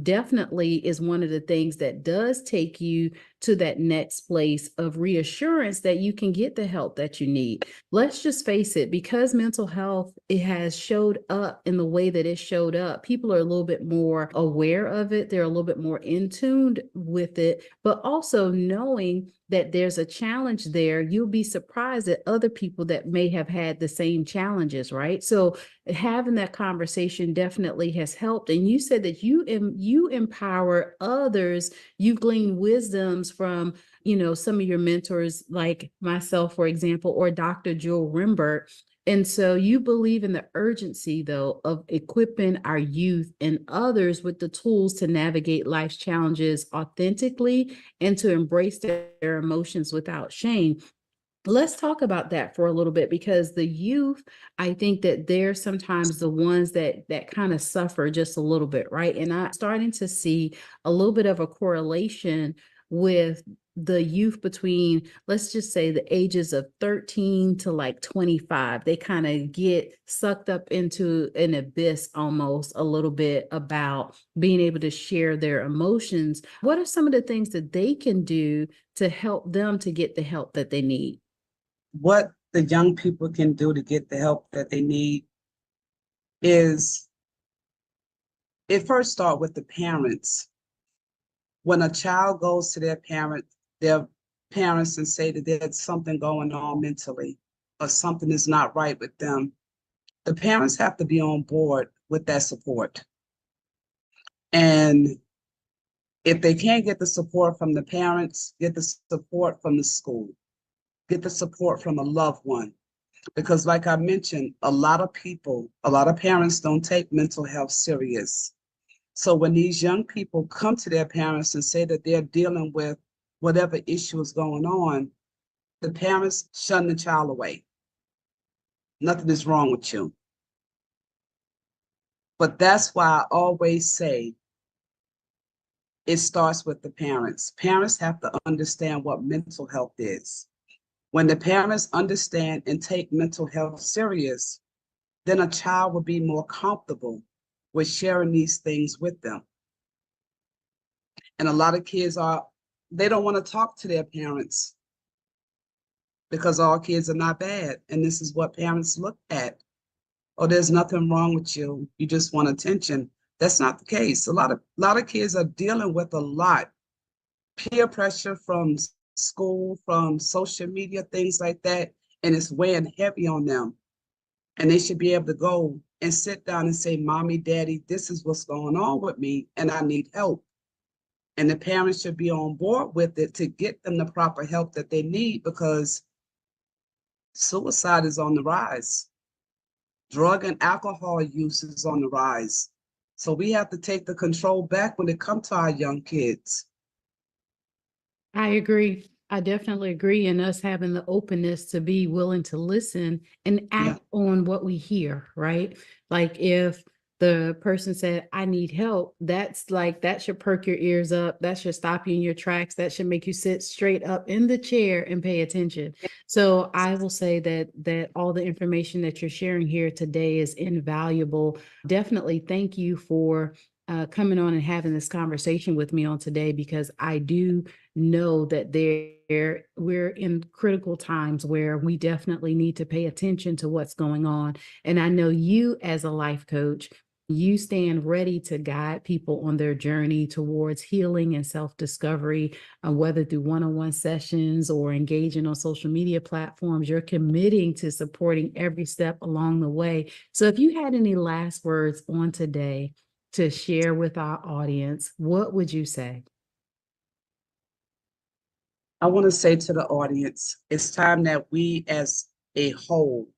definitely is one of the things that does take you to that next place of reassurance that you can get the help that you need. Let's just face it, because mental health, it has showed up in the way that it showed up. People are a little bit more aware of it. They're a little bit more in tuned with it, but also knowing that there's a challenge there, you'll be surprised at other people that may have had the same challenges, right? So having that conversation definitely has helped. And you said that you empower others. You glean wisdoms from, some of your mentors, like myself, for example, or Dr. Joel Rimbert. And so you believe in the urgency, though, of equipping our youth and others with the tools to navigate life's challenges authentically and to embrace their emotions without shame. Let's talk about that for a little bit, because the youth, I think that they're sometimes the ones that kind of suffer just a little bit, right? And I'm starting to see a little bit of a correlation with the youth between, let's just say, the ages of 13 to like 25. They kind of get sucked up into an abyss almost a little bit about being able to share their emotions. What are some of the things that they can do to help them to get the help that they need? What the young people can do to get the help that they need is, it first start with the parents. When a child goes to their parents and say that there's something going on mentally or something is not right with them, the parents have to be on board with that support. And if they can't get the support from the parents, get the support from the school, get the support from a loved one. Because like I mentioned, a lot of parents don't take mental health serious. So when these young people come to their parents and say that they're dealing with whatever issue is going on, the parents shun the child away. Nothing is wrong with you. But that's why I always say it starts with the parents. Parents have to understand what mental health is. When the parents understand and take mental health serious, then a child will be more comfortable with sharing these things with them. And a lot of kids they don't want to talk to their parents because all kids are not bad. And this is what parents look at. Oh, there's nothing wrong with you. You just want attention. That's not the case. A lot of kids are dealing with a lot. Peer pressure from school, from social media, things like that. And it's weighing heavy on them. And they should be able to go and sit down and say, Mommy, Daddy, this is what's going on with me and I need help. And the parents should be on board with it to get them the proper help that they need, because suicide is on the rise. Drug and alcohol use is on the rise. So we have to take the control back when it comes to our young kids. I agree. I definitely agree. And us having the openness to be willing to listen and act on what we hear, right? Like if the person said, I need help, that's like, that should perk your ears up. That should stop you in your tracks. That should make you sit straight up in the chair and pay attention. So I will say that all the information that you're sharing here today is invaluable. Definitely thank you for coming on and having this conversation with me on today, because I do know that we're in critical times where we definitely need to pay attention to what's going on. And I know you, as a life coach, you stand ready to guide people on their journey towards healing and self-discovery, whether through one-on-one sessions or engaging on social media platforms. You're committing to supporting every step along the way. So if you had any last words on today to share with our audience, what would you say? I want to say to the audience, it's time that we as a whole,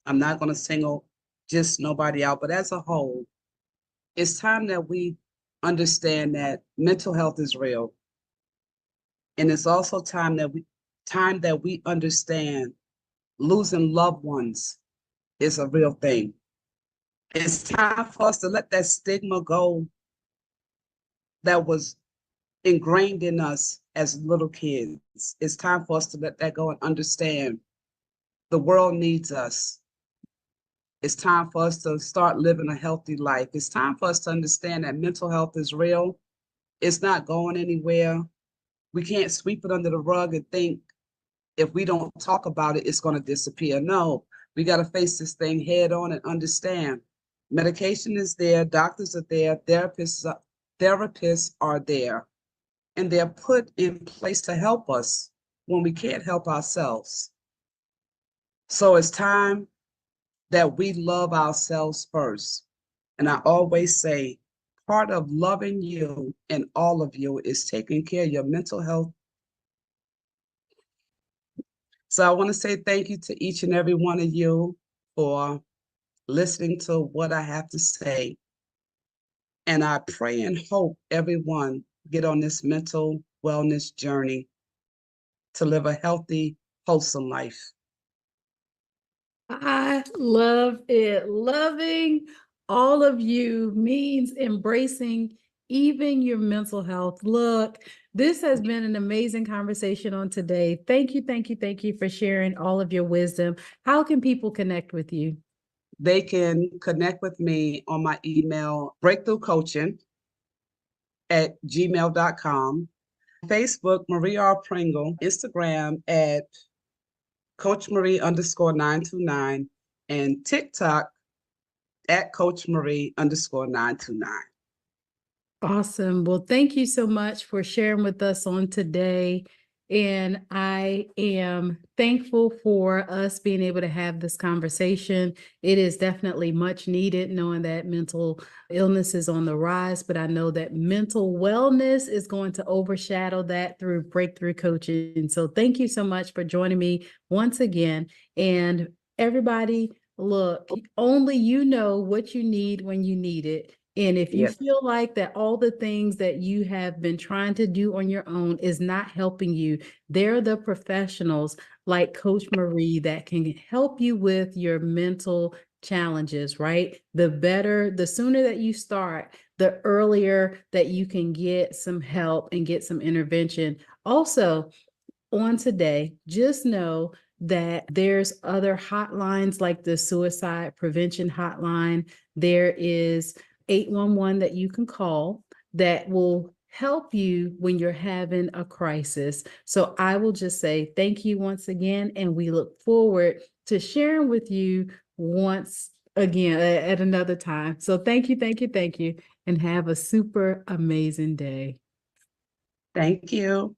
I'm not going to single just nobody out, but as a whole, it's time that we understand that mental health is real. And it's also time that we understand losing loved ones is a real thing. It's time for us to let that stigma go that was ingrained in us as little kids. It's time for us to let that go and understand the world needs us. It's time for us to start living a healthy life. It's time for us to understand that mental health is real. It's not going anywhere. We can't sweep it under the rug and think if we don't talk about it, it's going to disappear. No, we got to face this thing head on and understand. Medication is there, doctors are there, therapists are there, and they're put in place to help us when we can't help ourselves. So it's time that we love ourselves first. And I always say, part of loving you and all of you is taking care of your mental health. So I want to say thank you to each and every one of you for listening to what I have to say. And I pray and hope everyone get on this mental wellness journey to live a healthy, wholesome life. I love it. Loving all of you means embracing even your mental health. Look, this has been an amazing conversation on today. Thank you, thank you, thank you for sharing all of your wisdom. How can people connect with you? They can connect with me on my email, breakthroughcoaching@gmail.com, Facebook, Marie R. Pringle, Instagram at Coach Marie _929, and TikTok at Coach Marie _929. Awesome. Well, thank you so much for sharing with us on today. And I am thankful for us being able to have this conversation. It is definitely much needed, knowing that mental illness is on the rise, but I know that mental wellness is going to overshadow that through breakthrough coaching. So thank you so much for joining me once again. And everybody, look, only you know what you need when you need it. And if you Yes. feel like that all the things that you have been trying to do on your own is not helping you, they're the professionals like Coach Marie that can help you with your mental challenges, right? The sooner that you start, the earlier that you can get some help and get some intervention. Also, on today, just know that there's other hotlines like the suicide prevention hotline. There is 811 that you can call that will help you when you're having a crisis. So I will just say thank you once again, and we look forward to sharing with you once again at another time. So thank you, thank you, thank you, and have a super amazing day. Thank you.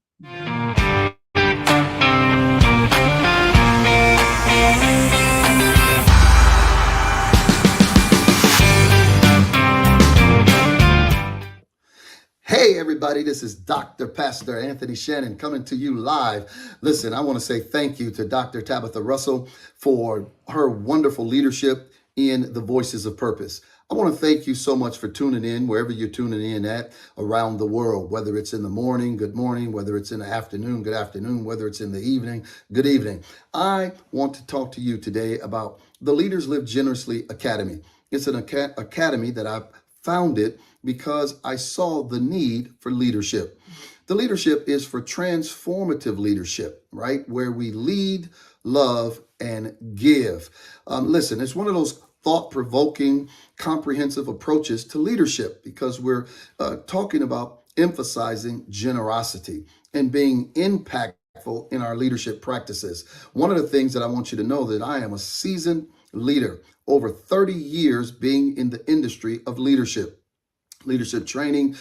Hey, everybody, this is Dr. Pastor Anthony Shannon coming to you live. Listen, I want to say thank you to Dr. Tabitha Russell for her wonderful leadership in the Voices of Purpose. I want to thank you so much for tuning in wherever you're tuning in at around the world, whether it's in the morning, good morning, whether it's in the afternoon, good afternoon, whether it's in the evening, good evening. I want to talk to you today about the Leaders Live Generously Academy. It's an academy that I've founded because I saw the need for leadership. The leadership is for transformative leadership, right? Where we lead, love, and give. Listen, it's one of those thought-provoking, comprehensive approaches to leadership because we're talking about emphasizing generosity and being impactful in our leadership practices. One of the things that I want you to know that I am a seasoned leader, over 30 years being in the industry of leadership training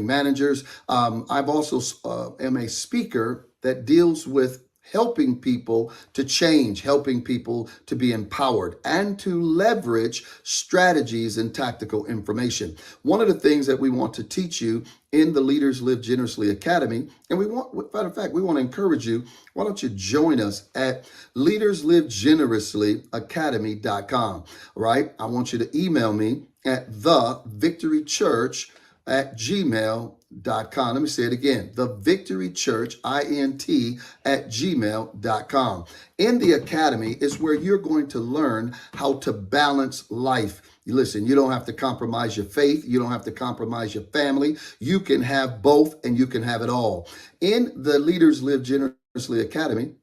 managers. I've also am a speaker that deals with helping people to change, helping people to be empowered and to leverage strategies and tactical information. One of the things that we want to teach you in the Leaders Live Generously Academy, and we want to encourage you, why don't you join us at leaderslivegenerouslyacademy.com, right? I want you to email me at thevictorychurch@gmail.com. Let me say it again, thevictorychurch@gmail.com. In the academy is where you're going to learn how to balance life. Listen, you don't have to compromise your faith. You don't have to compromise your family. You can have both and you can have it all. In the Leaders Live Generously Academy,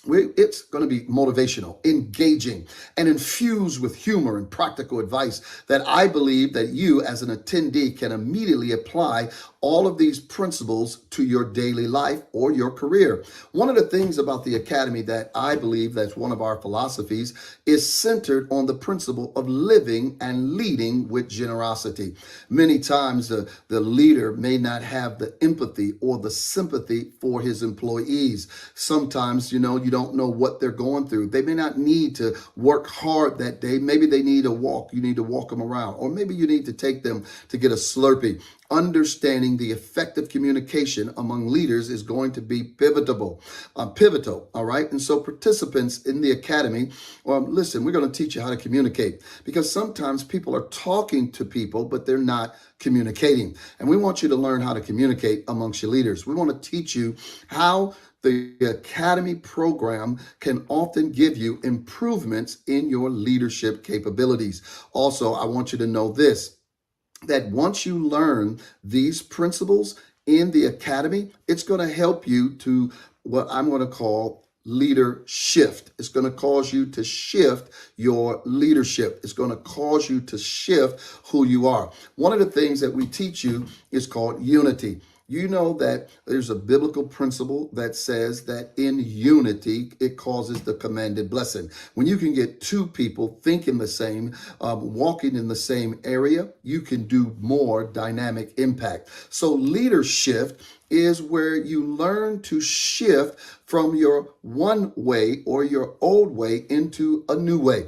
it's going to be motivational, engaging, and infused with humor and practical advice that I believe that you as an attendee can immediately apply all of these principles to your daily life or your career. One of the things about the academy that I believe that's one of our philosophies is centered on the principle of living and leading with generosity. Many times the leader may not have the empathy or the sympathy for his employees. Sometimes, you don't know what they're going through. They may not need to work hard that day. Maybe they need a walk. You need to walk them around, or maybe you need to take them to get a Slurpee. Understanding the effective communication among leaders is going to be pivotal, all right? And so participants in the academy, listen, we're going to teach you how to communicate because sometimes people are talking to people, but they're not communicating. And we want you to learn how to communicate amongst your leaders. We want to teach you how The Academy program can often give you improvements in your leadership capabilities. Also, I want you to know this, that once you learn these principles in the Academy, it's going to help you to what I'm going to call leader shift. It's going to cause you to shift your leadership. It's going to cause you to shift who you are. One of the things that we teach you is called unity. You know that there's a biblical principle that says that in unity, it causes the commanded blessing. When you can get two people thinking the same, walking in the same area, you can do more dynamic impact. So leadership is where you learn to shift from your one way or your old way into a new way.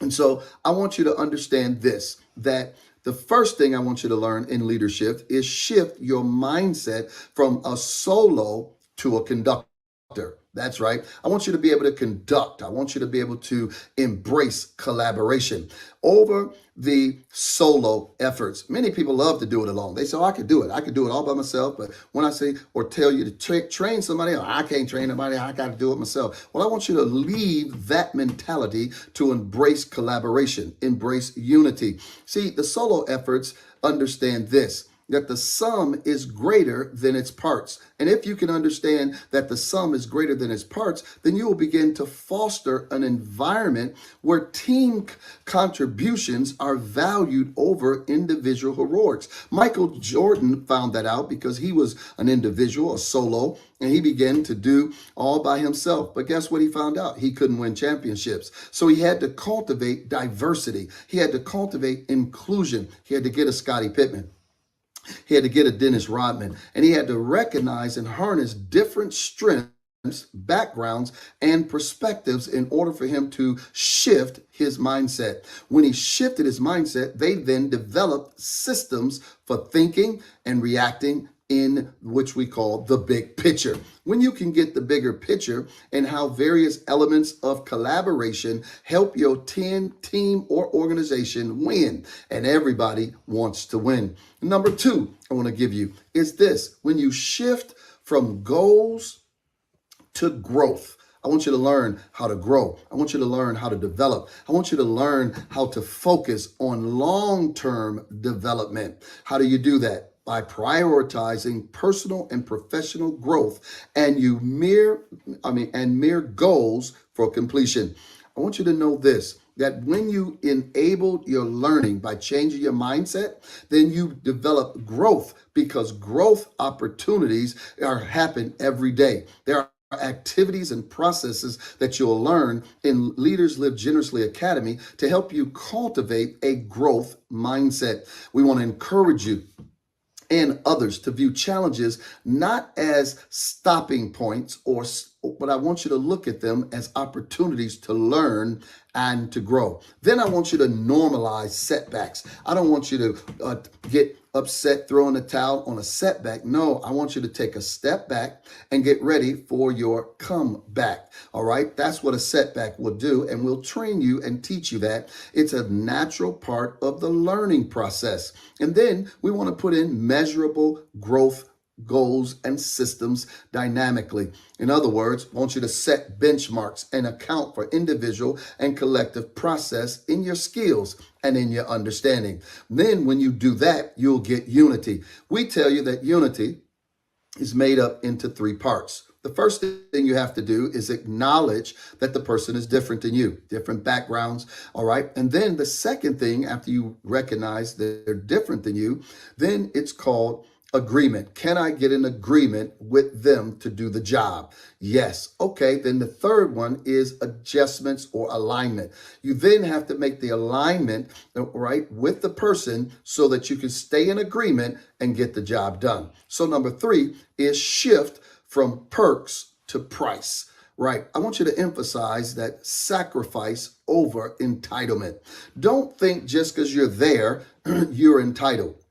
And so I want you to understand this, that the first thing I want you to learn in leadership is shift your mindset from a solo to a conductor. That's right. I want you to be able to conduct. I want you to be able to embrace collaboration over the solo efforts. Many people love to do it alone. They say, oh, I could do it. I could do it all by myself. But when I say or tell you to train somebody, oh, I can't train nobody. I got to do it myself. Well, I want you to leave that mentality to embrace collaboration, embrace unity. See, the solo efforts understand this, that the sum is greater than its parts. And if you can understand that the sum is greater than its parts, then you will begin to foster an environment where team contributions are valued over individual heroics. Michael Jordan found that out because he was an individual, a solo, and he began to do all by himself. But guess what he found out? He couldn't win championships. So he had to cultivate diversity. He had to cultivate inclusion. He had to get a Scottie Pippen. He had to get a Dennis Rodman, and he had to recognize and harness different strengths, backgrounds, and perspectives in order for him to shift his mindset. When he shifted his mindset, they then developed systems for thinking and reacting in which we call the big picture. When you can get the bigger picture and how various elements of collaboration help your team or organization win, and everybody wants to win. Number two, I want to give you is this: when you shift from goals to growth, I want you to learn how to grow. I want you to learn how to develop. I want you to learn how to focus on long-term development. How do you do that? By prioritizing personal and professional growth and mere goals for completion. I want you to know this, that when you enable your learning by changing your mindset, then you develop growth, because growth opportunities happen every day. There are activities and processes that you'll learn in Leaders Live Generously Academy to help you cultivate a growth mindset. We want to encourage you and others to view challenges not as stopping points, but I want you to look at them as opportunities to learn and to grow. Then I want you to normalize setbacks. I don't want you to get upset throwing the towel on a setback. No, I want you to take a step back and get ready for your comeback. All right, that's what a setback will do, and we'll train you and teach you that. It's a natural part of the learning process. And then we want to put in measurable growth goals and systems dynamically. In other words, I want you to set benchmarks and account for individual and collective process in your skills and in your understanding. Then when you do that, you'll get unity. We tell you that unity is made up into three parts. The first thing you have to do is acknowledge that the person is different than you, different backgrounds, all right? And then the second thing, after you recognize that they're different than you, then it's called agreement. Can I get an agreement with them to do the job? Yes. Okay. Then the third one is adjustments or alignment. You then have to make the alignment, right, with the person so that you can stay in agreement and get the job done. So number three is shift from perks to price. Right. I want you to emphasize that sacrifice over entitlement. Don't think just because you're there, you're entitled.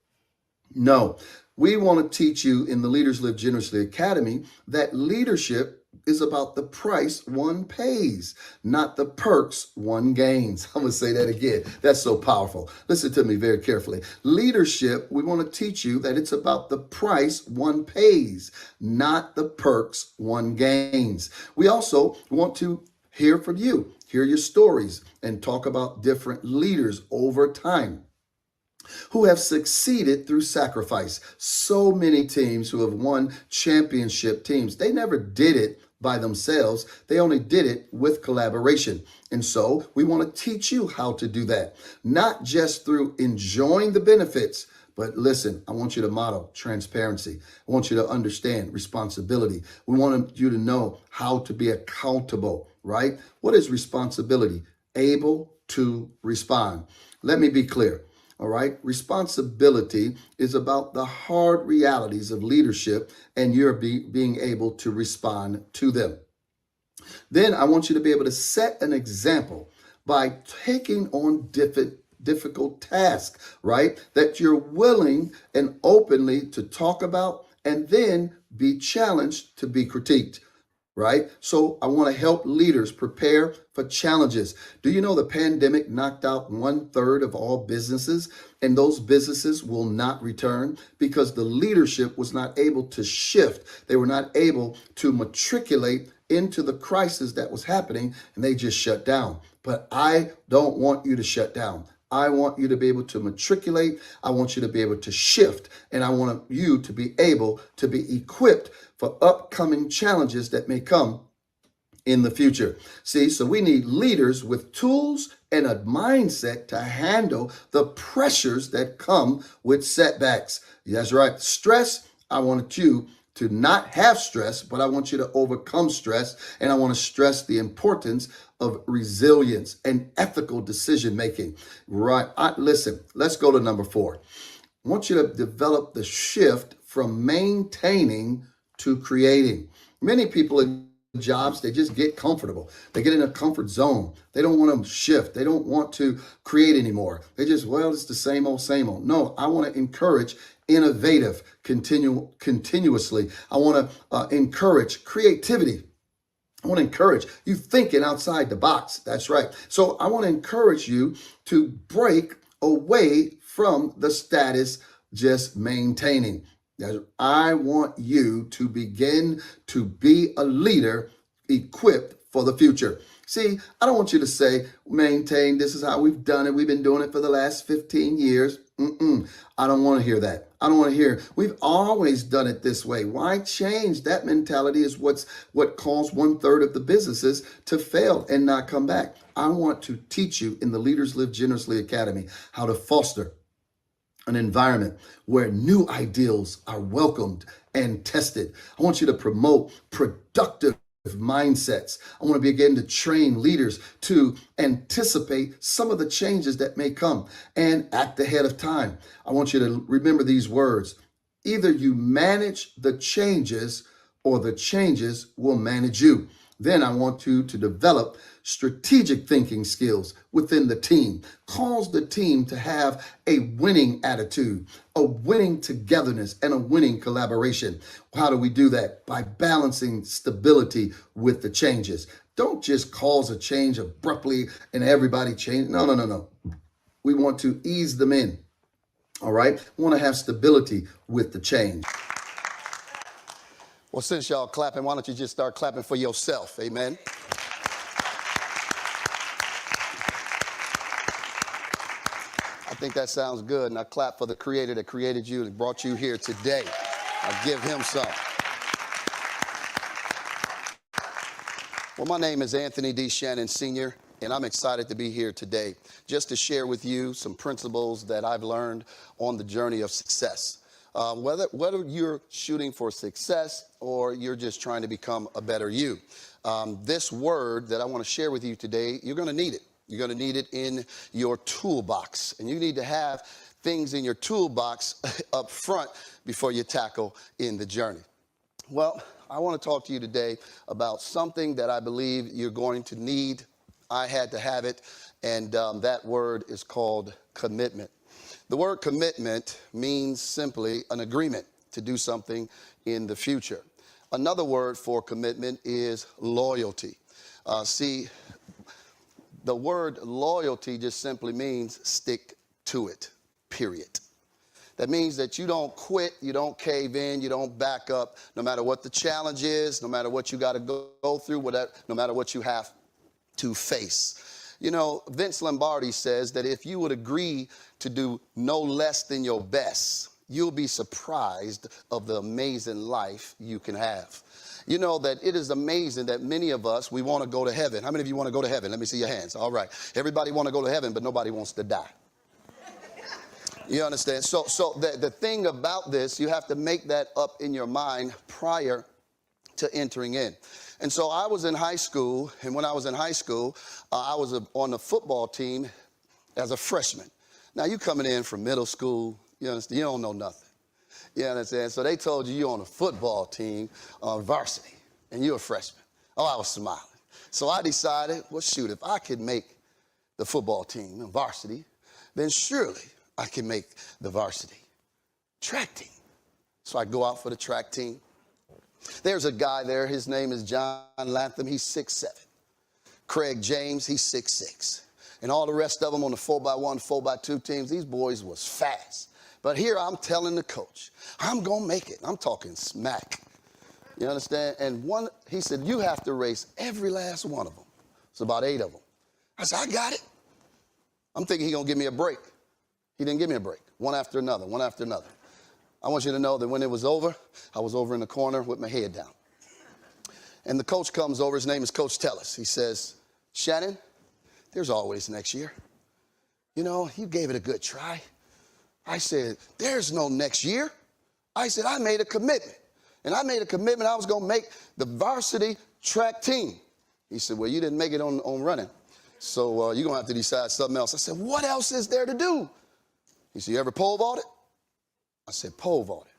No. We want to teach you in the Leaders Live Generously Academy that leadership is about the price one pays, not the perks one gains. I'm going to say that again. That's so powerful. Listen to me very carefully. Leadership, we want to teach you that it's about the price one pays, not the perks one gains. We also want to hear from you, hear your stories, and talk about different leaders over time who have succeeded through sacrifice. So many teams who have won championship teams, they never did it by themselves. They only did it with collaboration. And so we want to teach you how to do that, not just through enjoying the benefits, but listen, I want you to model transparency. I want you to understand responsibility. We want you to know how to be accountable, right? What is responsibility? Able to respond. Let me be clear. All right. Responsibility is about the hard realities of leadership and you're being able to respond to them. Then I want you to be able to set an example by taking on difficult tasks, right? That you're willing and openly to talk about and then be challenged to be critiqued. Right? So I want to help leaders prepare for challenges. Do you know the pandemic knocked out 1/3 of all businesses, and those businesses will not return because the leadership was not able to shift. They were not able to matriculate into the crisis that was happening, and they just shut down. But I don't want you to shut down. I want you to be able to matriculate. I want you to be able to shift. And I want you to be able to be equipped for upcoming challenges that may come in the future. See, so we need leaders with tools and a mindset to handle the pressures that come with setbacks. That's right. Stress, I want you to not have stress, but I want you to overcome stress. And I want to stress the importance of resilience and ethical decision making. Right. Listen, let's go to number 4. I want you to develop the shift from maintaining to creating. Many people in jobs, they just get comfortable. They get in a comfort zone. They don't want to shift. They don't want to create anymore. They just, well, it's the same old, same old. No, I want to encourage innovative, continuously. I want to encourage creativity. I want to encourage you thinking outside the box. That's right. So I want to encourage you to break away from the status just maintaining. I want you to begin to be a leader equipped for the future. See, I don't want you to say, maintain, this is how we've done it. We've been doing it for the last 15 years. I don't want to hear that. I don't want to hear, we've always done it this way. Why change? That mentality is what caused 1/3 of the businesses to fail and not come back. I want to teach you in the Leaders Live Generously Academy how to foster an environment where new ideals are welcomed and tested. I want you to promote productive mindsets. I want to begin to train leaders to anticipate some of the changes that may come and act ahead of time. I want you to remember these words. Either you manage the changes or the changes will manage you. Then I want you to develop strategic thinking skills within the team. Cause the team to have a winning attitude, a winning togetherness, and a winning collaboration. How do we do that? By balancing stability with the changes. Don't just cause a change abruptly and everybody change. No. We want to ease them in. All right? We want to have stability with the change. Well, since y'all clapping, why don't you just start clapping for yourself? Amen. I think that sounds good. Now clap for the creator that created you and brought you here today. I'll give him some. Well, my name is Anthony D. Shannon Sr., and I'm excited to be here today just to share with you some principles that I've learned on the journey of success. Whether you're shooting for success or you're just trying to become a better you. This word that I want to share with you today, you're going to need it. You're going to need it in your toolbox. And you need to have things in your toolbox up front before you tackle in the journey. Well, I want to talk to you today about something that I believe you're going to need. I had to have it, and that word is called commitment. The word commitment means simply an agreement to do something in the future. Another word for commitment is loyalty. See, the word loyalty just simply means stick to it, period. That means that you don't quit, you don't cave in, you don't back up, no matter what the challenge is, no matter what you got to go through, no matter what you have to face. You know, Vince Lombardi says that if you would agree to do no less than your best, you'll be surprised of the amazing life you can have. You know that it is amazing that many of us, we want to go to heaven. How many of you want to go to heaven? Let me see your hands. All right. Everybody want to go to heaven, but nobody wants to die. You understand? So the thing about this, you have to make that up in your mind prior to entering in. And so I was in high school, and when I was in high school, I was on the football team as a freshman. Now, you coming in from middle school, you understand? You don't know nothing. You understand? So they told you you're on a football team on varsity, and you're a freshman. Oh, I was smiling. So I decided, well, shoot, if I could make the football team, varsity, then surely I can make the varsity track team. So I go out for the track team. There's a guy there. His name is John Latham. He's 6'7". Craig James, he's 6'6". And all the rest of them on the 4x1, 4x2 teams, these boys was fast. But here I'm telling the coach, I'm going to make it. I'm talking smack. You understand? And he said, you have to race every last one of them. It's about 8 of them. I said, I got it. I'm thinking he's going to give me a break. He didn't give me a break. One after another, one after another. I want you to know that when it was over, I was over in the corner with my head down. And the coach comes over. His name is Coach Tellis. He says, Shannon, there's always next year. You know, you gave it a good try. I said, there's no next year. I said, I made a commitment. And I made a commitment I was going to make the varsity track team. He said, well, you didn't make it on running. So you're going to have to decide something else. I said, what else is there to do? He said, you ever pole vaulted? I said, pole vaulted.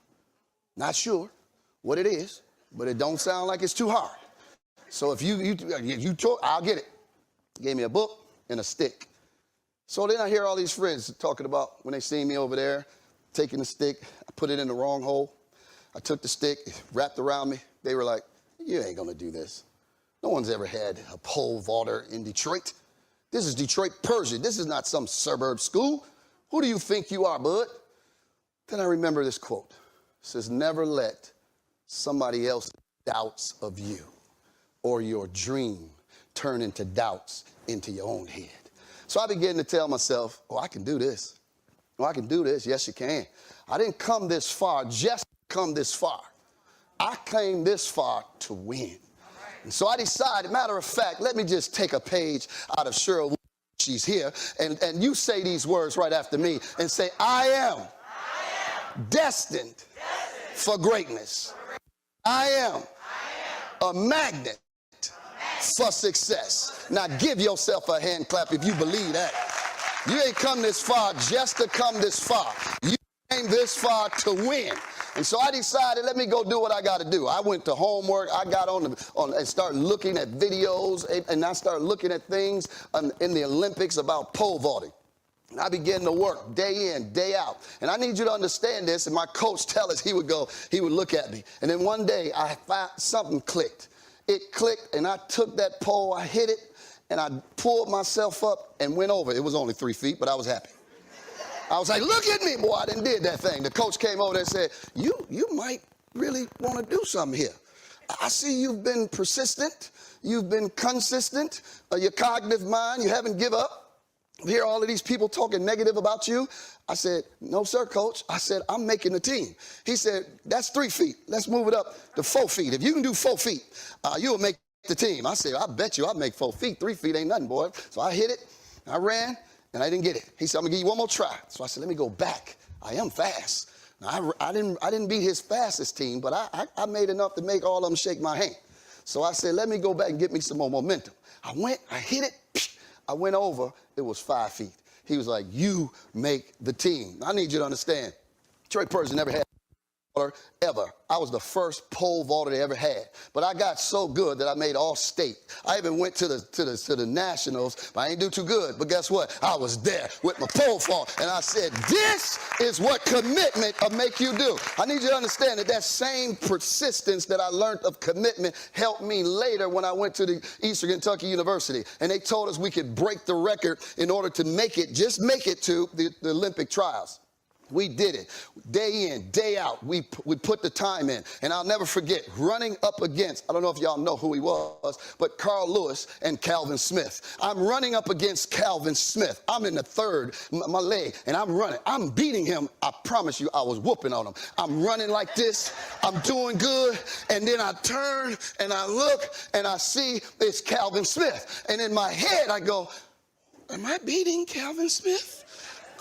Not sure what it is, but it don't sound like it's too hard. So if you talk, I'll get it. He gave me a book and a stick. So then I hear all these friends talking about when they see me over there, taking the stick, I put it in the wrong hole. I took the stick, wrapped around me. They were like, you ain't gonna do this. No one's ever had a pole vaulter in Detroit. This is Detroit, Persia. This is not some suburb school. Who do you think you are, bud? Then I remember this quote. It says, never let somebody else's doubts of you or your dream turn into doubts into your own head. So I began to tell myself, oh, I can do this. Oh, I can do this. Yes, you can. I didn't come this far just to come this far. I came this far to win. And so I decided, matter of fact, let me just take a page out of Cheryl. She's here. And you say these words right after me and say, I am destined for greatness. I am a magnet for success. Now give yourself a hand clap if you believe that. You ain't come this far just to come this far. You came this far to win. And so I decided, let me go do what I got to do. I went to homework. I got on and started looking at videos, and I started looking at things in the Olympics about pole vaulting. And I began to work day in, day out. And I need you to understand this. And my coach tell us, he would look at me. And then one day I found something clicked. It clicked, and I took that pole, I hit it, and I pulled myself up and went over. It was only 3 feet, but I was happy. I was like, look at me, boy, I done did that thing. The coach came over there and said, you might really want to do something here. I see you've been persistent. You've been consistent. Your cognitive mind, you haven't give up. I hear all of these people talking negative about you. I said, no, sir, coach. I said, I'm making the team. He said, that's 3 feet. Let's move it up to 4 feet. If you can do 4 feet, you'll make the team. I said, I bet you I'll make 4 feet. 3 feet ain't nothing, boy. So I hit it, I ran, and I didn't get it. He said, I'm gonna give you one more try. So I said, let me go back. I am fast. Now, I didn't beat his fastest team, but I made enough to make all of them shake my hand. So I said, let me go back and get me some more momentum. I went, I hit it, I went over, it was 5 feet. He was like, you make the team. I need you to understand, Detroit Persia never had ever. I was the first pole vaulter they ever had. But I got so good that I made all state. I even went to the nationals, but I ain't do too good. But guess what? I was there with my pole vault, and I said, this is what commitment will make you do. I need you to understand that that same persistence that I learned of commitment helped me later when I went to the Eastern Kentucky University. And they told us we could break the record in order to make it, just make it to the Olympic trials. We did it day in, day out. We put the time in. And I'll never forget running up against, I don't know if y'all know who he was, but Carl Lewis and Calvin Smith. I'm running up against Calvin Smith. I'm in the third, my leg, and I'm running. I'm beating him. I promise you, I was whooping on him. I'm running like this. I'm doing good. And then I turn and I look and I see it's Calvin Smith. And in my head, I go, am I beating Calvin Smith?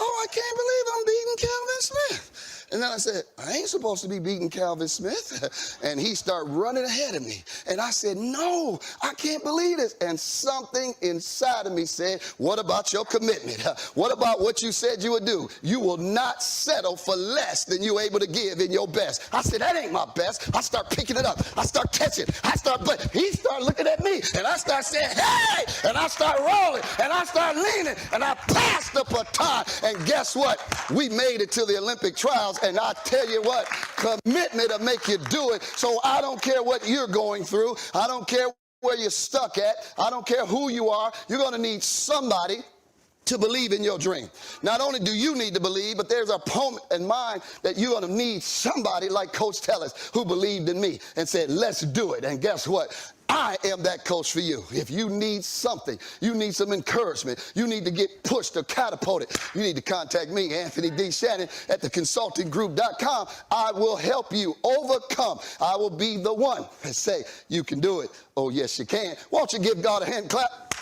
Oh, I can't believe I'm beating Calvin Smith. And then I said, I ain't supposed to be beating Calvin Smith. And he started running ahead of me. And I said, no, I can't believe this. And something inside of me said, what about your commitment? What about what you said you would do? You will not settle for less than you're able to give in your best. I said, that ain't my best. I start picking it up. I start catching. But he started looking at me. And I start saying, hey! And I start rolling. And I start leaning. And I passed the baton. And guess what? We made it to the Olympic trials. And I tell you what, commitment will make you do it. So I don't care what you're going through. I don't care where you're stuck at. I don't care who you are. You're going to need somebody to believe in your dream. Not only do you need to believe, but there's a moment in mind that you're going to need somebody like Coach Tellis who believed in me and said, let's do it. And guess what? I am that coach for you. If you need something, you need some encouragement, you need to get pushed or catapulted, you need to contact me, Anthony D. Shannon, at theconsultinggroup.com. I will help you overcome. I will be the one that say, you can do it. Oh, yes, you can. Won't you give God a hand clap?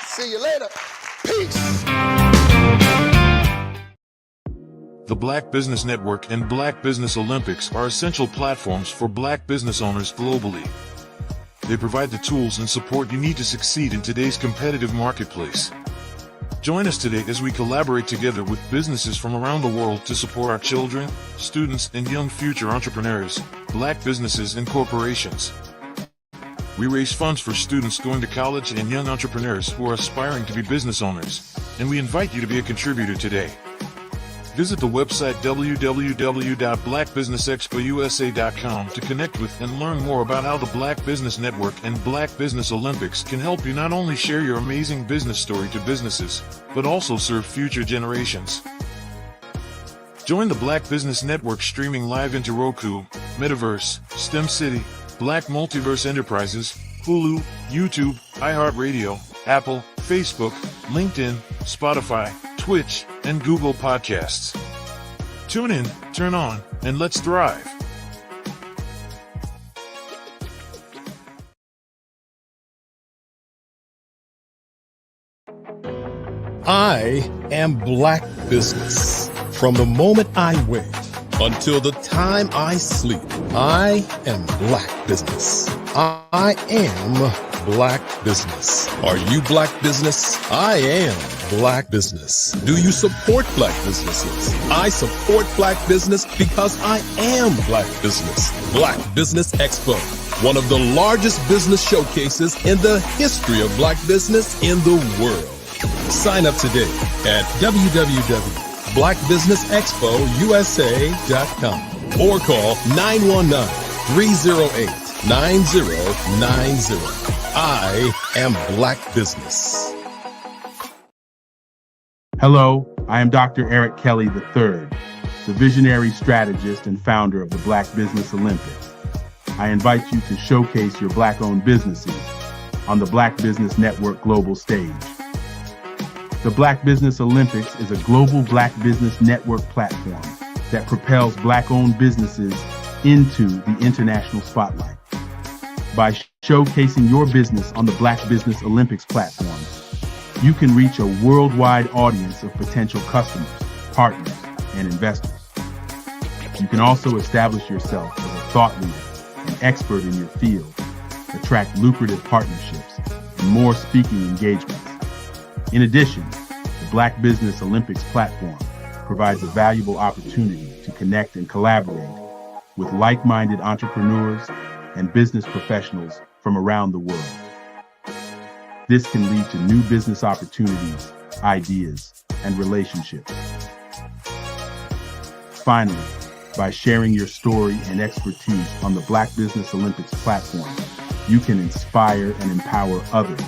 See you later. Peace. The Black Business Network and Black Business Olympics are essential platforms for Black business owners globally. They provide the tools and support you need to succeed in today's competitive marketplace. Join us today as we collaborate together with businesses from around the world to support our children, students, and young future entrepreneurs, Black businesses and corporations. We raise funds for students going to college and young entrepreneurs who are aspiring to be business owners, and we invite you to be a contributor today. Visit the website www.blackbusinessexpousa.com to connect with and learn more about how the Black Business Network and Black Business Olympics can help you not only share your amazing business story to businesses, but also serve future generations. Join the Black Business Network streaming live into Roku, Metaverse, STEM City, Black Multiverse Enterprises, Hulu, YouTube, iHeartRadio, Apple, Facebook, LinkedIn, Spotify, Twitch, and Google Podcasts. Tune in, turn on, and let's thrive. I am Black Business. From the moment I wake until the time I sleep, I am Black Business. I am Black Business. Are you Black Business? I am Black Business. Do you support Black businesses? I support Black business because I am Black Business. Black Business Expo, one of the largest business showcases in the history of Black business in the world. Sign up today at www.blackbusinessexpousa.com or call 919-308-9090. I am Black Business. Hello, I am Dr. Eric Kelly III, the visionary strategist and founder of the Black Business Olympics. I invite you to showcase your Black-owned businesses on the Black Business Network global stage. The Black Business Olympics is a global Black Business Network platform that propels Black-owned businesses into the international spotlight. By showcasing your business on the Black Business Olympics platform, you can reach a worldwide audience of potential customers, partners, and investors. You can also establish yourself as a thought leader and expert in your field, attract lucrative partnerships, and more speaking engagements. In addition, the Black Business Olympics platform provides a valuable opportunity to connect and collaborate with like-minded entrepreneurs and business professionals from around the world. This can lead to new business opportunities, ideas, and relationships. Finally, by sharing your story and expertise on the Black Business Olympics platform, you can inspire and empower others.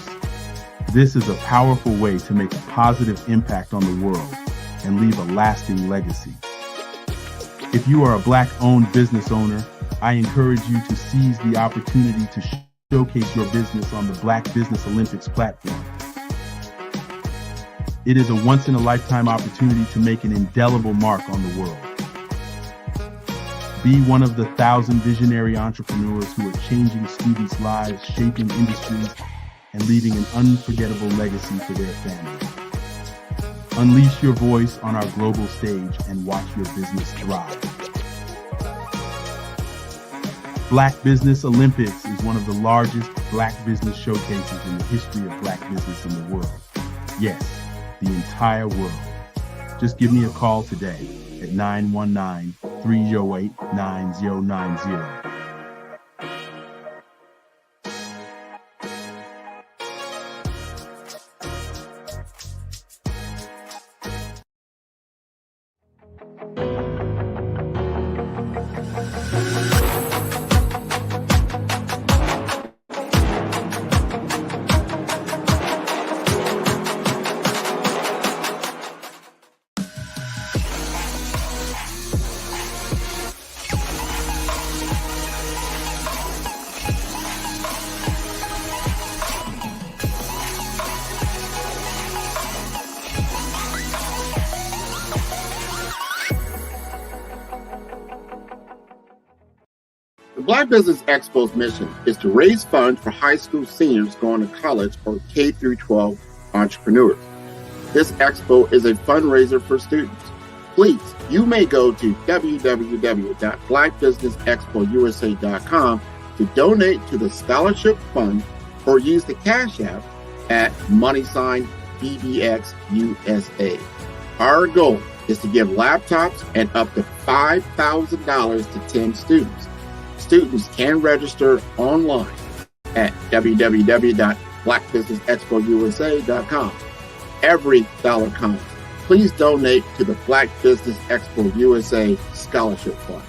This is a powerful way to make a positive impact on the world and leave a lasting legacy. If you are a Black-owned business owner, I encourage you to seize the opportunity to showcase your business on the Black Business Olympics platform. It is a once-in-a-lifetime opportunity to make an indelible mark on the world. Be one of the 1,000 visionary entrepreneurs who are changing students' lives, shaping industries, and leaving an unforgettable legacy for their families. Unleash your voice on our global stage and watch your business thrive. Black Business Olympics is one of the largest Black business showcases in the history of Black business in the world. Yes, the entire world. Just give me a call today at 919-308-9090. The Black Business Expo's mission is to raise funds for high school seniors going to college or K-12 entrepreneurs. This expo is a fundraiser for students. Please, you may go to www.blackbusinessexpousa.com to donate to the scholarship fund or use the Cash App at $BBXUSA. Our goal is to give laptops and up to $5,000 to 10 students. Students can register online at www.blackbusinessexpousa.com. Every dollar counts. Please donate to the Black Business Expo USA Scholarship Fund.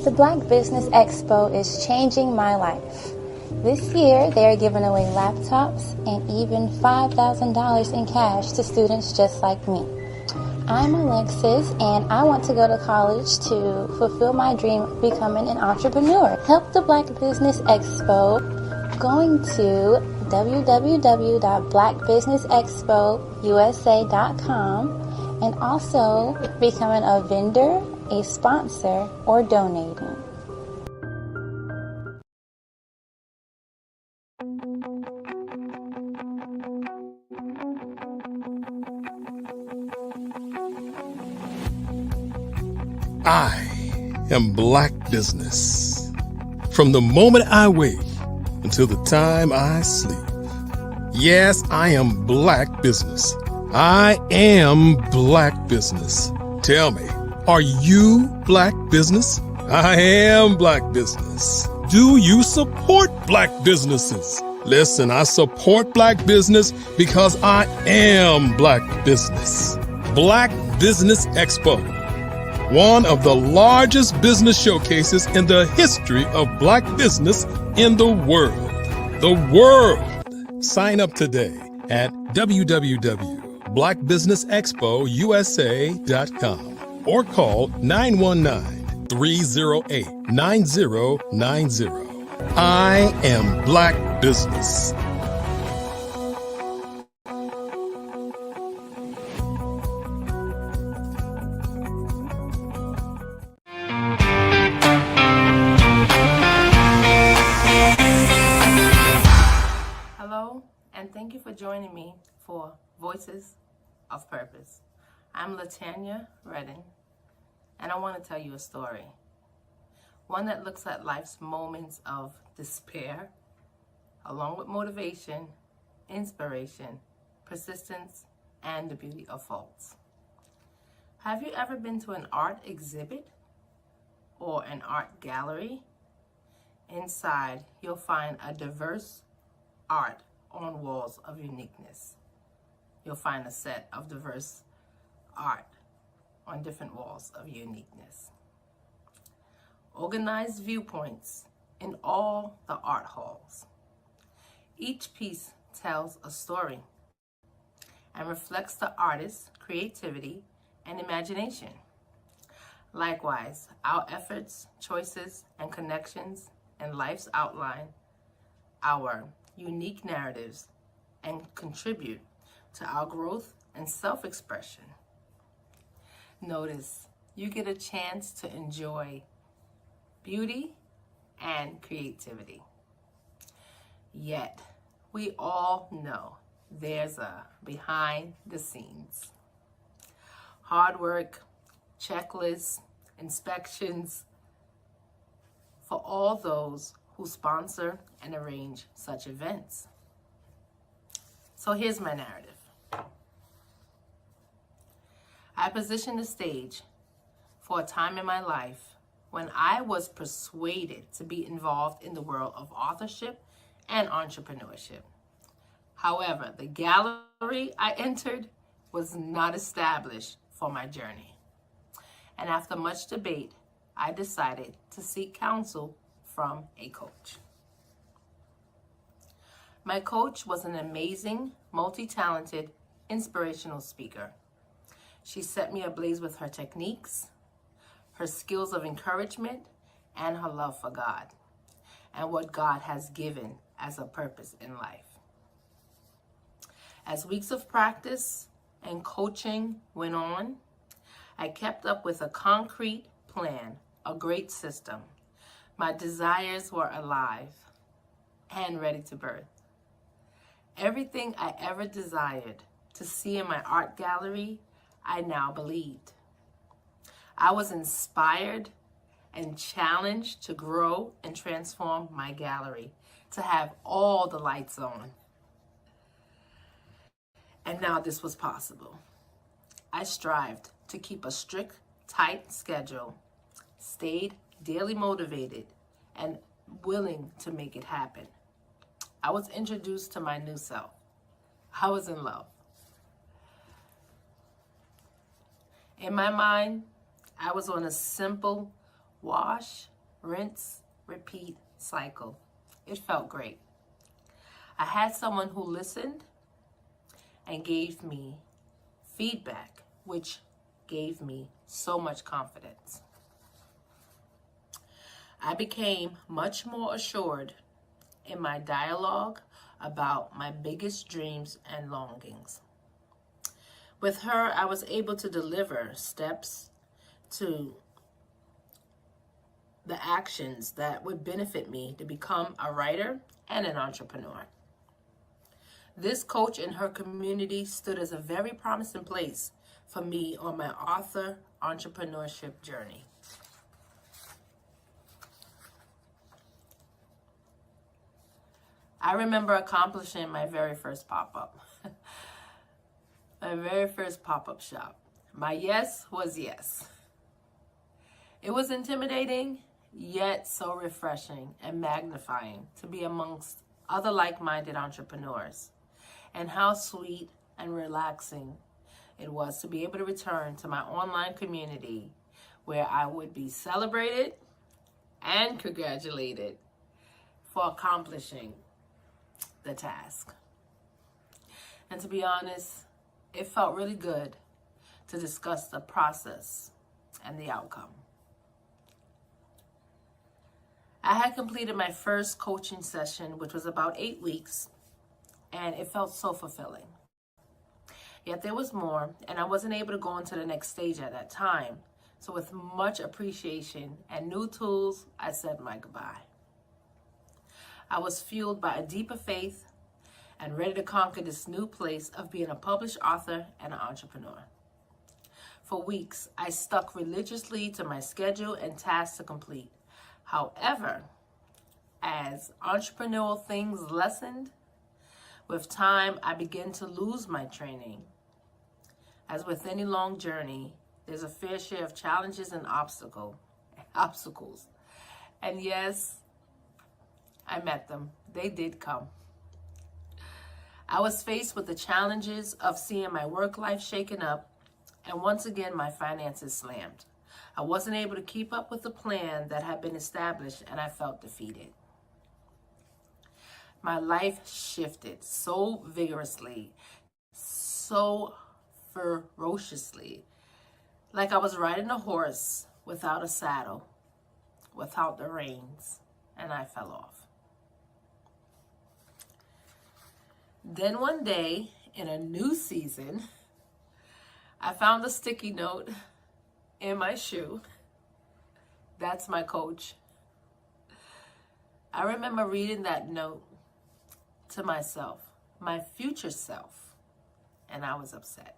The Black Business Expo is changing my life. This year, they are giving away laptops and even $5,000 in cash to students just like me. I'm Alexis, and I want to go to college to fulfill my dream of becoming an entrepreneur. Help the Black Business Expo going to www.blackbusinessexpousa.com and also becoming a vendor, a sponsor, or donating. I am Black Business. From the moment I wake until the time I sleep. Yes, I am Black Business. I am Black Business. Tell me, are you Black Business? I am Black Business. Do you support Black businesses? Listen, I support Black business because I am Black Business. Black Business Expo, one of the largest business showcases in the history of Black business in the world. The world! Sign up today at www.blackbusinessexpousa.com or call 919-308-9090. I am Black Business. Hello, and thank you for joining me for Voices of Purpose. I'm Latanya Redden, and I want to tell you a story. one that looks at life's moments of despair, along with motivation, inspiration, persistence, and the beauty of faults. Have you ever been to an art exhibit or an art gallery? Inside, you'll find a diverse art on walls of uniqueness. You'll find a set of diverse art on different walls of uniqueness. Organized viewpoints in all the art halls. Each piece tells a story and reflects the artist's creativity and imagination. Likewise, our efforts, choices, and connections in life's outline our unique narratives and contribute to our growth and self-expression. Notice you get a chance to enjoy beauty and creativity. Yet, we all know there's a behind the scenes. Hard work, checklists, inspections for all those who sponsor and arrange such events. So here's my narrative. I positioned the stage for a time in my life when I was persuaded to be involved in the world of authorship and entrepreneurship. However, the gallery I entered was not established for my journey. And after much debate, I decided to seek counsel from a coach. My coach was an amazing, multi-talented, inspirational speaker. She set me ablaze with her techniques, her skills of encouragement, and her love for God, and what God has given as a purpose in life. As weeks of practice and coaching went on, I kept up with a concrete plan, a great system. My desires were alive and ready to birth. Everything I ever desired to see in my art gallery, I now believed. I was inspired and challenged to grow and transform my gallery, to have all the lights on. And now this was possible. I strived to keep a strict, tight schedule, stayed daily motivated, and willing to make it happen. I was introduced to my new self. I was in love. In my mind, I was on a simple wash, rinse, repeat cycle. It felt great. I had someone who listened and gave me feedback, which gave me so much confidence. I became much more assured in my dialogue about my biggest dreams and longings. With her, I was able to deliver steps to the actions that would benefit me to become a writer and an entrepreneur. This coach and her community stood as a very promising place for me on my author entrepreneurship journey. I remember accomplishing my very first pop-up. My very first pop-up shop. My yes was yes. It was intimidating, yet so refreshing and magnifying to be amongst other like-minded entrepreneurs. And how sweet and relaxing it was to be able to return to my online community where I would be celebrated and congratulated for accomplishing the task. And to be honest, it felt really good to discuss the process and the outcome. I had completed my first coaching session, which was about 8 weeks, and it felt so fulfilling. Yet there was more, and I wasn't able to go on to the next stage at that time. So with much appreciation and new tools, I said my goodbye. I was fueled by a deeper faith and ready to conquer this new place of being a published author and an entrepreneur. For weeks, I stuck religiously to my schedule and tasks to complete. However, as entrepreneurial things lessened, with time, I began to lose my training. As with any long journey, there's a fair share of challenges and obstacles. And yes, I met them. They did come. I was faced with the challenges of seeing my work life shaken up, and once again, my finances slammed. I wasn't able to keep up with the plan that had been established, and I felt defeated. My life shifted so vigorously, so ferociously, like I was riding a horse without a saddle, without the reins, and I fell off. Then one day, in a new season, I found a sticky note in my shoe. That's my coach. I remember reading that note to myself, my future self, and I was upset.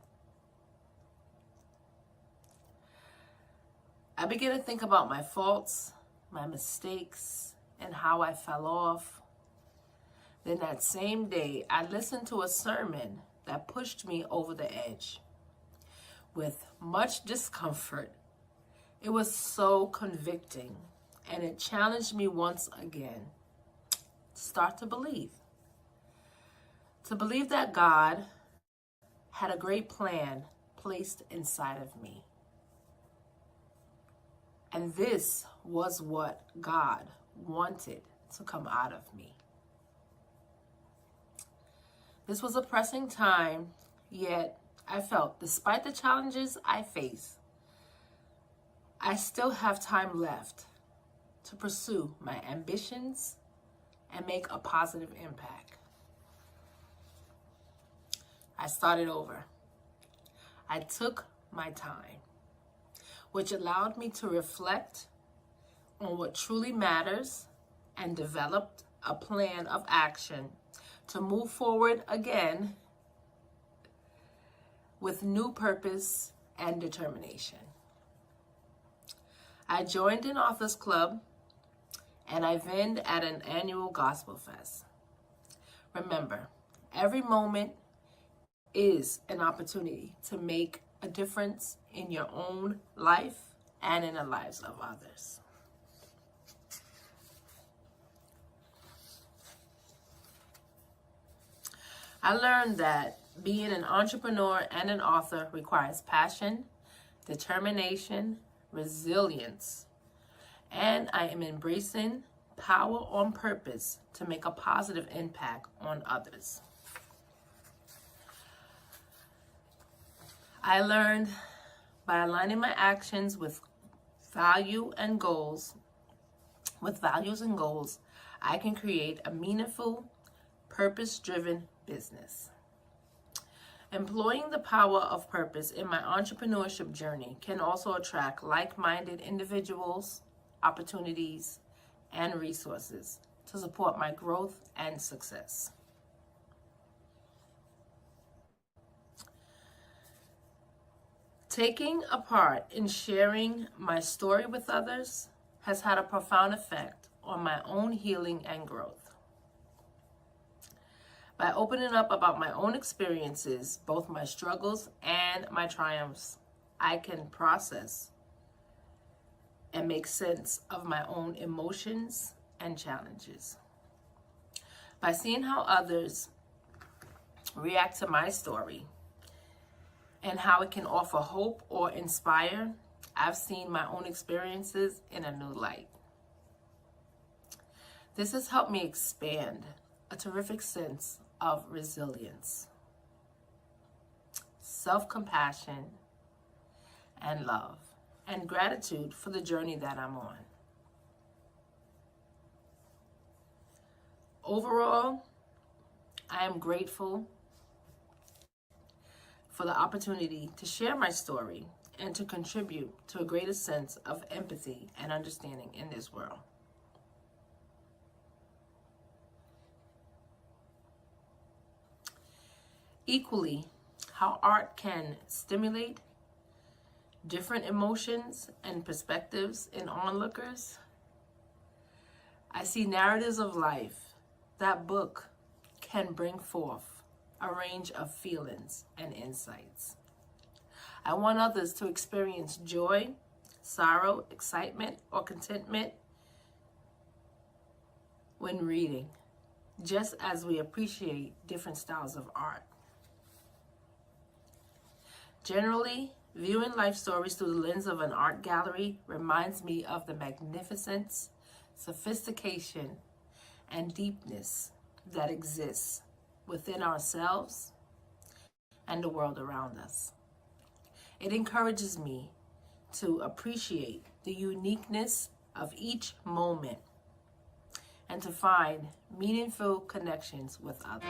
I began to think about my faults, my mistakes, and how I fell off. Then that same day, I listened to a sermon that pushed me over the edge. With much discomfort, it was so convicting, and it challenged me once again to start to believe. To believe that God had a great plan placed inside of me. And this was what God wanted to come out of me. This was a pressing time, yet I felt, despite the challenges I face, I still have time left to pursue my ambitions and make a positive impact. I started over. I took my time, which allowed me to reflect on what truly matters and developed a plan of action to move forward again with new purpose and determination. I joined an authors club and I vend at an annual gospel fest. Remember, every moment is an opportunity to make a difference in your own life and in the lives of others. I learned that being an entrepreneur and an author requires passion, determination, resilience, and I am embracing power on purpose to make a positive impact on others. I learned by aligning my actions with values and goals, I can create a meaningful, purpose-driven business. Employing the power of purpose in my entrepreneurship journey can also attract like-minded individuals, opportunities, and resources to support my growth and success. Taking a part in sharing my story with others has had a profound effect on my own healing and growth. By opening up about my own experiences, both my struggles and my triumphs, I can process and make sense of my own emotions and challenges. By seeing how others react to my story and how it can offer hope or inspire, I've seen my own experiences in a new light. This has helped me expand a terrific sense of resilience, self-compassion, and love, and gratitude for the journey that I'm on. Overall, I am grateful for the opportunity to share my story and to contribute to a greater sense of empathy and understanding in this world. Equally, how art can stimulate different emotions and perspectives in onlookers I see narratives of life. That book can bring forth a range of feelings and insights. I want others to experience joy, sorrow, excitement, or contentment when reading, just as we appreciate different styles of art. Generally, viewing life stories through the lens of an art gallery reminds me of the magnificence, sophistication, and deepness that exists within ourselves and the world around us. It encourages me to appreciate the uniqueness of each moment and to find meaningful connections with others.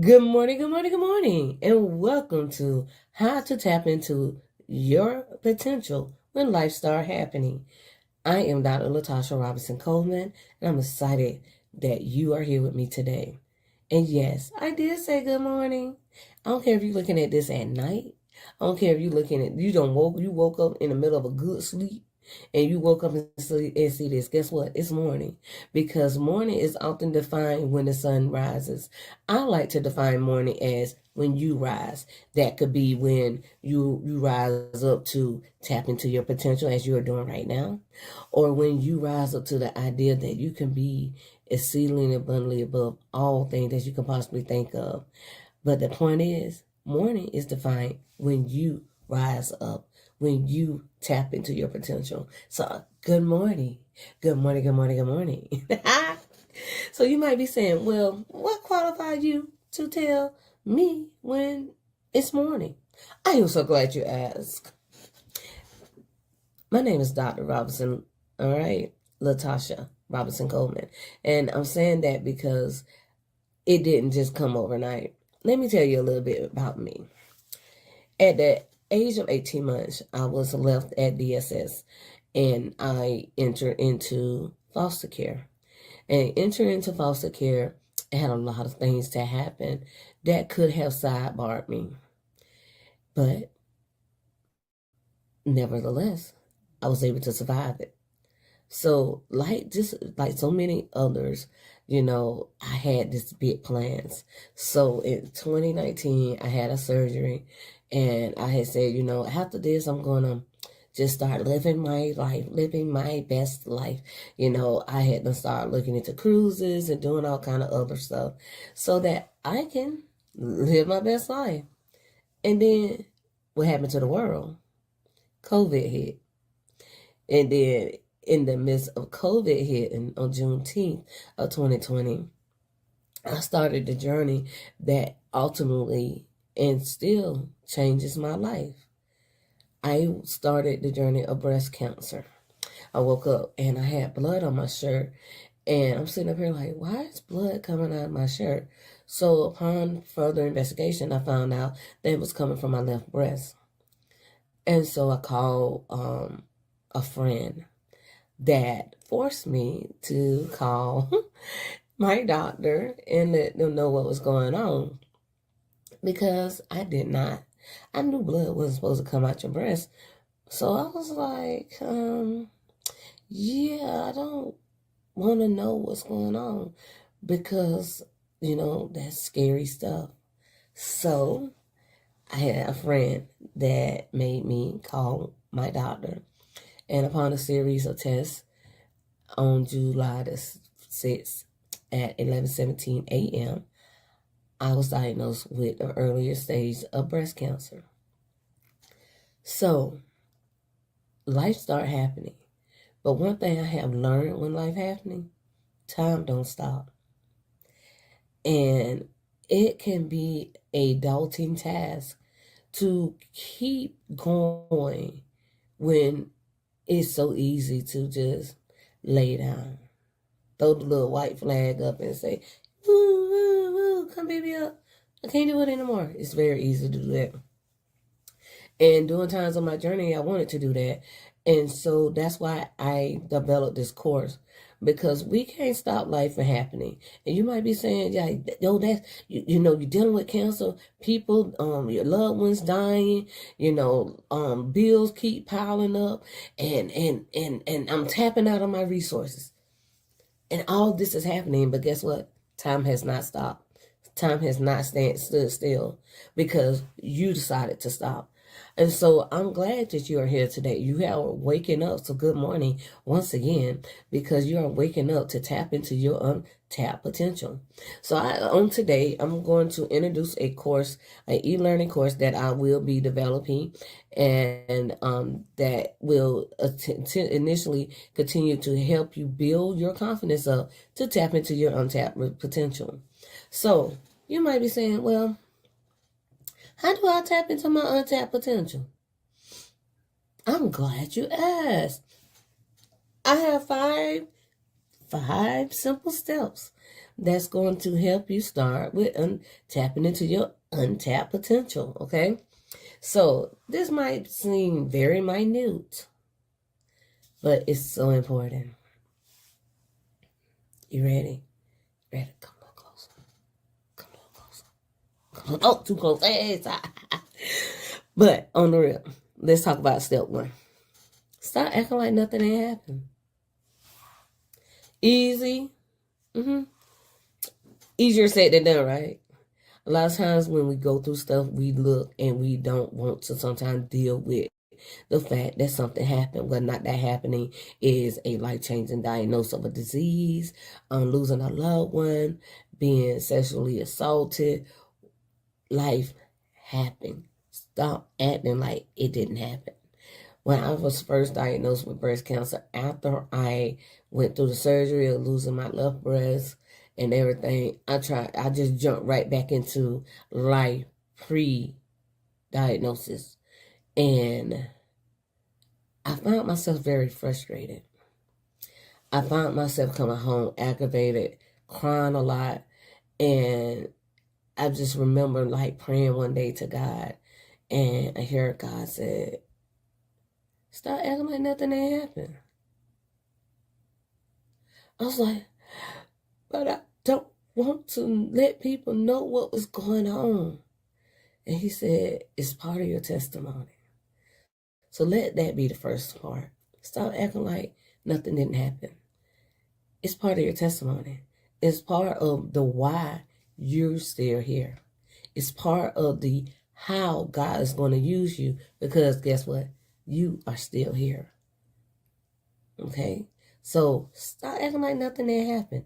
Good morning, good morning, good morning, and welcome to How to Tap Into Your Potential When Life Start Happening. I am Dr. Latasha Robinson Coleman, and I'm excited that you are here with me today. And yes, I did say good morning. I don't care if you're looking at this at night. I don't care if you're looking at, you woke up in the middle of a good sleep and you woke up and see this. Guess what? It's morning, because morning is often defined when the sun rises. I like to define morning as when you rise. That could be when you rise up to tap into your potential, as you are doing right now, or when you rise up to the idea that you can be exceedingly abundantly above all things that you can possibly think of. But the point is, morning is defined when you rise up, when you tap into your potential. So good morning. Good morning, good morning, good morning. So you might be saying, well, what qualified you to tell me when it's morning? I am so glad you asked. My name is Dr. Robinson, all right? Latasha Robinson Coleman. And I'm saying that because it didn't just come overnight. Let me tell you a little bit about me. At the age of 18 months, I was left at DSS and I entered into foster care. And entering into foster care, I had a lot of things that happened that could have sidebarred me. But nevertheless, I was able to survive it. So like so many others, I had this big plans. So in 2019, I had a surgery and I had said, after this, I'm going to just start living my life, living my best life. I had to start looking into cruises and doing all kind of other stuff so that I can live my best life. And then what happened to the world? COVID hit. And then in the midst of COVID hitting on Juneteenth of 2020, I started the journey that ultimately and still changes my life. I started the journey of breast cancer. I woke up and I had blood on my shirt, and I'm sitting up here like, why is blood coming out of my shirt? So upon further investigation, I found out that it was coming from my left breast. And so I called a friend that forced me to call my doctor and let them know what was going on, because I did not. I knew blood wasn't supposed to come out your breast. So I was like, yeah, I don't want to know what's going on, because, that's scary stuff. So I had a friend that made me call my doctor. And upon a series of tests on July the 6th at 11:17 a.m., I was diagnosed with an earlier stage of breast cancer. So life started happening. But one thing I have learned when life happening, time don't stop. And it can be a daunting task to keep going when it's so easy to just lay down, throw the little white flag up and say, woo, woo, woo, come baby up. I can't do it anymore. It's very easy to do that. And during times of my journey, I wanted to do that. And so that's why I developed this course, because we can't stop life from happening. And you might be saying, yeah, that's, you're dealing with cancer, people, your loved ones dying, bills keep piling up, and I'm tapping out on my resources. And all this is happening, but guess what? Time has not stopped. Time has not stood still because you decided to stop. And so I'm glad that you are here today. You are waking up. So good morning once again, because you are waking up to tap into your untapped potential. So on today, I'm going to introduce a course, an e-learning course that I will be developing, and that will initially continue to help you build your confidence up to tap into your untapped potential. So you might be saying, well, how do I tap into my untapped potential? I'm glad you asked. I have five simple steps that's going to help you start with tapping into your untapped potential, okay? So this might seem very minute, but it's so important. You ready? Ready? Come on closer. Come on closer. Come on. Oh, too close. Hey, but on the real, let's talk about step one. Stop acting like nothing ain't happened. Easy. Easier said than done, right? A lot of times when we go through stuff, we look and we don't want to sometimes deal with the fact that something happened. Well, not that happening is a life-changing diagnosis of a disease, losing a loved one, being sexually assaulted. Life happened. Stop acting like it didn't happen. When I was first diagnosed with breast cancer, after I went through the surgery of losing my left breast and everything, I just jumped right back into life pre-diagnosis. And I found myself very frustrated. I found myself coming home aggravated, crying a lot. And I just remember praying one day to God, and I heard God said, stop acting like nothing ain't happened. I was like, but I don't want to let people know what was going on. And he said, it's part of your testimony. So let that be the first part. Stop acting like nothing didn't happen. It's part of your testimony. It's part of the why you're still here. It's part of the how God is going to use you, because guess what? You are still here. Okay? So stop acting like nothing had happened.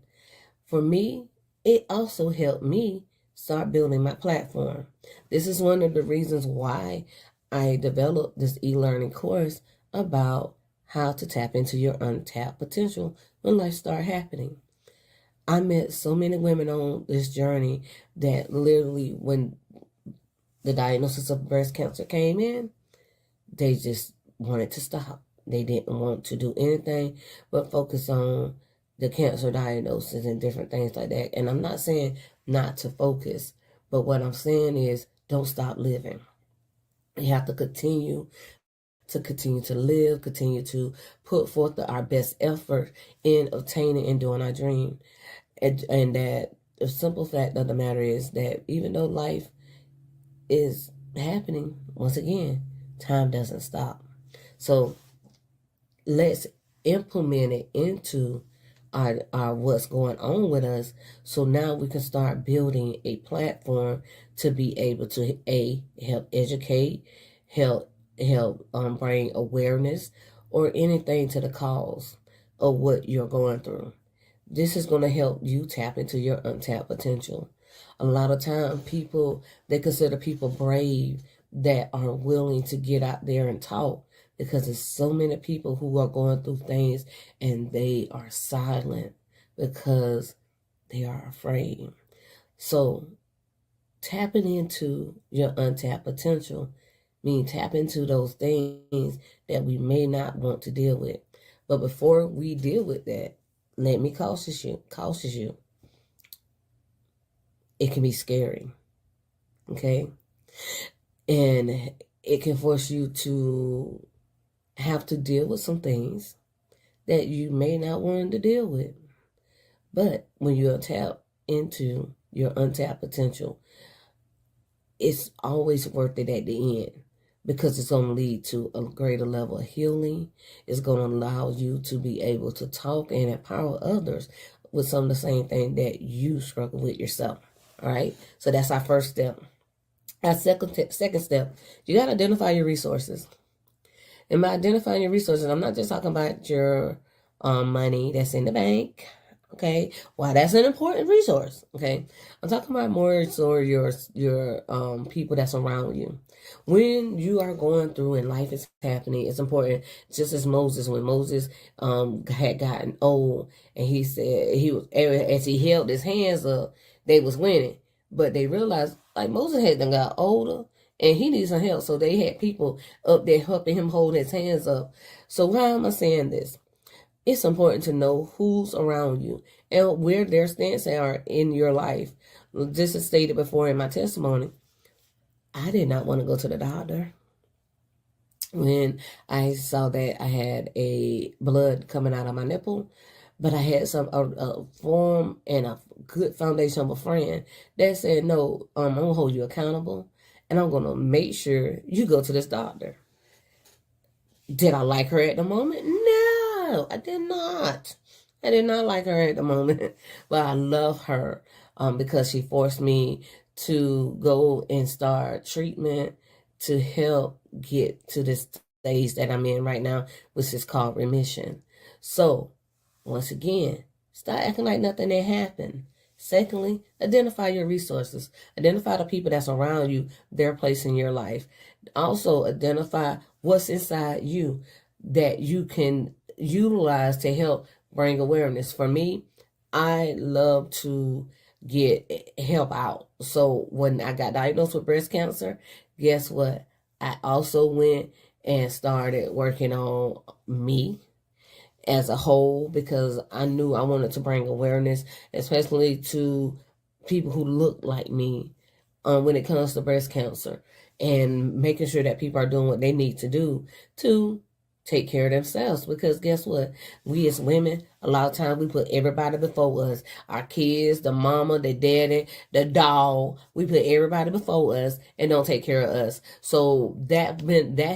For me, it also helped me start building my platform. This is one of the reasons why I developed this e-learning course about how to tap into your untapped potential when life starts happening. I met so many women on this journey that literally when the diagnosis of breast cancer came in, they just wanted to stop. They didn't want to do anything but focus on the cancer diagnosis and different things like that. And I'm not saying not to focus, but what I'm saying is don't stop living. You have to continue to live, continue to put forth our best effort in obtaining and doing our dream. And that the simple fact of the matter is that even though life is happening, once again, time doesn't stop. So let's implement it into our what's going on with us, so now we can start building a platform to be able to help educate, help bring awareness or anything to the cause of what you're going through. This is going to help you tap into your untapped potential. A lot of time they consider people brave that are willing to get out there and talk, because there's so many people who are going through things and they are silent because they are afraid. So tapping into your untapped potential means tap into those things that we may not want to deal with. But before we deal with that, let me caution you. It can be scary, okay? And it can force you to have to deal with some things that you may not want to deal with. But when you tap into your untapped potential, it's always worth it at the end, because it's going to lead to a greater level of healing. It's going to allow you to be able to talk and empower others with some of the same thing that you struggle with yourself. All right. So that's our first step. Our second step, you got to identify your resources. And by identifying your resources, I'm not just talking about your money that's in the bank. Okay, well, that's an important resource. Okay, I'm talking about more so your people that's around you. When you are going through and life is happening, it's important. Just as Moses, when Moses had gotten old, and he said he was, as he held his hands up, they was winning, but they realized like Moses had done got older and he needs some help, so they had people up there helping him hold his hands up. So why am I saying this? It's important to know who's around you and where their stances are in your life. Just as stated before in my testimony, I did not want to go to the doctor when I saw that I had a blood coming out of my nipple, but I had a form and a good foundation of a friend that said, no, I'm going to hold you accountable and I'm going to make sure you go to this doctor. Did I like her at the moment? No, I did not. I did not like her at the moment, but I love her because she forced me to go and start treatment to help get to this stage that I'm in right now, which is called remission. So, once again, stop acting like nothing had happened. Secondly, identify your resources. Identify the people that's around you, their place in your life. Also, identify what's inside you that you can utilize to help bring awareness. For me, I love to get help out. So when I got diagnosed with breast cancer, guess what? I also went and started working on me as a whole, because I knew I wanted to bring awareness, especially to people who look like me when it comes to breast cancer, and making sure that people are doing what they need to do to take care of themselves. Because guess what? We as women, a lot of times we put everybody before us. Our kids, the mama, the daddy, the dog. We put everybody before us and don't take care of us. So that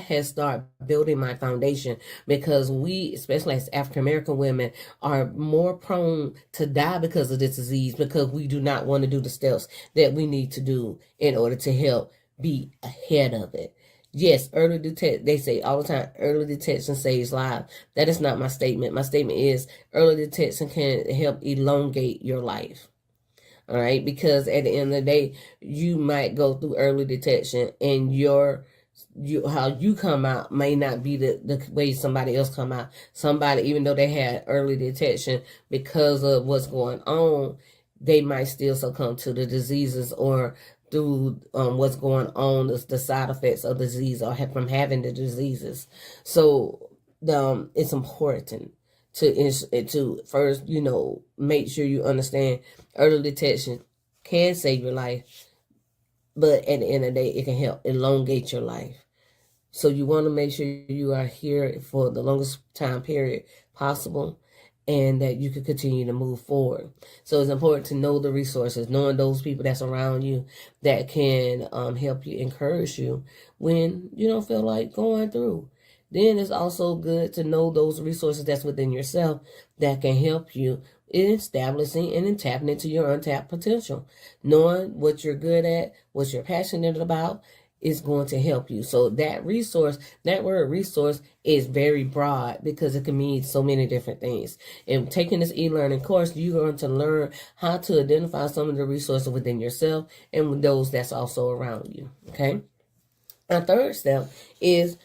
has started building my foundation, because we, especially as African American women, are more prone to die because of this disease, because we do not want to do the steps that we need to do in order to help be ahead of it. Yes, early detection, they say all the time, early detection saves lives. That is not my statement. My statement is early detection can help elongate your life. All right, because at the end of the day, you might go through early detection and how you come out may not be the way somebody else come out. Somebody, even though they had early detection, because of what's going on, they might still succumb to the diseases or through what's going on, the side effects of the disease or from having the diseases. So it's important to first, make sure you understand early detection can save your life, but at the end of the day, it can help elongate your life. So you want to make sure you are here for the longest time period possible, and that you can continue to move forward. So it's important to know the resources, knowing those people that's around you that can help you, encourage you when you don't feel like going through. Then it's also good to know those resources that's within yourself that can help you in establishing and in tapping into your untapped potential. Knowing what you're good at, what you're passionate about, is going to help you. So that word resource is very broad, because it can mean so many different things. And taking this e-learning course, you're going to learn how to identify some of the resources within yourself and those that's also around you. Okay. Our third step is,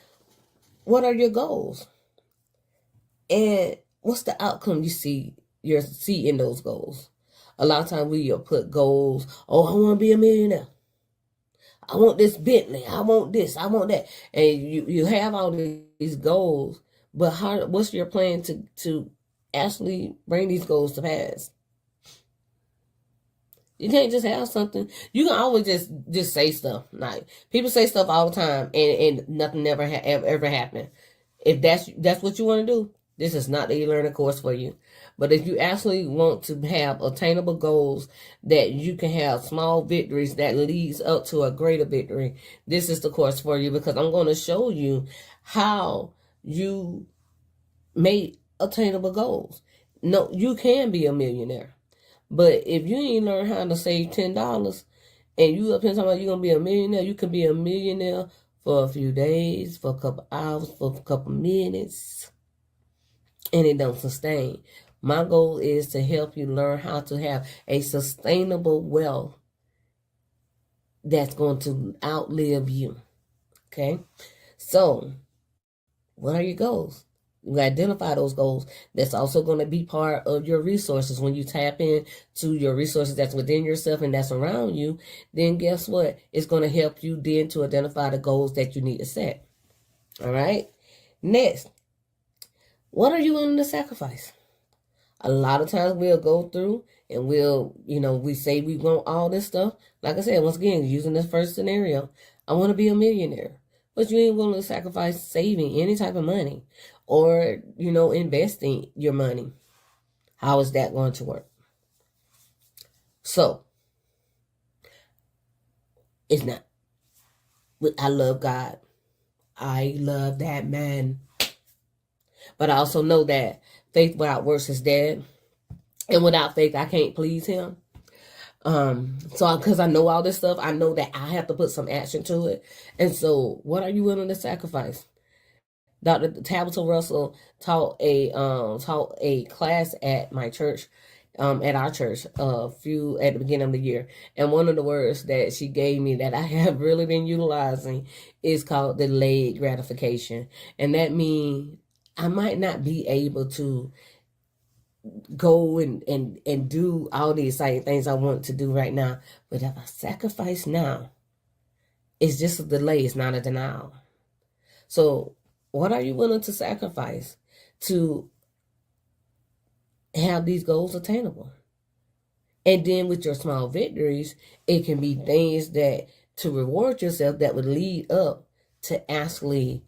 what are your goals? And what's the outcome you see in those goals? A lot of times we put goals, I want to be a millionaire. I want this Bentley. I want this. I want that. And you have all these goals, but what's your plan to actually bring these goals to pass? You can't just have something. You can always just say stuff. Like, people say stuff all the time, and nothing ever happened. If that's what you want to do, this is not the e-learning course for you. But if you actually want to have attainable goals that you can have small victories that leads up to a greater victory, this is the course for you, because I'm going to show you how you make attainable goals. No, you can be a millionaire. But if you ain't learn how to save $10 and you up here talking about you're going to be a millionaire, you can be a millionaire for a few days, for a couple hours, for a couple minutes, and it don't sustain. My goal is to help you learn how to have a sustainable wealth that's going to outlive you. Okay? So, what are your goals? You identify those goals. That's also going to be part of your resources. When you tap into your resources that's within yourself and that's around you, then guess what? It's going to help you then to identify the goals that you need to set. All right? Next, what are you willing to sacrifice? A lot of times we'll go through and we say we want all this stuff. Like I said, once again, using this first scenario, I want to be a millionaire. But you ain't willing to sacrifice saving any type of money or, investing your money. How is that going to work? So, it's not. I love God. I love that man. But I also know that faith without works is dead. And without faith, I can't please him. So because I know all this stuff, I know that I have to put some action to it. And so what are you willing to sacrifice? Dr. Tabitha Russell taught a class at my church, at our church, at the beginning of the year. And one of the words that she gave me that I have really been utilizing is called delayed gratification. And that means I might not be able to go and do all the exciting things I want to do right now. But if I sacrifice now, it's just a delay. It's not a denial. So what are you willing to sacrifice to have these goals attainable? And then with your small victories, it can be things that to reward yourself that would lead up to actually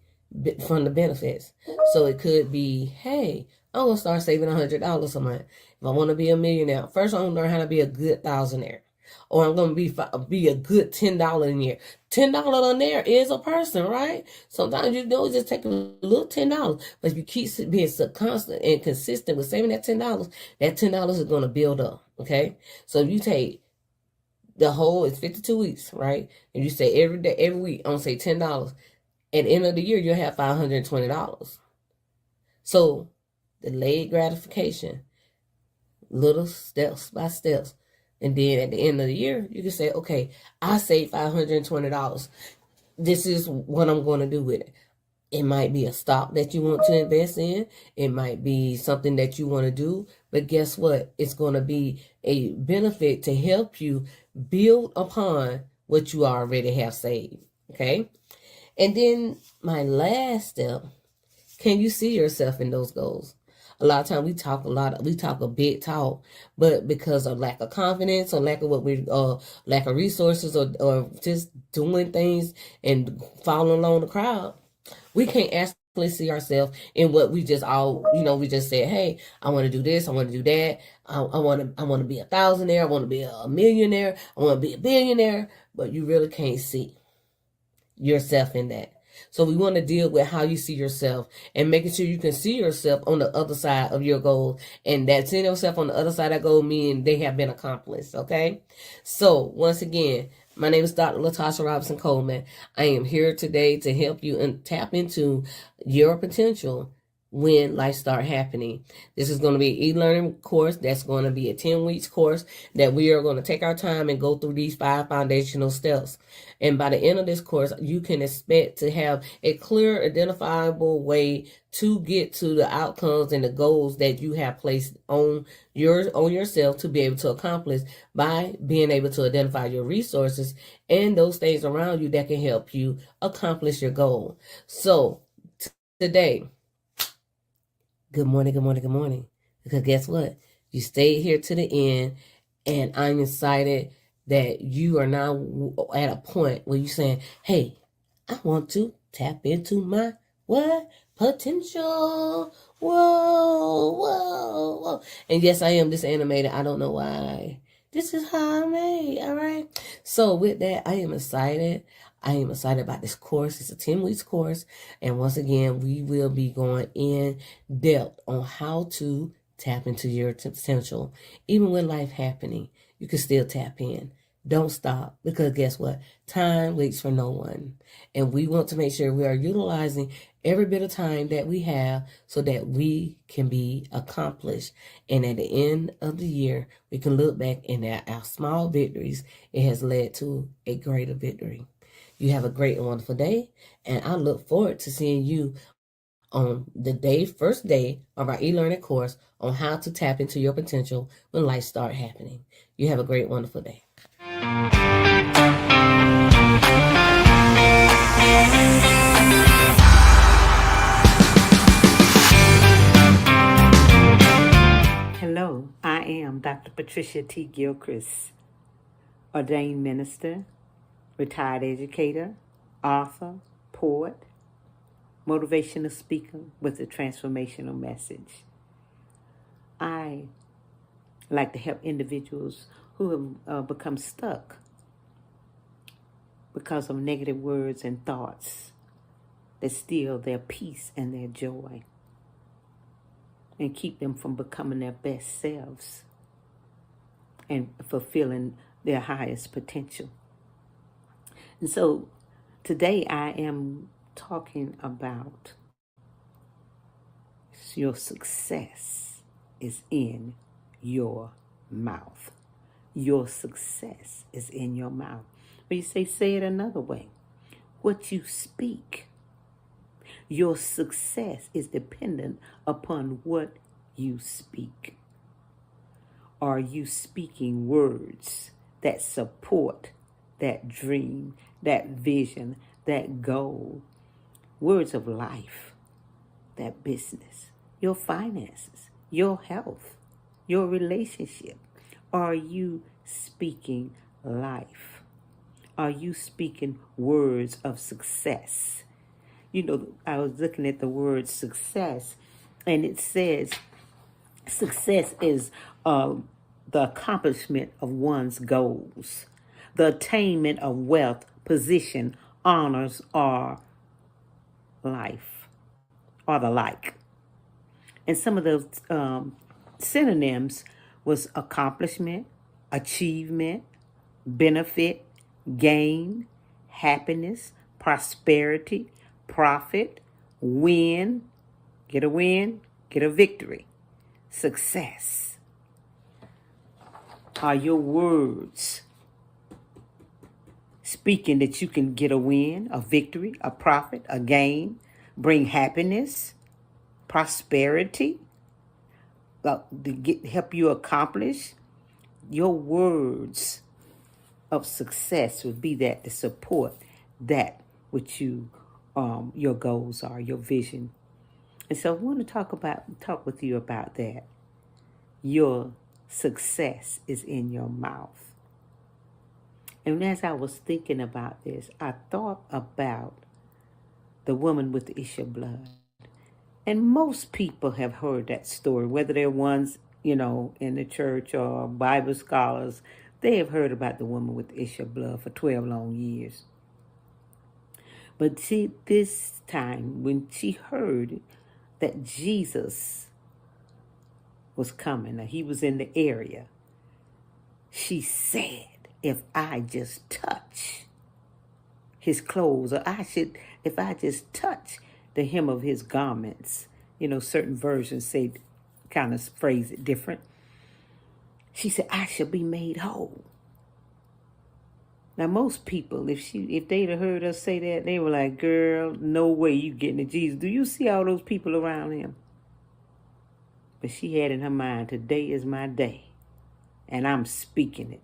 from the benefits. So it could be, hey, I'm going to start saving $100 a month. If I want to be a millionaire, first I'm going to learn how to be a good thousandaire. Or I'm going to be a good $10 a year. $10 a year is a person, right? Sometimes just take a little $10. But if you keep being so constant and consistent with saving that $10, that $10 is going to build up, okay? So if you take the whole, it's 52 weeks, right? And you say every day, every week, I'm going to say $10. At the end of the year, you'll have $520. So delayed gratification, little steps by steps. And then at the end of the year, you can say, okay, I saved $520. This is what I'm going to do with it. It might be a stock that you want to invest in. It might be something that you want to do. But guess what? It's going to be a benefit to help you build upon what you already have saved. Okay? And then my last step, can you see yourself in those goals? A lot of times we talk a big talk, but because of lack of confidence or lack of resources or just doing things and following along the crowd, we can't actually see ourselves in what we just we just said, hey, I want to do this, I want to do that, I want to be a thousandaire, I want to be a millionaire, I want to be a billionaire, but you really can't see yourself in that. So we want to deal with how you see yourself and making sure you can see yourself on the other side of your goal. And that seeing yourself on the other side of that goal meaning they have been accomplished, okay? So once again, my name is Dr. Latasha Robinson Coleman. I am here today to help you and tap into your potential when life start happening. This is going to be an e-learning course. That's going to be a 10 weeks course that we are going to take our time and go through these 5 foundational steps. And by the end of this course, you can expect to have a clear, identifiable way to get to the outcomes and the goals that you have placed on yourself to be able to accomplish by being able to identify your resources and those things around you that can help you accomplish your goal. So today, good morning, good morning, good morning. Because guess what? You stayed here to the end, and I'm excited that you are now at a point where you're saying, hey, I want to tap into my potential. Whoa, whoa, whoa. And yes, I am this animated. I don't know why. This is how I'm made. All right. So with that, I am excited. I am excited about this course. It's a 10 weeks course. And once again, we will be going in depth on how to tap into your potential. Even when life happening, you can still tap in. Don't stop, because guess what? Time waits for no one. And we want to make sure we are utilizing every bit of time that we have so that we can be accomplished. And at the end of the year, we can look back and at our small victories, it has led to a greater victory. You have a great and wonderful day. And I look forward to seeing you on the first day of our e-learning course on how to tap into your potential when life starts happening. You have a great, wonderful day. Hello, I am Dr. Patricia T. Gilchrist, ordained minister, retired educator, author, poet, motivational speaker with a transformational message. I like to help individuals who have become stuck because of negative words and thoughts that steal their peace and their joy and keep them from becoming their best selves and fulfilling their highest potential. And so today I am talking about your success is in your mouth. Your success is in your mouth. But you say it another way. What you speak. Your success is dependent upon what you speak. Are you speaking words that support that dream, that vision, that goal? Words of life, that business, your finances, your health, your relationship. Are you speaking life? Are you speaking words of success? You know, I was looking at the word success, and it says success is the accomplishment of one's goals, the attainment of wealth, position, honors, or life, or the like. And some of those synonyms was accomplishment, achievement, benefit, gain, happiness, prosperity, profit, win, get a victory, success. Are your words speaking that you can get a win, a victory, a profit, a gain, bring happiness, prosperity, help you accomplish? Your words of success would be that to support that which you your goals are, your vision. And so I want to talk with you about that. Your success is in your mouth. And as I was thinking about this, I thought about the woman with the issue of blood. And most people have heard that story, whether they're ones, in the church or Bible scholars. They have heard about the woman with the issue of blood for 12 long years. But see, this time when she heard that Jesus was coming, or he was in the area, she said, if I just touch his clothes, or if I just touch the hem of his garments, certain versions say, kind of phrase it different. She said, I shall be made whole. Now, most people, if they'd have heard us say that, they were like, girl, no way you getting to Jesus. Do you see all those people around him? But she had in her mind, today is my day, and I'm speaking it.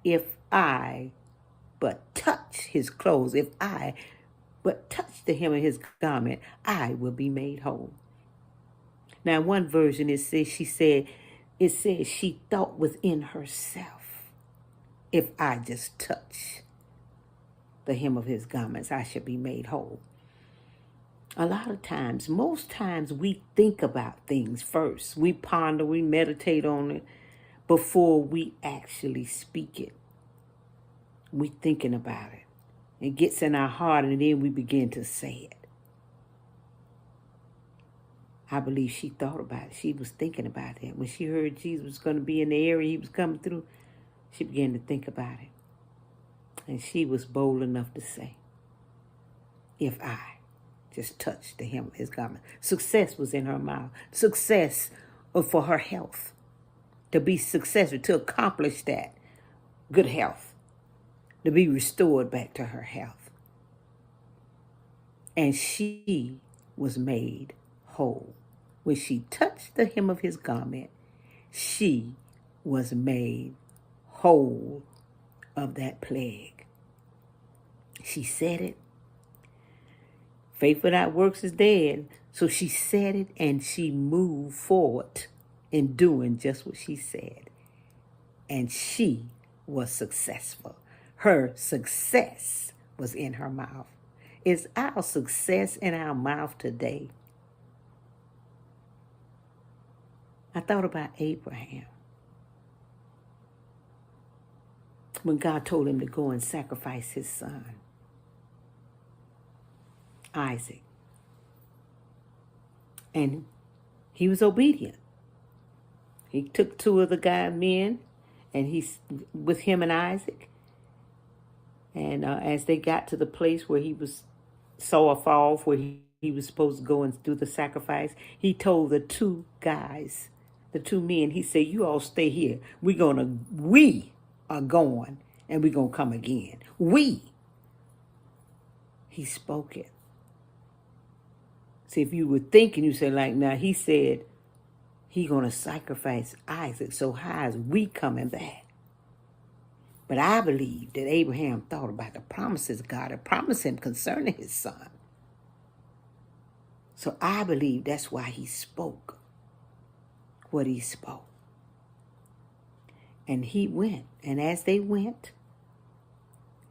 If I but touch his clothes, if I but touch the hem of his garment, I will be made whole. Now, one version, it says she thought within herself, if I just touch the hem of his garments, I shall be made whole. A lot of times, most times we think about things first. We ponder, we meditate on it before we actually speak it. We thinking about it. It gets in our heart and then we begin to say it. I believe she thought about it. She was thinking about it. When she heard Jesus was going to be in the area he was coming through, she began to think about it. And she was bold enough to say, if I just touched the hem of his garment. Success was in her mouth. Success for her health. To be successful, to accomplish that. Good health. To be restored back to her health. And she was made whole. When she touched the hem of his garment, she was made whole of that plague. She said it. Faith without works is dead. So she said it and she moved forward in doing just what she said. And she was successful. Her success was in her mouth. Is our success in our mouth today? I thought about Abraham. When God told him to go and sacrifice his son, Isaac. And he was obedient. He took two of the men and he's with him and Isaac. And as they got to the place where saw afar off where he was supposed to go and do the sacrifice, he told the two guys, the two men, he said, you all stay here. We are going and we're going to come again. He spoke it. See, if you were thinking, you say like, now he said he going to sacrifice Isaac. So how is we coming back? But I believe that Abraham thought about the promises God had promised him concerning his son. So I believe that's why he spoke what he spoke. And he went. And as they went,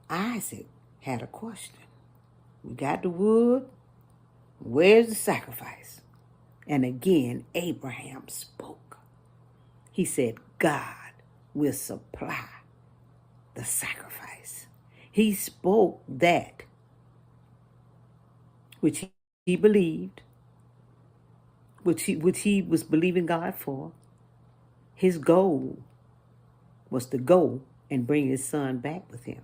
Isaac had a question. We got the wood. Where's the sacrifice? And again, Abraham spoke. He said, God will supply the sacrifice. He spoke that which he believed, which he was believing God for. His goal was to go and bring his son back with him.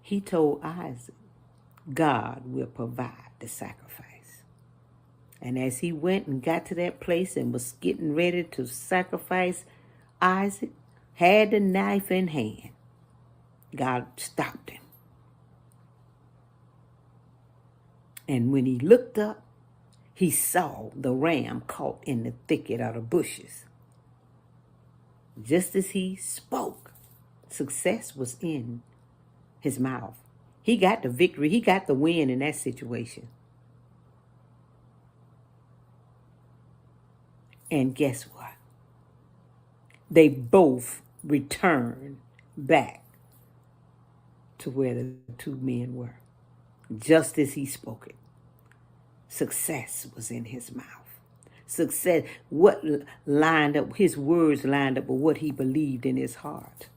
He told Isaac, God will provide the sacrifice. And as he went and got to that place and was getting ready to sacrifice, Isaac had the knife in hand. God stopped him. And when he looked up, he saw the ram caught in the thicket of the bushes. Just as he spoke, success was in his mouth. He got the victory. He got the win in that situation. And guess what? They both returned back to where the two men were. Just as he spoke it. Success was in his mouth. Success, what lined up, his words lined up with what he believed in his heart.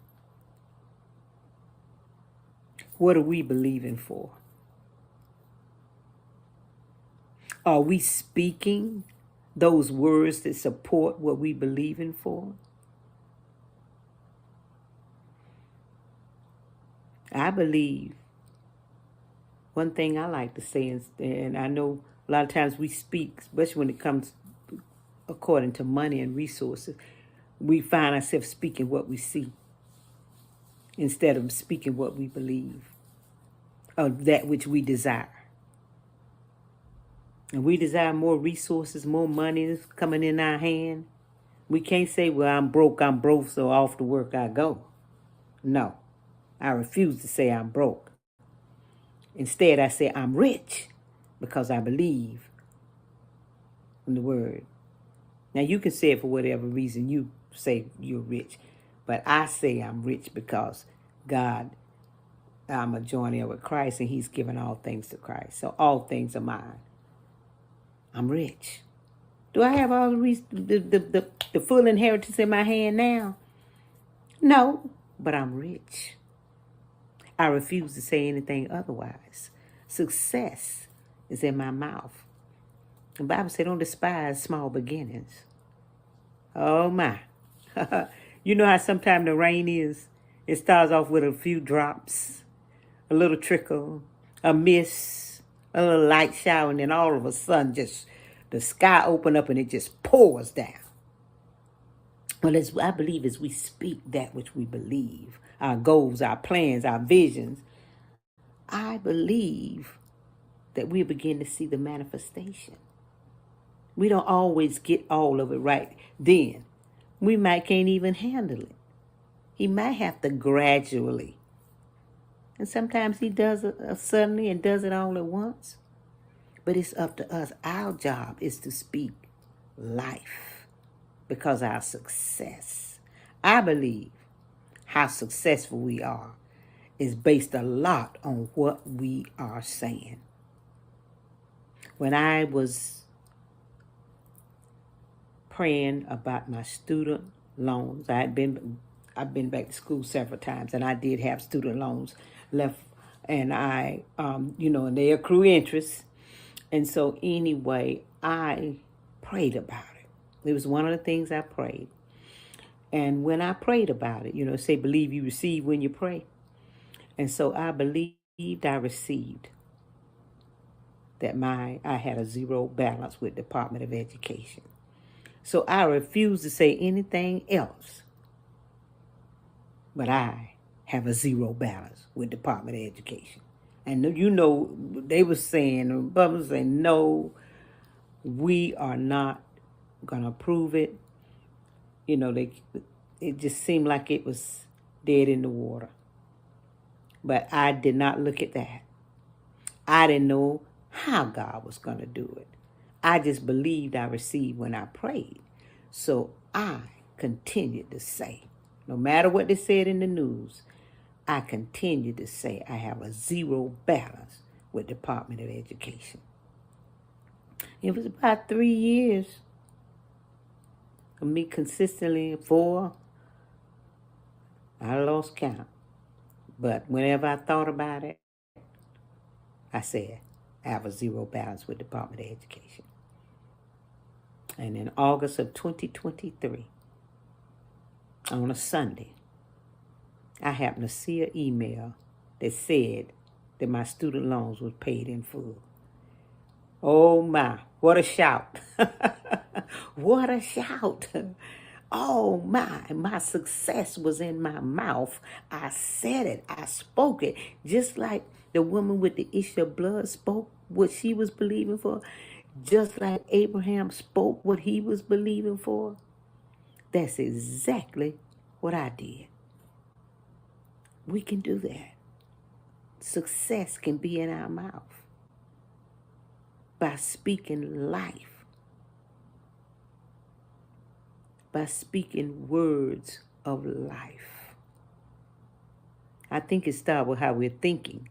What are we believing for? Are we speaking those words that support what we believe in for? I believe, one thing I like to say is, and I know a lot of times we speak, especially when it comes according to money and resources, we find ourselves speaking what we see instead of speaking what we believe, of that which we desire. And we desire more resources, more money coming in our hand. We can't say, well, I'm broke, so off to work I go. No, I refuse to say I'm broke. Instead, I say I'm rich because I believe in the word. Now, you can say it for whatever reason you say you're rich, but I say I'm rich because God I'm a joiner with Christ, and he's given all things to Christ. So all things are mine. I'm rich. Do I have all the full inheritance in my hand now? No, but I'm rich. I refuse to say anything otherwise. Success is in my mouth. The Bible says, don't despise small beginnings. Oh my. You know how sometimes the rain is? It starts off with a few drops, a little trickle, a mist, a little light shower, and then all of a sudden just the sky open up and it just pours down. Well, I believe as we speak that which we believe, our goals, our plans, our visions, I believe that we begin to see the manifestation. We don't always get all of it right then. We can't even handle it. He might have to gradually. And sometimes he does it suddenly and does it all at once. But it's up to us. Our job is to speak life because our success, I believe, how successful we are is based a lot on what we are saying. When I was praying about my student loans, I've been back to school several times, and I did have student loans left, and I, and they accrue interest. And so anyway, I prayed about it. It was one of the things I prayed. And when I prayed about it, say believe you receive when you pray. And so I believed I received that I had a zero balance with Department of Education. So I refuse to say anything else. But I have a zero balance with Department of Education. And they were saying, Bubba was saying, no, we are not going to approve it. It just seemed like it was dead in the water. But I did not look at that. I didn't know how God was going to do it. I just believed I received when I prayed. So I continued to say, no matter what they said in the news, I continued to say I have a zero balance with Department of Education. It was about 3 years of me consistently, 4, I lost count. But whenever I thought about it, I said, I have a zero balance with Department of Education. And in August of 2023, on a Sunday, I happened to see an email that said that my student loans were paid in full. Oh my, what a shout. What a shout. Oh my success was in my mouth. I said it, I spoke it, just like the woman with the issue of blood spoke what she was believing for, just like Abraham spoke what he was believing for. That's exactly what I did. We can do that. Success can be in our mouth by speaking life, by speaking words of life. I think it starts with how we're thinking.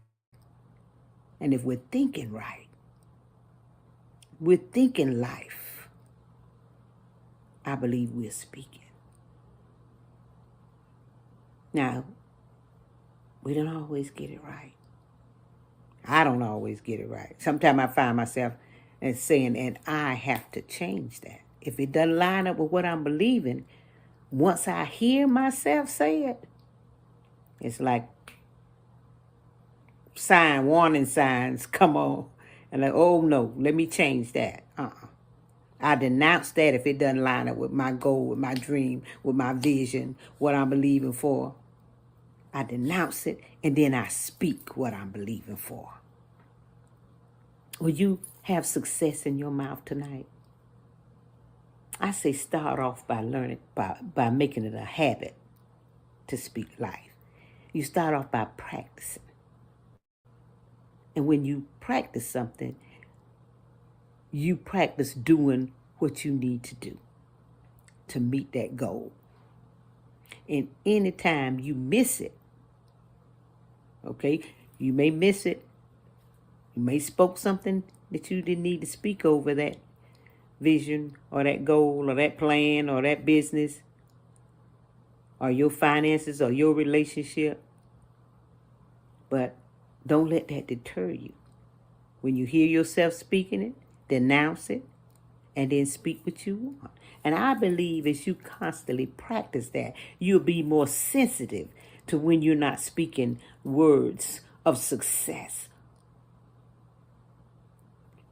And if we're thinking right, we're thinking life, I believe we're speaking. Now, we don't always get it right. I don't always get it right. Sometimes I find myself saying, and I have to change that. If it doesn't line up with what I'm believing, once I hear myself say it, it's like warning signs come on. And like, oh no, let me change that. I denounce that if it doesn't line up with my goal, with my dream, with my vision, what I'm believing for. I denounce it, and then I speak what I'm believing for. Will you have success in your mouth tonight? I say start off by learning, by making it a habit to speak life. You start off by practicing. And when you practice something, you practice doing what you need to do to meet that goal. And anytime you miss it, Okay? You may miss it. You may spoke something that you didn't need to speak over that vision or that goal or that plan or that business or your finances or your relationship. But don't let that deter you. When you hear yourself speaking it, denounce it, and then speak what you want. And I believe as you constantly practice that, you'll be more sensitive to when you're not speaking words of success.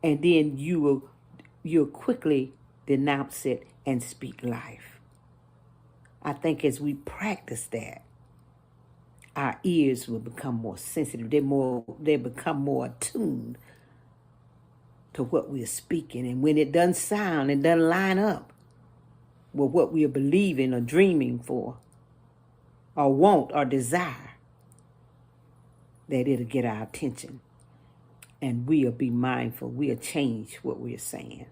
And then you'll quickly denounce it and speak life. I think as we practice that, our ears will become more sensitive. They become more attuned to what we're speaking. And when it doesn't sound, it doesn't line up with what we are believing or dreaming for, or want or desire, that it'll get our attention. And we'll be mindful. We'll change what we're saying.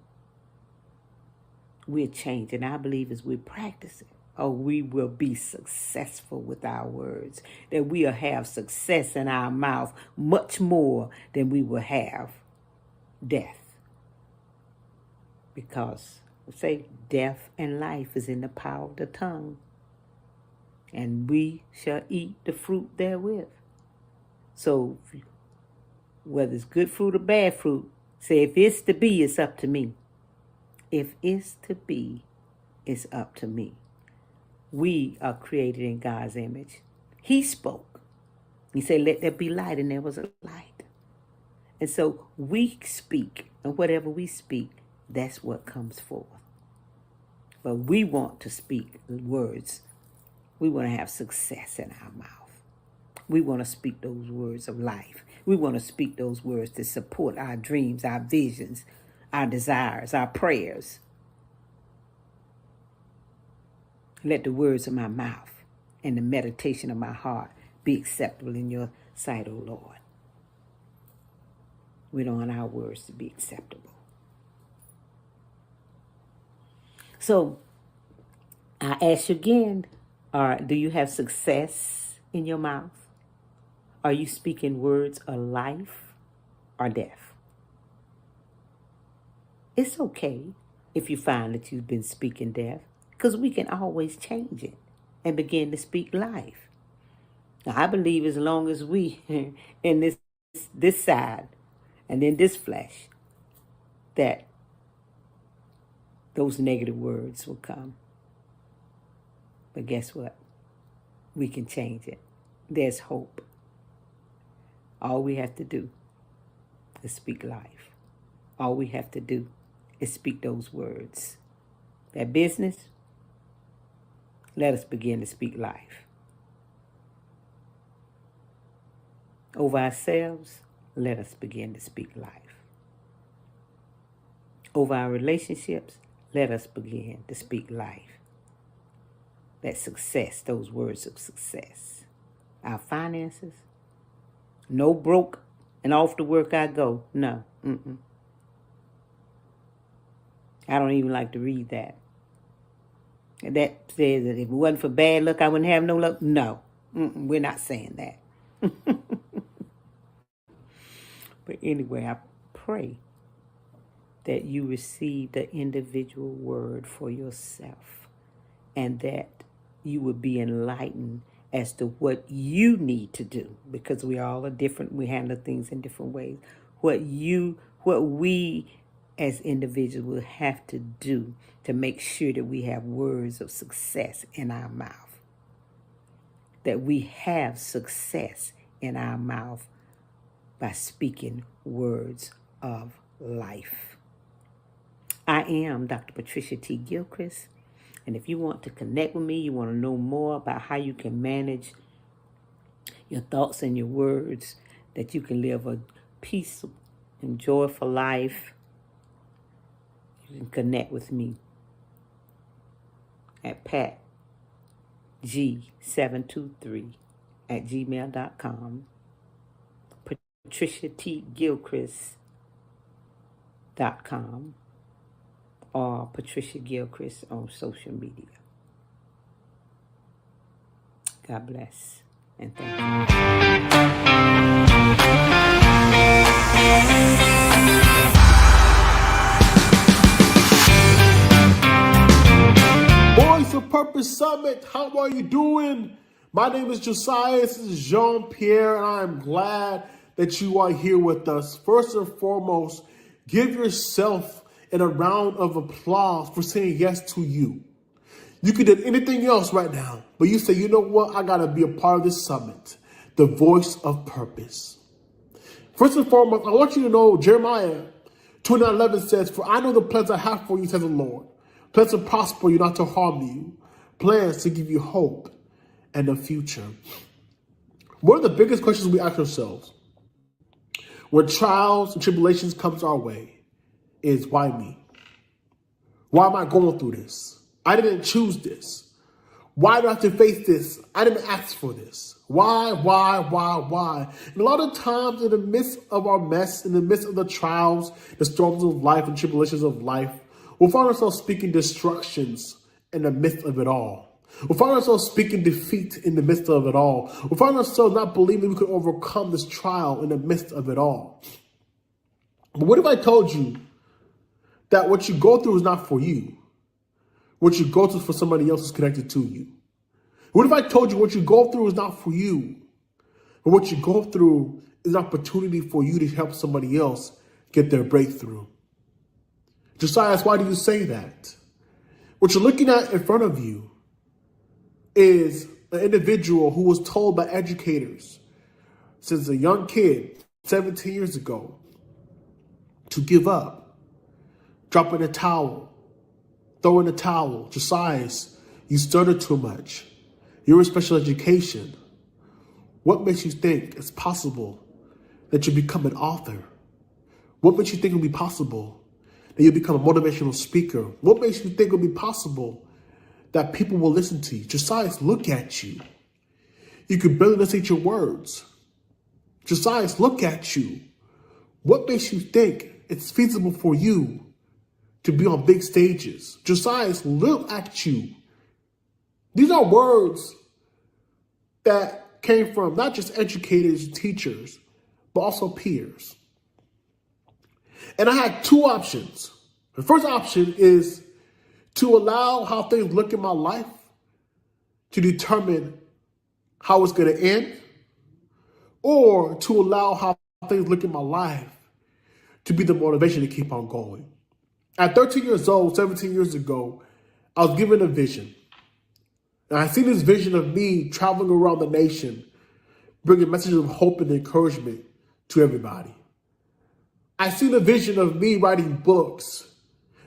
We'll change. And I believe as we practice it, we will be successful with our words. That we'll have success in our mouth much more than we will have death. Because we say death and life is in the power of the tongue. And we shall eat the fruit therewith. So whether it's good fruit or bad fruit, say if it's to be, it's up to me. If it's to be, it's up to me. We are created in God's image. He spoke. He said, let there be light, and there was a light. And so we speak, and whatever we speak, that's what comes forth. But we want to speak words. We want to have success in our mouth. We want to speak those words of life. We want to speak those words to support our dreams, our visions, our desires, our prayers. Let the words of my mouth and the meditation of my heart be acceptable in your sight, O Lord. We don't want our words to be acceptable. So I ask you again, do you have success in your mouth? Are you speaking words of life or death? It's okay if you find that you've been speaking death, because we can always change it and begin to speak life. Now, I believe as long as we in this side and in this flesh, that those negative words will come. But guess what? We can change it. There's hope. All we have to do is speak life. All we have to do is speak those words. That business, let us begin to speak life. Over ourselves, let us begin to speak life. Over our relationships, let us begin to speak life. That success, those words of success. Our finances, no broke and off to work I go. No. I don't even like to read that. That says that if it wasn't for bad luck, I wouldn't have no luck. No. We're not saying that. But anyway, I pray that you receive the individual word for yourself and that you will be enlightened as to what you need to do, because we all are different. We handle things in different ways. What we as individuals will have to do to make sure that we have words of success in our mouth. That we have success in our mouth by speaking words of life. I am Dr. Patricia T. Gilchrist. And if you want to connect with me, you want to know more about how you can manage your thoughts and your words, that you can live a peaceful and joyful life, you can connect with me at patg723@gmail.com, patriciatgilchrist.com, or Patricia Gilchrist on social media. God bless. And thank you. Voice of Purpose Summit, how are you doing? My name is Josiah, this is Jean-Pierre, and I am glad that you are here with us. First and foremost, give yourself a round of applause for saying yes to you. You could do anything else right now, but you say, you know what, I gotta be a part of this summit, the Voice of Purpose. First and foremost, I want you to know Jeremiah 29:11 says, for I know the plans I have for you, says the Lord. Plans to prosper you, not to harm you. Plans to give you hope and a future. One of the biggest questions we ask ourselves when trials and tribulations comes our way is, why me? Why am I going through this? I didn't choose this. Why do I have to face this? I didn't ask for this. Why? And a lot of times in the midst of our mess, in the midst of the trials, the storms of life and tribulations of life, we'll find ourselves speaking destructions in the midst of it all. We'll find ourselves speaking defeat in the midst of it all. We'll find ourselves not believing we could overcome this trial in the midst of it all. But what if I told you that what you go through is not for you? What you go through is for somebody else who's connected to you. What if I told you what you go through is not for you, but what you go through is an opportunity for you to help somebody else get their breakthrough? Josiah, why do you say that? What you're looking at in front of you is an individual who was told by educators since a young kid, 17 years ago, to give up, drop in a towel, throw in a towel. Josiah, you stutter too much. You're in special education. What makes you think it's possible that you become an author? What makes you think it'll be possible that you'll become a motivational speaker? What makes you think it'll be possible that people will listen to you? Josiah, look at you. You can barely enunciate your words. Josiah, look at you. What makes you think it's feasible for you to be on big stages? Josiah, look at you. These are words that came from not just educators and teachers, but also peers. And I had two options. The first option is to allow how things look in my life to determine how it's going to end, or to allow how things look in my life to be the motivation to keep on going. At 13 years old, 17 years ago, I was given a vision. And I see this vision of me traveling around the nation, bringing messages of hope and encouragement to everybody. I see the vision of me writing books,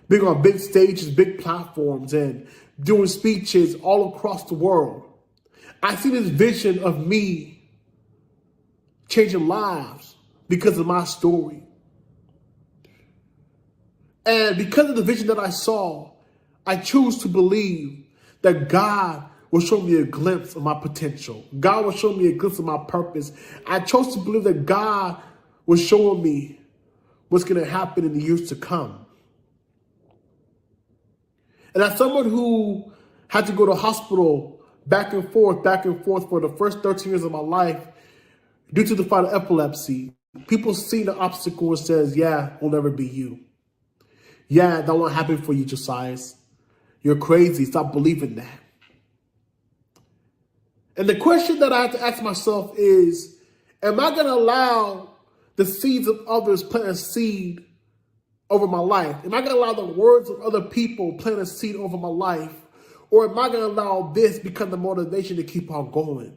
being on big stages, big platforms, and doing speeches all across the world. I see this vision of me changing lives because of my story. And because of the vision that I saw, I choose to believe that God will show me a glimpse of my potential. God will show me a glimpse of my purpose. I chose to believe that God was showing me what's going to happen in the years to come. And as someone who had to go to hospital back and forth for the first 13 years of my life due to the fight of epilepsy, people see the obstacle and says, yeah, will never be you. Yeah, that won't happen for you, Josiah. You're crazy. Stop believing that. And the question that I have to ask myself is, am I going to allow the seeds of others plant a seed over my life? Am I going to allow the words of other people plant a seed over my life? Or am I going to allow this become the motivation to keep on going?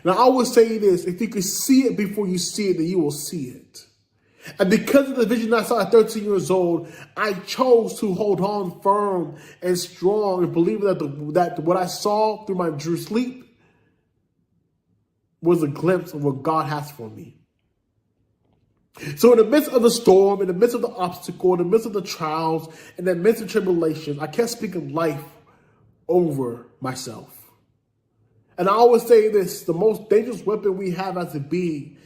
And I always say this, if you can see it before you see it, then you will see it. And because of the vision I saw at 13 years old, I chose to hold on firm and strong and believe that what I saw through my sleep was a glimpse of what God has for me. So in the midst of the storm, in the midst of the obstacle, in the midst of the trials, in the midst of tribulations, I kept speaking life over myself. And I always say this, the most dangerous weapon we have as a being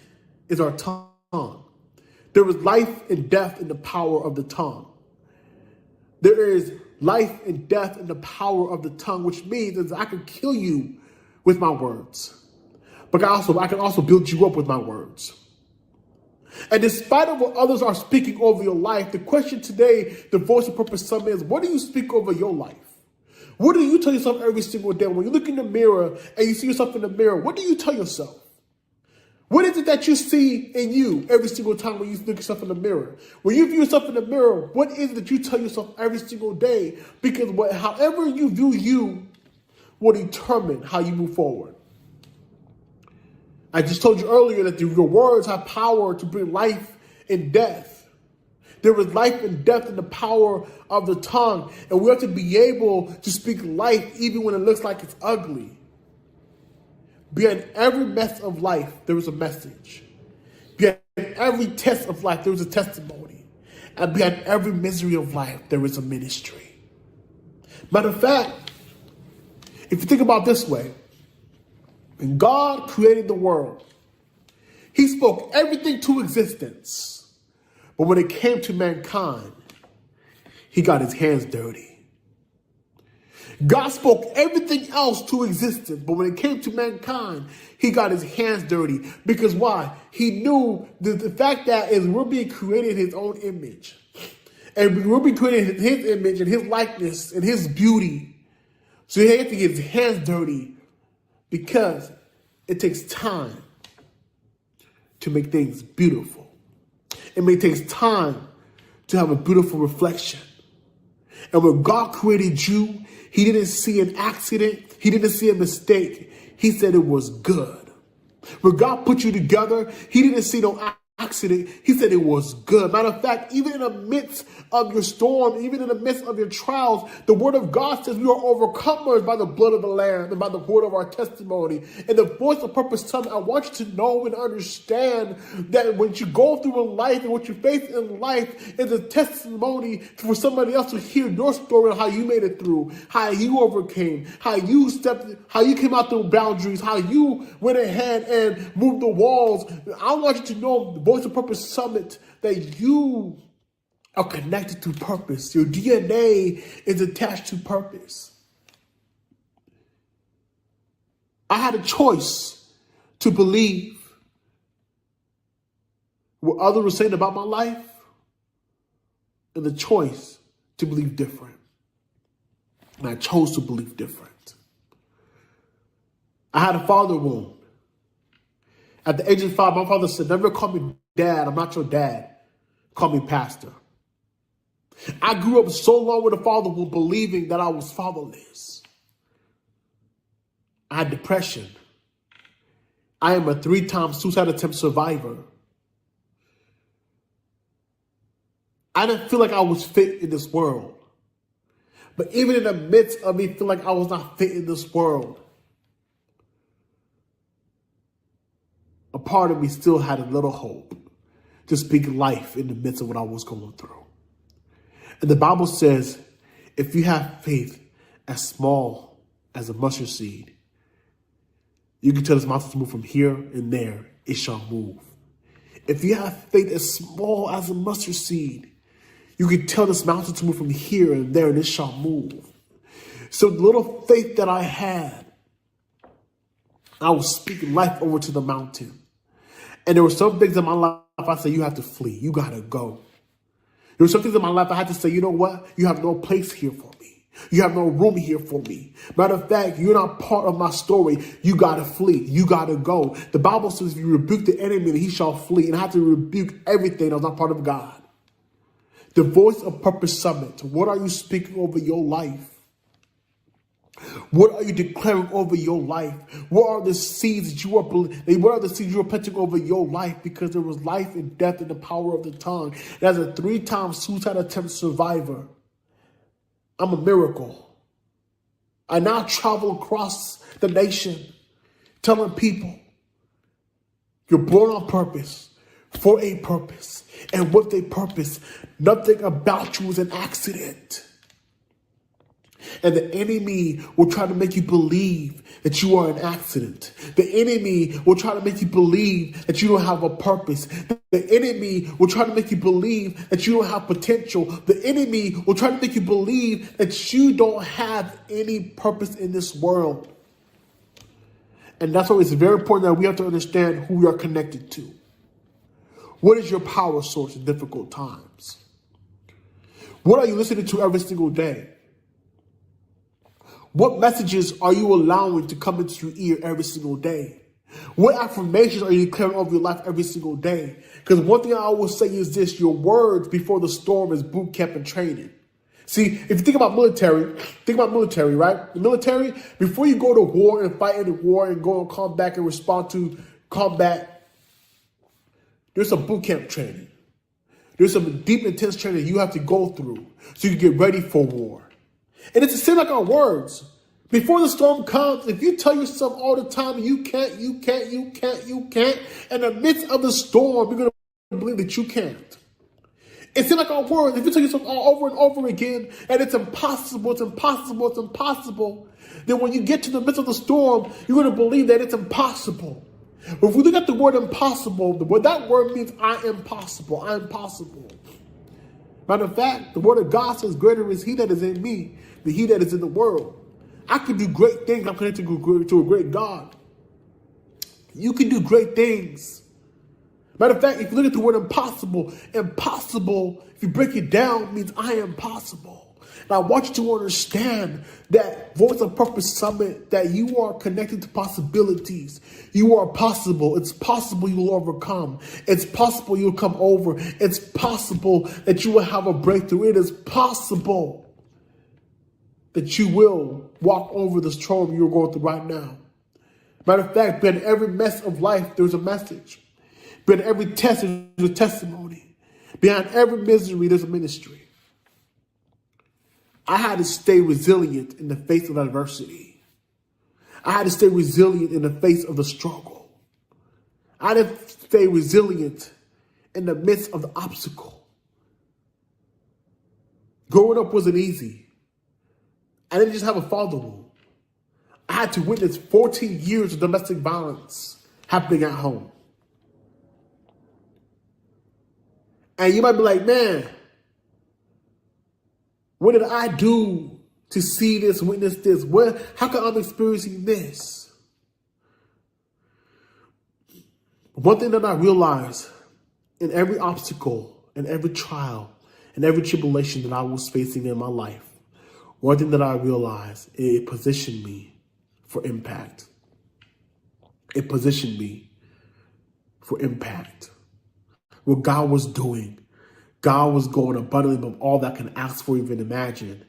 is our tongue. There is life and death in the power of the tongue. There is life and death in the power of the tongue, which means that I can kill you with my words. but I can also build you up with my words. And despite of what others are speaking over your life, the question today, the Voice of Purpose Summit, is what do you speak over your life? What do you tell yourself every single day? When you look in the mirror and you see yourself in the mirror, what do you tell yourself? What is it that you see in you every single time when you look yourself in the mirror? When you view yourself in the mirror, what is it that you tell yourself every single day? Because however you view you will determine how you move forward. I just told you earlier that your words have power to bring life and death. There is life and death in the power of the tongue. And we have to be able to speak life even when it looks like it's ugly. Behind every mess of life, there is a message. Behind every test of life, there is a testimony. And behind every misery of life, there is a ministry. Matter of fact, if you think about it this way, when God created the world, he spoke everything to existence. But when it came to mankind, he got his hands dirty. God spoke everything else to existence, but when it came to mankind, he got his hands dirty. Because why? He knew the fact that is we're being created in his own image. And we're being created in his image and his likeness and his beauty. So he had to get his hands dirty because it takes time to make things beautiful. It takes time to have a beautiful reflection. And when God created you, he didn't see an accident. He didn't see a mistake. He said it was good. When God put you together, he didn't see no accident. He said it was good. Matter of fact, even in the midst of your storm, even in the midst of your trials, the word of God says we are overcomers by the blood of the Lamb and by the word of our testimony. And the Voice of Purpose Summit, I want you to know and understand that when you go through in life and what you face in life is a testimony for somebody else to hear your story and how you made it through, how you overcame, how you came out through boundaries, how you went ahead and moved the walls. I want you to know the Voice of Purpose Summit that you are connected to purpose. Your DNA is attached to purpose. I had a choice to believe what others were saying about my life and the choice to believe different. And I chose to believe different. I had a father wound. At the age of 5, my father said, never call me dad. I'm not your dad. Call me pastor. I grew up so long with a father wound believing that I was fatherless. I had depression. I am a 3-time suicide attempt survivor. I didn't feel like I was fit in this world. But even in the midst of me feeling like I was not fit in this world, a part of me still had a little hope to speak life in the midst of what I was going through. And the Bible says, if you have faith as small as a mustard seed, you can tell this mountain to move from here and there, it shall move. If you have faith as small as a mustard seed, you can tell this mountain to move from here and there, and it shall move. So the little faith that I had, I was speaking life over to the mountain. And there were some things in my life I said, you have to flee. You got to go. There were some things in my life I had to say, you know what? You have no place here for me. You have no room here for me. Matter of fact, you're not part of my story. You got to flee. You got to go. The Bible says if you rebuke the enemy, he shall flee. And I have to rebuke everything that was not part of God. The Voice of Purpose Summit. What are you speaking over your life? What are you declaring over your life? What are the seeds that you are planting over your life? Because there was life and death in the power of the tongue. And as a 3-time suicide attempt survivor, I'm a miracle. I now travel across the nation telling people you're born on purpose, for a purpose. And with a purpose, nothing about you is an accident. And the enemy will try to make you believe that you are an accident. The enemy will try to make you believe that you don't have a purpose. The enemy will try to make you believe that you don't have potential. The enemy will try to make you believe that you don't have any purpose in this world. And that's why it's very important that we have to understand who we are connected to. What is your power source in difficult times? What are you listening to every single day? What messages are you allowing to come into your ear every single day? What affirmations are you declaring over your life every single day? Because one thing I always say is this: your words before the storm is boot camp and training. See, if you think about military, right? The military, before you go to war and fight in the war and go and combat and respond to combat, there's some boot camp training. There's some deep, intense training you have to go through so you can get ready for war. And it's the same like our words. Before the storm comes, if you tell yourself all the time, you can't, in the midst of the storm, you're going to believe that you can't. It's like our words. If you tell yourself all over and over again, and it's impossible, then when you get to the midst of the storm, you're going to believe that it's impossible. But if we look at the word impossible, what that word means, I am possible. Matter of fact, the word of God says, greater is he that is in me than he that is in the world. I can do great things. I'm connected to a great God. You can do great things. Matter of fact, if you look at the word impossible, if you break it down, means I am possible. And I want you to understand that Voice of Purpose Summit, that you are connected to possibilities. You are possible. It's possible you'll overcome. It's possible you'll come over. It's possible that you will have a breakthrough. It is possible that you will walk over the storm you're going through right now. Matter of fact, in every mess of life, there's a message. Behind every test, there's a testimony. Behind every misery, there's a ministry. I had to stay resilient in the face of adversity. I had to stay resilient in the face of the struggle. I had to stay resilient in the midst of the obstacle. Growing up wasn't easy. I didn't just have a father wound. I had to witness 14 years of domestic violence happening at home. And you might be like, man, what did I do to see this, witness this? How come I'm experiencing this? One thing that I realized in every obstacle, in every trial, in every tribulation that I was facing in my life, one thing that I realized, it positioned me for impact. It positioned me for impact. What God was doing, God was going abundantly above all that I can ask for, even imagine.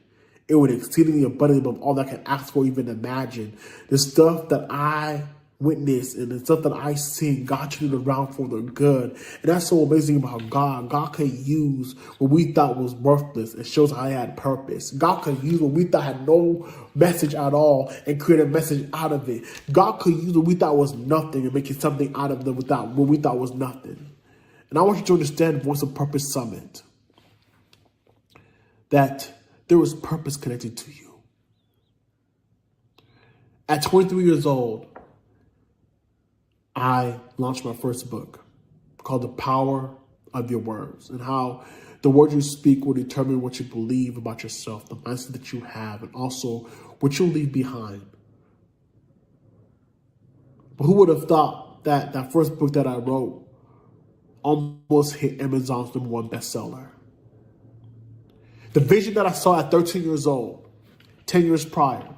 It went exceedingly abundantly above all that I can ask for, even imagine. The stuff that I witnessed and the stuff that I see, God turned it around for the good. And that's so amazing about God. God can use what we thought was worthless and shows how I had purpose. God can use what we thought had no message at all and create a message out of it. God could use what we thought was nothing and make it something out of what we thought was nothing. And I want you to understand, Voice of Purpose Summit, that there is purpose connected to you. At 23 years old, I launched my first book called The Power of Your Words, and how the words you speak will determine what you believe about yourself, the mindset that you have, and also what you'll leave behind. But who would have thought that that first book that I wrote almost hit Amazon's #1 bestseller? The vision that I saw at 13 years old, 10 years prior,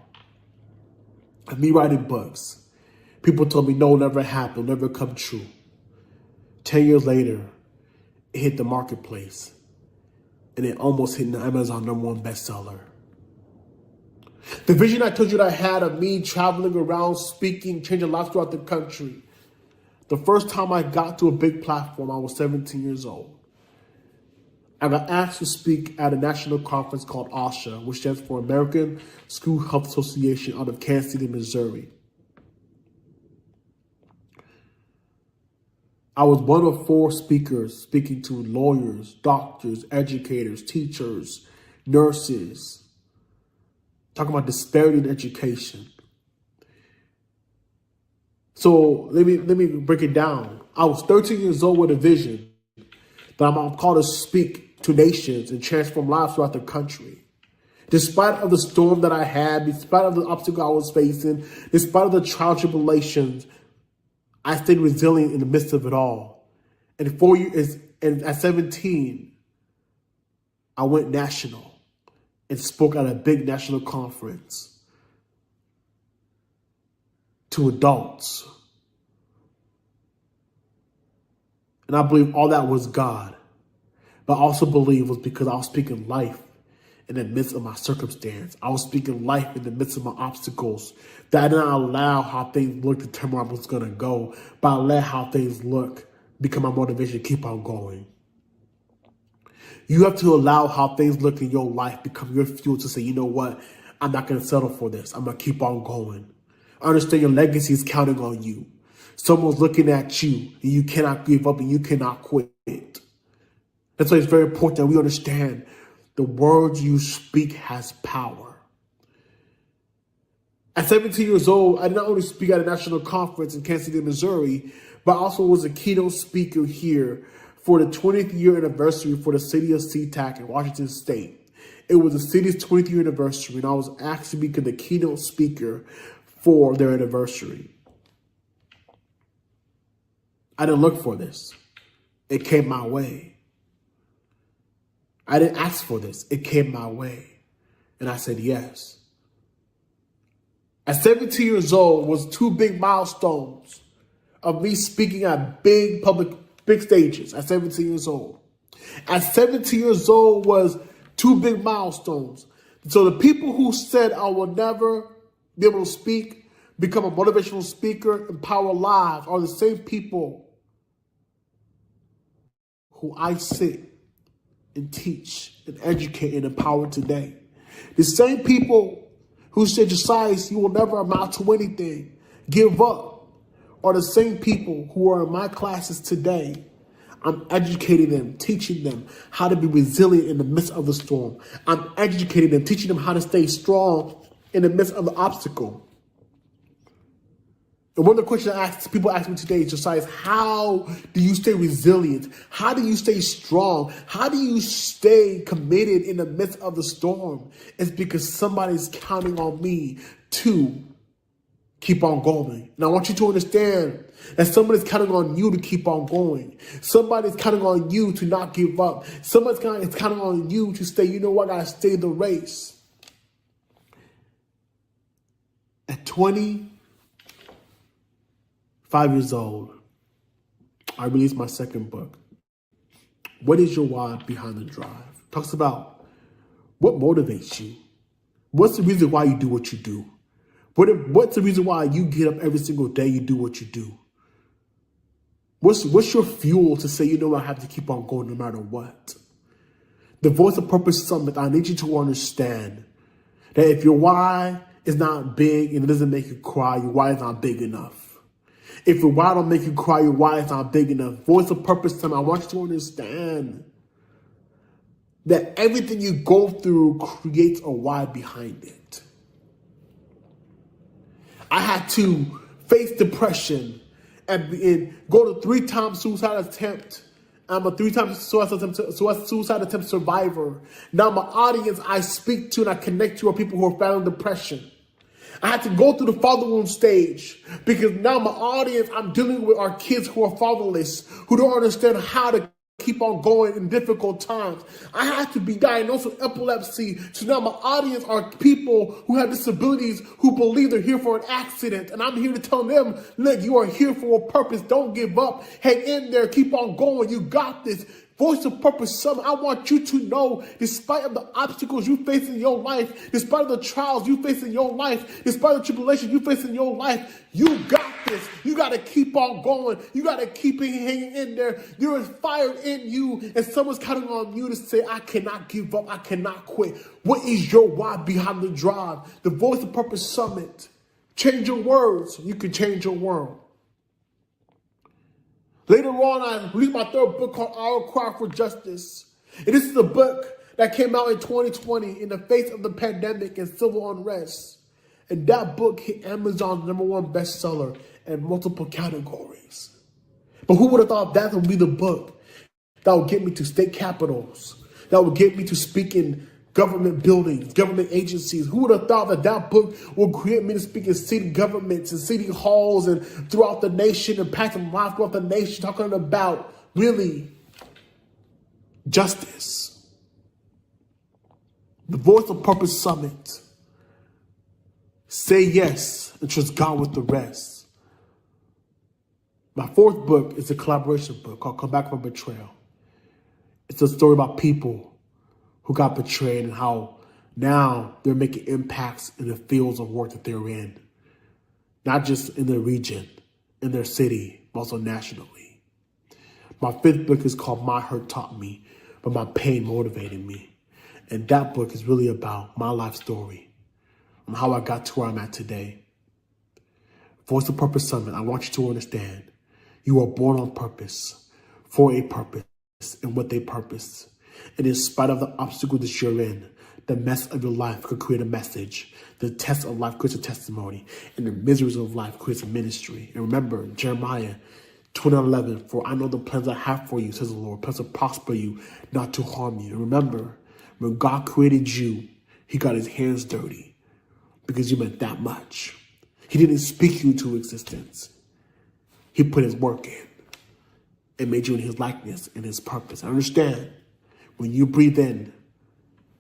of me writing books, people told me, no, never happened, never come true. 10 years later, it hit the marketplace, and it almost hit the Amazon #1 bestseller. The vision I told you that I had of me traveling around, speaking, changing lives throughout the country. The first time I got to a big platform, I was 17 years old. I got asked to speak at a national conference called ASHA, which stands for American School Health Association, out of Kansas City, Missouri. I was one of 4 speakers speaking to lawyers, doctors, educators, teachers, nurses, talking about disparity in education. So let me break it down. I was 13 years old with a vision that I'm called to speak to nations and transform lives throughout the country. Despite of the storm that I had, despite of the obstacle I was facing, despite of the trial tribulations, I stayed resilient in the midst of it all. And 4 years, and at 17, I went national and spoke at a big national conference to adults. And I believe all that was God. But I also believe it was because I was speaking life in the midst of my circumstance. I was speaking life in the midst of my obstacles. That I did not allow how things looked to determine where I was going to go, but I let how things look become my motivation to keep on going. You have to allow how things look in your life become your fuel to say, you know what, I'm not going to settle for this. I'm going to keep on going. I understand your legacy is counting on you. Someone's looking at you, and you cannot give up and you cannot quit. That's why it's very important that we understand the words you speak has power. At 17 years old, I did not only speak at a national conference in Kansas City, Missouri, but also was a keynote speaker here for the 20th year anniversary for the city of SeaTac in Washington State. It was the city's 20th year anniversary, and I was asked to be the keynote speaker for their anniversary. I didn't look for this. It came my way. I didn't ask for this. It came my way. And I said yes. At 17 years old was 2 big milestones of me speaking at big stages at 17 years old. At 17 years old was 2 big milestones. So the people who said I will never be able to speak, become a motivational speaker, empower lives are the same people who I sit and teach and educate and empower today. The same people who said, Josiah, you will never amount to anything, give up, are the same people who are in my classes today. I'm educating them, teaching them how to be resilient in the midst of the storm. I'm educating them, teaching them how to stay strong in the midst of the obstacle. And one of the questions people ask me today, Josiah, is how do you stay resilient? How do you stay strong? How do you stay committed in the midst of the storm? It's because somebody's counting on me to keep on going. And I want you to understand that somebody's counting on you to keep on going. Somebody's counting on you to not give up. Somebody's counting on you to stay, you know what, I gotta stay in the race. At 25 years old, I released my second book. What is your why behind the drive? Talks about what motivates you. What's the reason why you do what you do? What's the reason why you get up every single day, you do what you do? What's your fuel to say, you know, I have to keep on going no matter what? The Voice of Purpose Summit, I need you to understand that if your why is not big and it doesn't make you cry, your why is not big enough. If your why don't make you cry, your why is not big enough. Voice of Purpose Summit, I want you to understand that everything you go through creates a why behind it. I had to face depression and go to 3-time suicide attempt. I'm a 3-time suicide attempt survivor. Now my audience I speak to and I connect to are people who are battling depression. I had to go through the father wound stage because now my audience I'm dealing with are kids who are fatherless, who don't understand how to keep on going in difficult times. I had to be diagnosed with epilepsy. So now my audience are people who have disabilities who believe they're here for an accident. And I'm here to tell them, look, you are here for a purpose. Don't give up. Hang in there. Keep on going. You got this. Voice of Purpose Summit, I want you to know, despite of the obstacles you face in your life, despite of the trials you face in your life, despite of the tribulations you face in your life, you got this. You got to keep on going. You got to keep hanging in there. There is fire in you, and someone's counting on you to say, I cannot give up. I cannot quit. What is your why behind the drive? The Voice of Purpose Summit. Change your words. You can change your world. Later on, I released my third book called Our Cry for Justice. And this is a book that came out in 2020 in the face of the pandemic and civil unrest. And that book hit Amazon's #1 bestseller in multiple categories. But who would have thought that would be the book that would get me to state capitals, that would get me to speak in government buildings, government agencies. Who would have thought that that book will create me to speak in city governments and city halls and throughout the nation, impacting life throughout the nation, talking about really justice. The Voice of Purpose Summit. Say yes and trust God with the rest. My fourth book is a collaboration book called Come Back from Betrayal. It's a story about people who got betrayed and how now they're making impacts in the fields of work that they're in. Not just in their region, in their city, but also nationally. My fifth book is called My Hurt Taught Me, but My Pain Motivated Me. And that book is really about my life story and how I got to where I'm at today. Voice of Purpose Summit, I want you to understand, you are born on purpose, for a purpose, and with a purpose. And in spite of the obstacle that you're in, the mess of your life could create a message. The test of life creates a testimony. And the miseries of life creates a ministry. And remember, Jeremiah 29:11, for I know the plans I have for you, says the Lord, plans to prosper you, not to harm you. And remember, when God created you, he got his hands dirty because you meant that much. He didn't speak you into existence. He put his work in and made you in his likeness and his purpose. I understand. When you breathe in,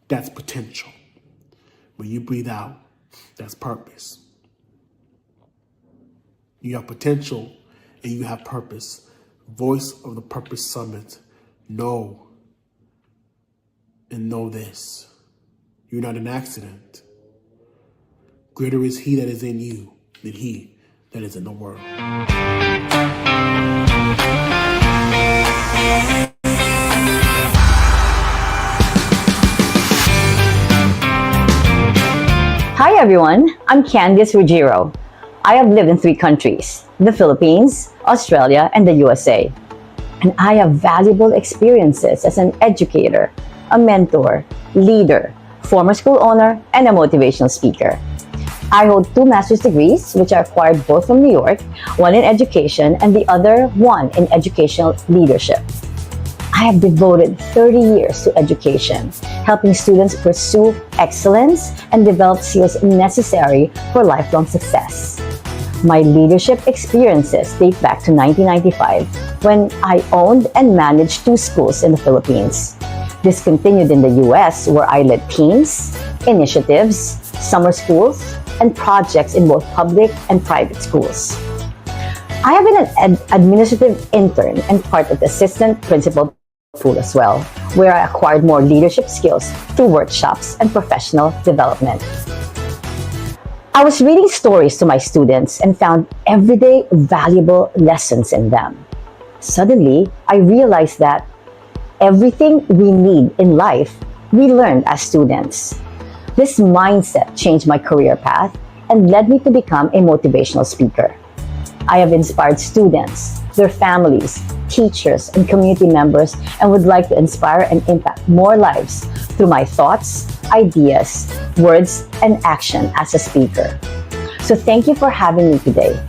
that's potential. When you breathe out, that's purpose. You have potential and you have purpose. Voice of the Purpose Summit. Know and know this. You're not an accident. Greater is he that is in you than he that is in the world. Hi everyone, I'm Candice Ruggiero. I have lived in 3 countries, the Philippines, Australia, and the USA. And I have valuable experiences as an educator, a mentor, leader, former school owner, and a motivational speaker. I hold 2 master's degrees, which I acquired both from New York, one in education and the other one in educational leadership. I have devoted 30 years to education, helping students pursue excellence and develop skills necessary for lifelong success. My leadership experiences date back to 1995, when I owned and managed 2 schools in the Philippines. This continued in the US, where I led teams, initiatives, summer schools, and projects in both public and private schools. I have been an administrative intern and part of the assistant principal pool as well, where I acquired more leadership skills through workshops and professional development. I was reading stories to my students and found everyday valuable lessons in them. Suddenly, I realized that everything we need in life, we learned as students. This mindset changed my career path and led me to become a motivational speaker. I have inspired students, their families, teachers, and community members, and would like to inspire and impact more lives through my thoughts, ideas, words, and action as a speaker. So thank you for having me today.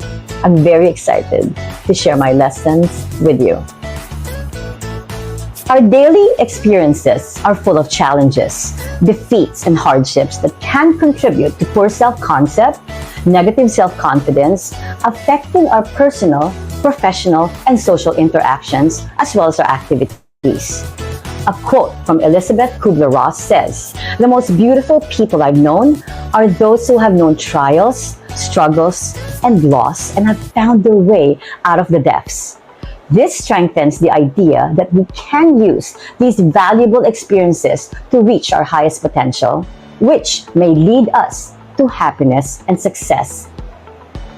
I'm very excited to share my lessons with you. Our daily experiences are full of challenges, defeats, and hardships that can contribute to poor self-concept, negative self-confidence, affecting our personal, professional, and social interactions, as well as our activities. A quote from Elizabeth Kubler-Ross says, "The most beautiful people I've known are those who have known trials, struggles, and loss and have found their way out of the depths." This strengthens the idea that we can use these valuable experiences to reach our highest potential, which may lead us to happiness and success.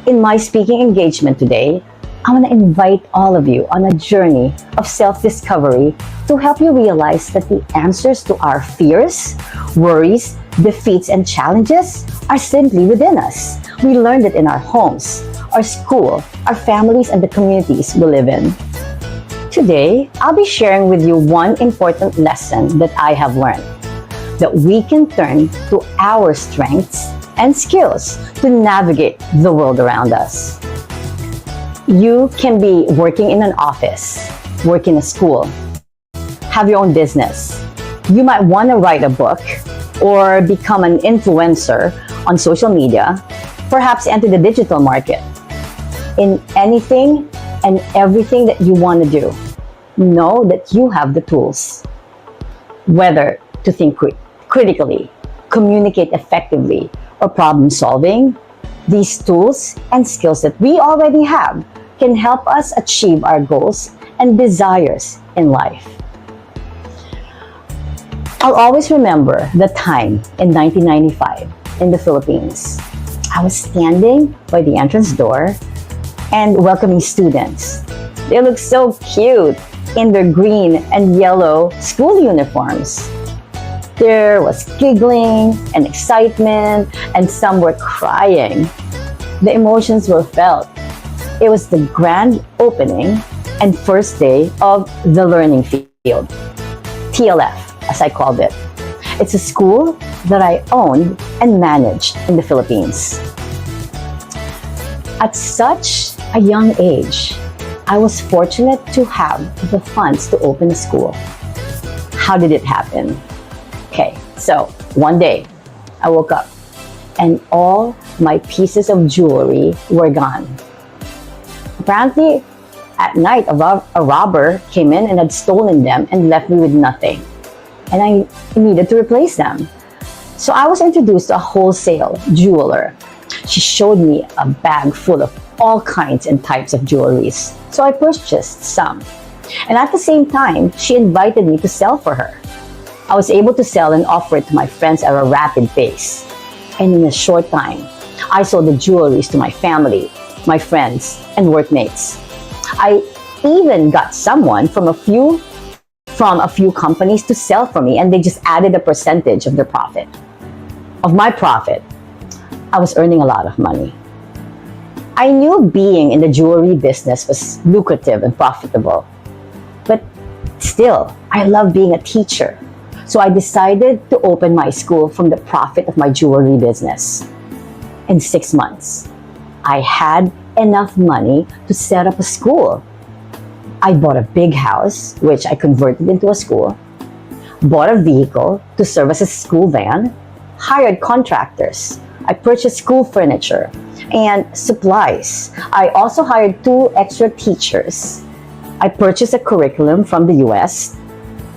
In my speaking engagement today, I want to invite all of you on a journey of self-discovery to help you realize that the answers to our fears, worries, defeats, and challenges are simply within us. We learned it in our homes, our school, our families, and the communities we live in. Today, I'll be sharing with you one important lesson that I have learned, that we can turn to our strengths and skills to navigate the world around us. You can be working in an office, work in a school, have your own business, You might want to write a book or become an influencer on social media, perhaps enter the digital market. In anything and everything that you want to do, know that you have the tools. Whether to think critically, communicate effectively, or problem solving, these tools and skills that we already have can help us achieve our goals and desires in life. I'll always remember the time in 1995 in the Philippines. I was standing by the entrance door and welcoming students. They looked so cute in their green and yellow school uniforms. There was giggling and excitement, and some were crying. The emotions were felt. It was the grand opening and first day of the learning field, TLF, as I called it. It's a school that I owned and managed in the Philippines. At such a young age, I was fortunate to have the funds to open a school. How did it happen? Okay, so one day I woke up and all my pieces of jewelry were gone. Apparently, at night, a robber came in and had stolen them and left me with nothing. And I needed to replace them. So I was introduced to a wholesale jeweler. She showed me a bag full of all kinds and types of jewelries. So I purchased some. And at the same time, she invited me to sell for her. I was able to sell and offer it to my friends at a rapid pace. And in a short time, I sold the jewelries to my family, my friends, and workmates. I even got someone from a few companies to sell for me, and they just added a percentage of their profit. Of my profit, I was earning a lot of money. I knew being in the jewelry business was lucrative and profitable, but still, I love being a teacher. So I decided to open my school from the profit of my jewelry business. In 6 months, I had enough money to set up a school. I bought a big house, which I converted into a school, bought a vehicle to serve as a school van, hired contractors. I purchased school furniture and supplies. I also hired 2 extra teachers. I purchased a curriculum from the US.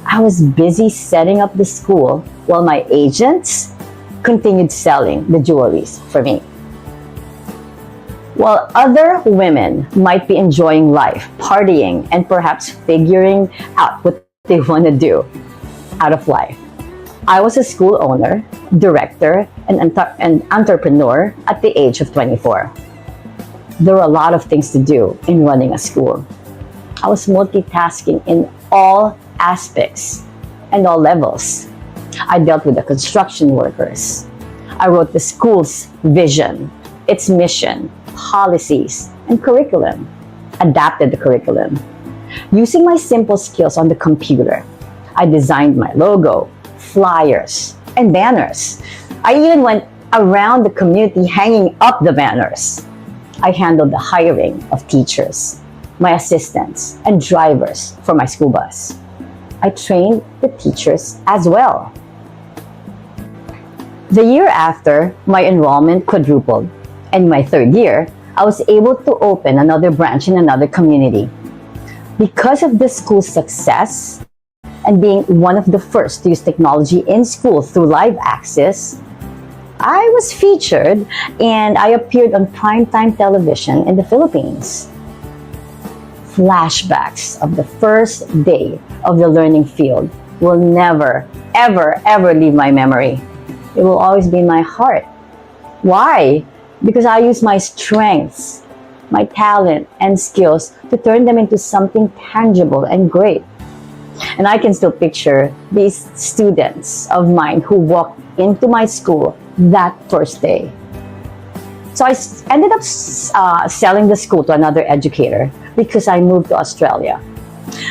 I was busy setting up the school while my agents continued selling the jewelries for me. While other women might be enjoying life, partying, and perhaps figuring out what they want to do out of life, I was a school owner, director, and entrepreneur at the age of 24. There were a lot of things to do in running a school. I was multitasking in all aspects and all levels. I dealt with the construction workers. I wrote the school's vision, its mission, policies, and curriculum, adapted the curriculum. Using my simple skills on the computer, I designed my logo, flyers, and banners. I even went around the community hanging up the banners. I handled the hiring of teachers, my assistants, and drivers for my school bus. I trained the teachers as well. The year after, my enrollment quadrupled. And in my 3rd year, I was able to open another branch in another community. Because of the school's success and being one of the first to use technology in school through live access, I was featured and I appeared on primetime television in the Philippines. Flashbacks of the first day of the learning field will never, ever, ever leave my memory. It will always be in my heart. Why? Because I use my strengths, my talent, and skills to turn them into something tangible and great. And I can still picture these students of mine who walked into my school that first day. So I ended up selling the school to another educator because I moved to Australia.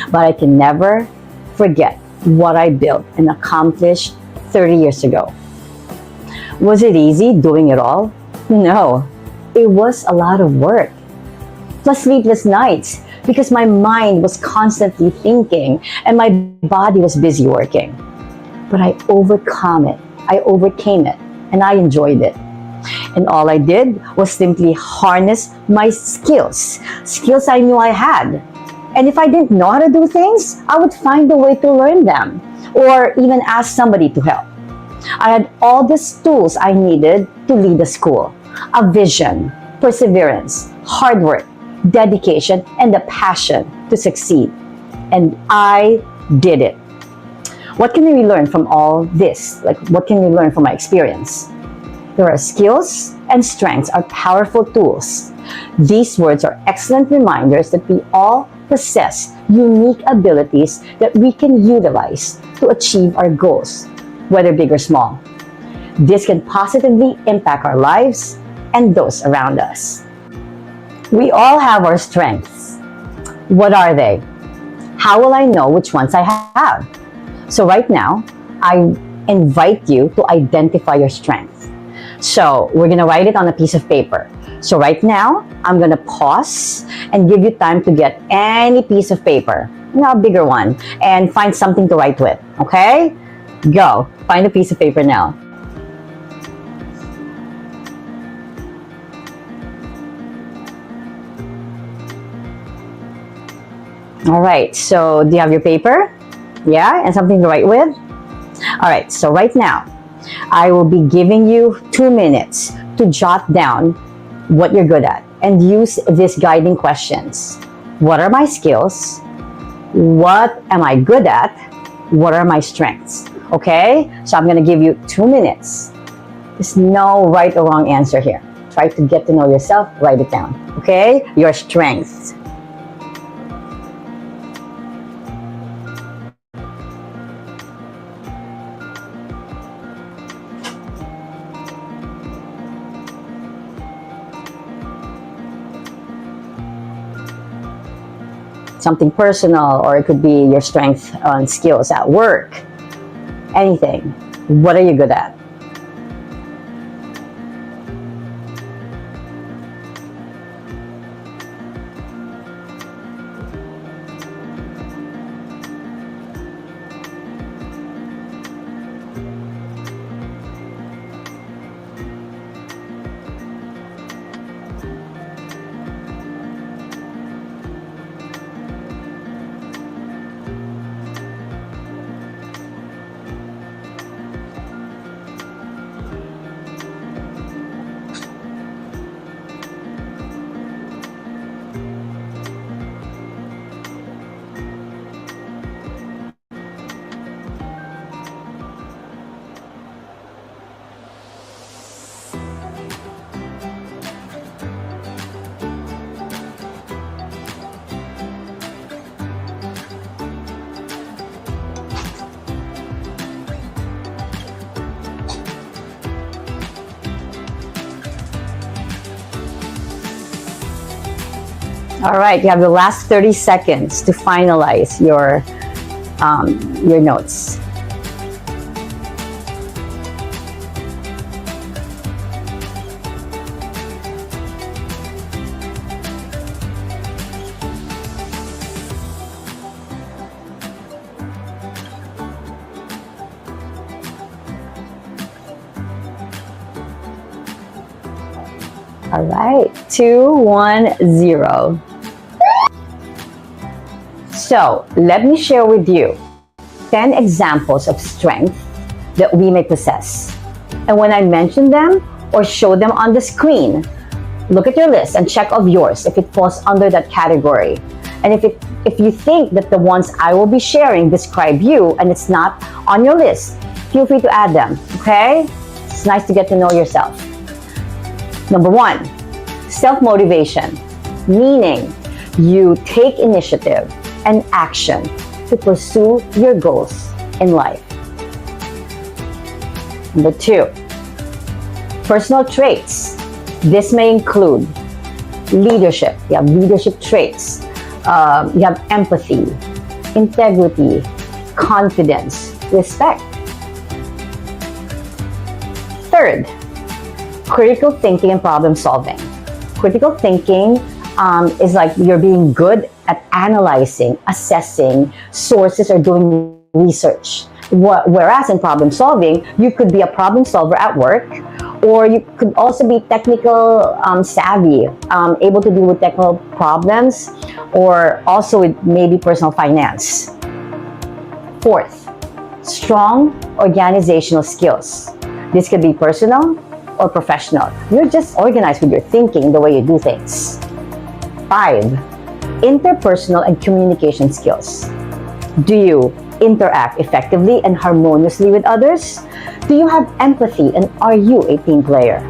But I can never forget what I built and accomplished 30 years ago. Was it easy doing it all? No, it was a lot of work. Plus sleepless nights because my mind was constantly thinking and my body was busy working. but I overcome it. I overcame it, and I enjoyed it. And all I did was simply harness my skills I knew I had. And if I didn't know how to do things, I would find a way to learn them or even ask somebody to help. I had all these tools I needed to lead a school: a vision, perseverance, hard work, dedication, and the passion to succeed. And I did it. What can we learn from all this? Like, what can we learn from my experience? There are skills and strengths are powerful tools. These words are excellent reminders that we all possess unique abilities that we can utilize to achieve our goals, whether big or small. This can positively impact our lives and those around us. We all have our strengths. What are they? How will I know which ones I have? So right now, I invite you to identify your strengths. So we're gonna write it on a piece of paper. So right now, I'm gonna pause and give you time to get any piece of paper, a bigger one, and find something to write with, okay? Go, find a piece of paper now. All right, so do you have your paper? Yeah, and something to write with? All right, so right now, I will be giving you 2 minutes to jot down what you're good at and use these guiding questions. What are my skills? What am I good at? What are my strengths? Okay, so I'm gonna give you 2 minutes. There's no right or wrong answer here. Try to get to know yourself, write it down, okay? Your strengths. Something personal, or it could be your strength and skills at work. Anything. What are you good at? All right, you have the last 30 seconds to finalize your notes. All right, 2, 1, 0. So let me share with you 10 examples of strength that we may possess. And when I mention them or show them on the screen, look at your list and check of yours if it falls under that category. And if you think that the ones I will be sharing describe you and it's not on your list, feel free to add them, okay? It's nice to get to know yourself. Number 1, self-motivation, meaning you take initiative and action to pursue your goals in life. Number 2, personal traits. This may include leadership. You have leadership traits. You have empathy, integrity, confidence, respect. Third, critical thinking and problem solving. Critical thinking is like you're being good at analyzing, assessing sources, or doing research. Whereas in problem solving, you could be a problem solver at work, or you could also be technical savvy, able to deal with technical problems, or also with maybe personal finance. Fourth, strong organizational skills. This could be personal or professional. You're just organized with your thinking, the way you do things. 5, interpersonal and communication skills. Do you interact effectively and harmoniously with others? Do you have empathy, and are you a team player?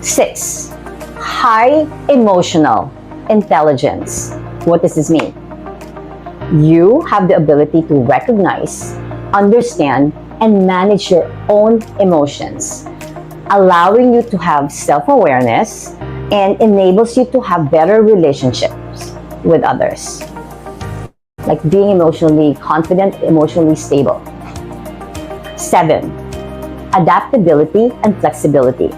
6, high emotional intelligence. What does this mean? You have the ability to recognize, understand, and manage your own emotions, allowing you to have self-awareness and enables you to have better relationships with others. Like being emotionally confident, emotionally stable. 7, adaptability and flexibility.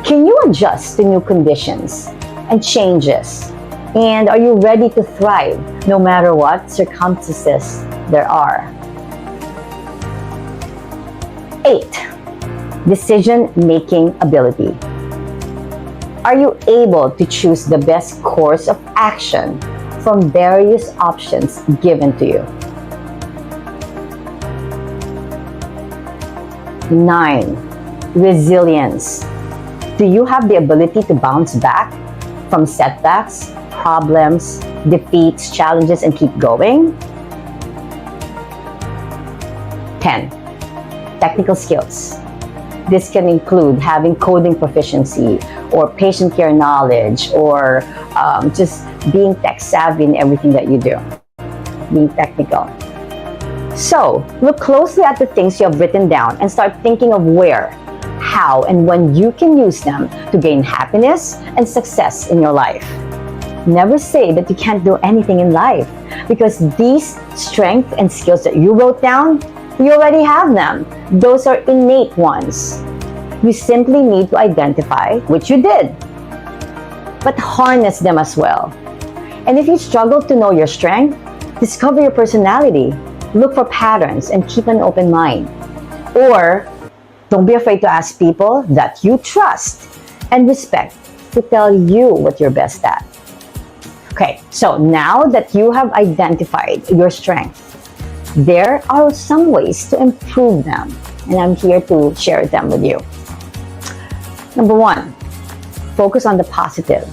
Can you adjust to new conditions and changes? And are you ready to thrive no matter what circumstances there are? 8, decision-making ability. Are you able to choose the best course of action from various options given to you? 9, resilience. Do you have the ability to bounce back from setbacks, problems, defeats, challenges, and keep going? 10, technical skills. This can include having coding proficiency or patient care knowledge, or just being tech savvy in everything that you do, being technical. So look closely at the things you have written down and start thinking of where, how, and when you can use them to gain happiness and success in your life. Never say that you can't do anything in life, because these strengths and skills that you wrote down, you already have them. Those are innate ones. You simply need to identify, which you did, but harness them as well. And if you struggle to know your strength, discover your personality, look for patterns, and keep an open mind. Or don't be afraid to ask people that you trust and respect to tell you what you're best at. Okay, so now that you have identified your strengths, there are some ways to improve them, and I'm here to share them with you. Number 1, focus on the positive.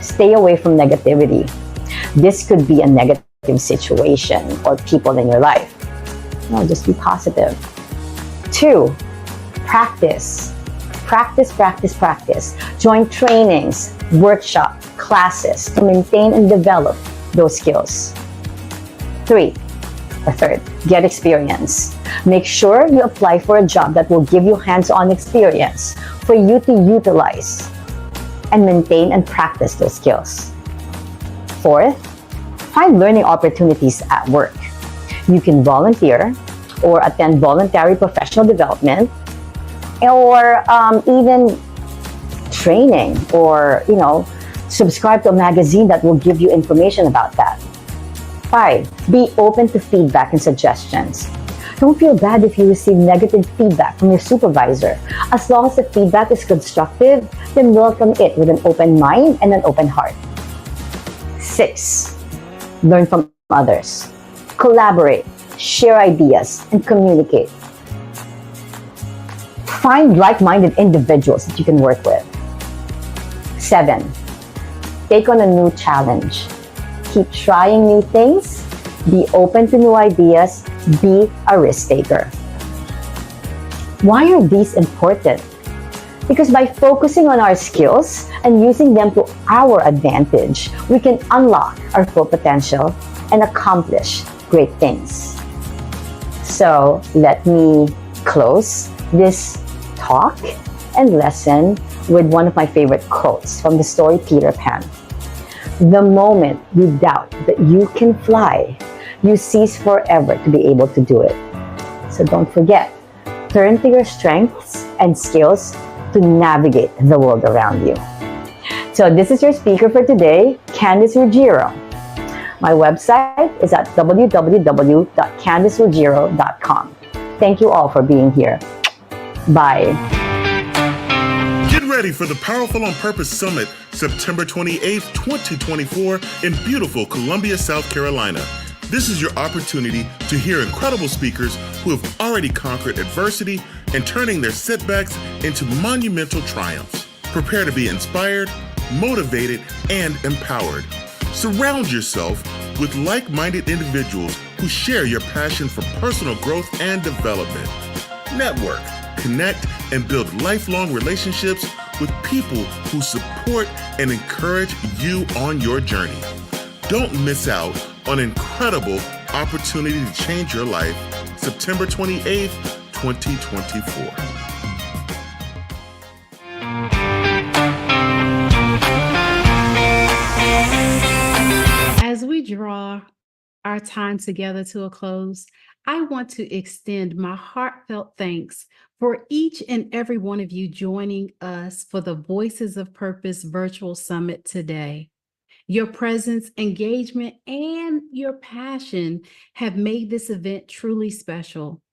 Stay away from negativity. This could be a negative situation or people in your life. No, just be positive. 2, practice. Practice, practice, practice. Join trainings, workshops, classes to maintain and develop those skills. 3, get experience. Make sure you apply for a job that will give you hands-on experience for you to utilize and maintain and practice those skills. 4, find learning opportunities at work. You can volunteer or attend voluntary professional development, or even training, or subscribe to a magazine that will give you information about that. 5, be open to feedback and suggestions. Don't feel bad if you receive negative feedback from your supervisor. As long as the feedback is constructive, then welcome it with an open mind and an open heart. 6, learn from others. Collaborate, share ideas, and communicate. Find like-minded individuals that you can work with. 7, take on a new challenge. Keep trying new things. Be open to new ideas. Be a risk taker. Why are these important? Because by focusing on our skills and using them to our advantage, we can unlock our full potential and accomplish great things. So let me close this talk and lesson with one of my favorite quotes from the story Peter Pan. The moment you doubt that you can fly, you cease forever to be able to do it. So don't forget, turn to your strengths and skills to navigate the world around you. So this is your speaker for today, Candice Ruggiero. My website is at www.candiceruggiero.com. Thank you all for being here. Bye. Get ready for the Powerful on Purpose Summit, September 28th, 2024 in beautiful Columbia, South Carolina. This is your opportunity to hear incredible speakers who have already conquered adversity and turning their setbacks into monumental triumphs. Prepare to be inspired, motivated, and empowered. Surround yourself with like-minded individuals who share your passion for personal growth and development. Network, connect, and build lifelong relationships with people who support and encourage you on your journey. Don't miss out on an incredible opportunity to change your life, September 28th, 2024. As we draw our time together to a close, I want to extend my heartfelt thanks for each and every one of you joining us for the Voices of Purpose Virtual Summit today. Your presence, engagement, and your passion have made this event truly special.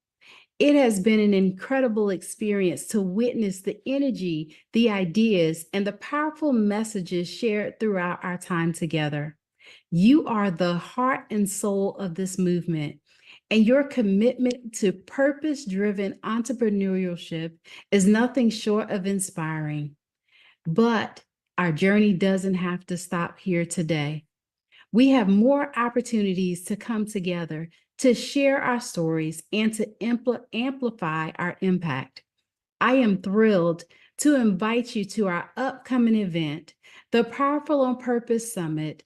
It has been an incredible experience to witness the energy, the ideas, and the powerful messages shared throughout our time together. You are the heart and soul of this movement, and your commitment to purpose-driven entrepreneurship is nothing short of inspiring. But our journey doesn't have to stop here today. We have more opportunities to come together to share our stories and to amplify our impact. I am thrilled to invite you to our upcoming event, the Powerful on Purpose Summit,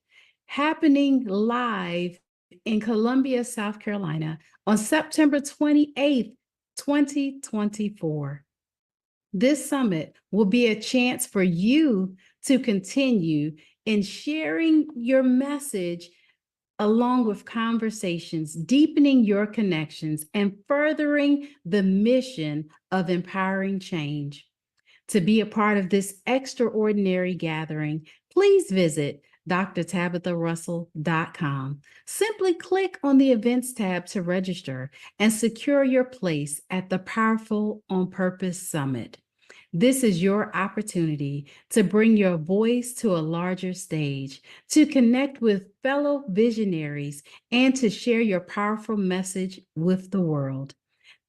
happening live in Columbia, South Carolina on September 28th, 2024. This summit will be a chance for you to continue in sharing your message along with conversations, deepening your connections, and furthering the mission of empowering change. To be a part of this extraordinary gathering, please visit drtabitharussell.com. Simply click on the Events tab to register and secure your place at the Powerful on Purpose Summit. This is your opportunity to bring your voice to a larger stage, to connect with fellow visionaries, and to share your powerful message with the world.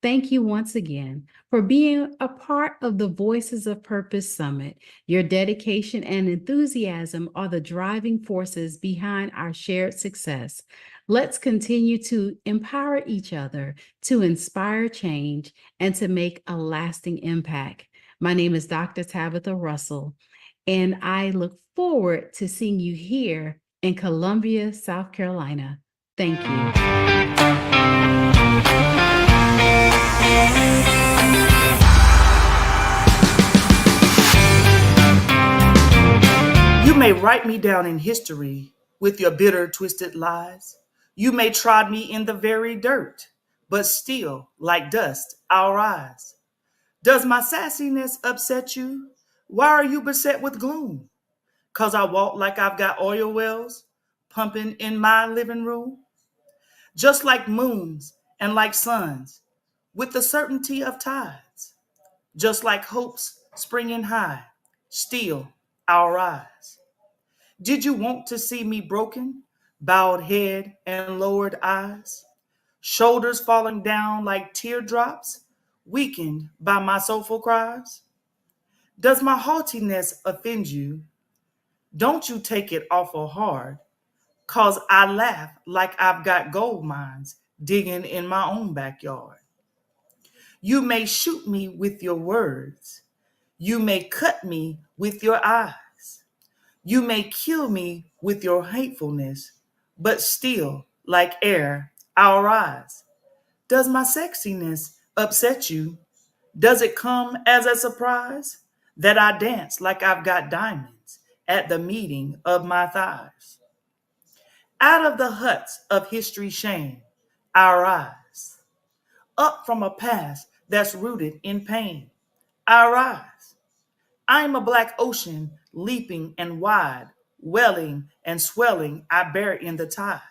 Thank you once again for being a part of the Voices of Purpose Summit. Your dedication and enthusiasm are the driving forces behind our shared success. Let's continue to empower each other, to inspire change, and to make a lasting impact. My name is Dr. Tabitha Russell, and I look forward to seeing you here in Columbia, South Carolina. Thank you. You may write me down in history with your bitter, twisted lies. You may trod me in the very dirt, but still, like dust, I'll rise. Does my sassiness upset you? Why are you beset with gloom? 'Cause I walk like I've got oil wells pumping in my living room? Just like moons and like suns, with the certainty of tides. Just like hopes springing high, still I'll rise. Did you want to see me broken, bowed head and lowered eyes? Shoulders falling down like teardrops, weakened by my soulful cries? Does my haughtiness offend you? Don't you take it awful hard, 'cause I laugh like I've got gold mines digging in my own backyard. You may shoot me with your words. You may cut me with your eyes. You may kill me with your hatefulness, but still, like air, I'll rise. Does my sexiness upset you? Does it come as a surprise that I dance like I've got diamonds at the meeting of my thighs? Out of the huts of history's shame, I rise. Up from a past that's rooted in pain, I rise. I'm a black ocean leaping and wide, welling and swelling I bear in the tide.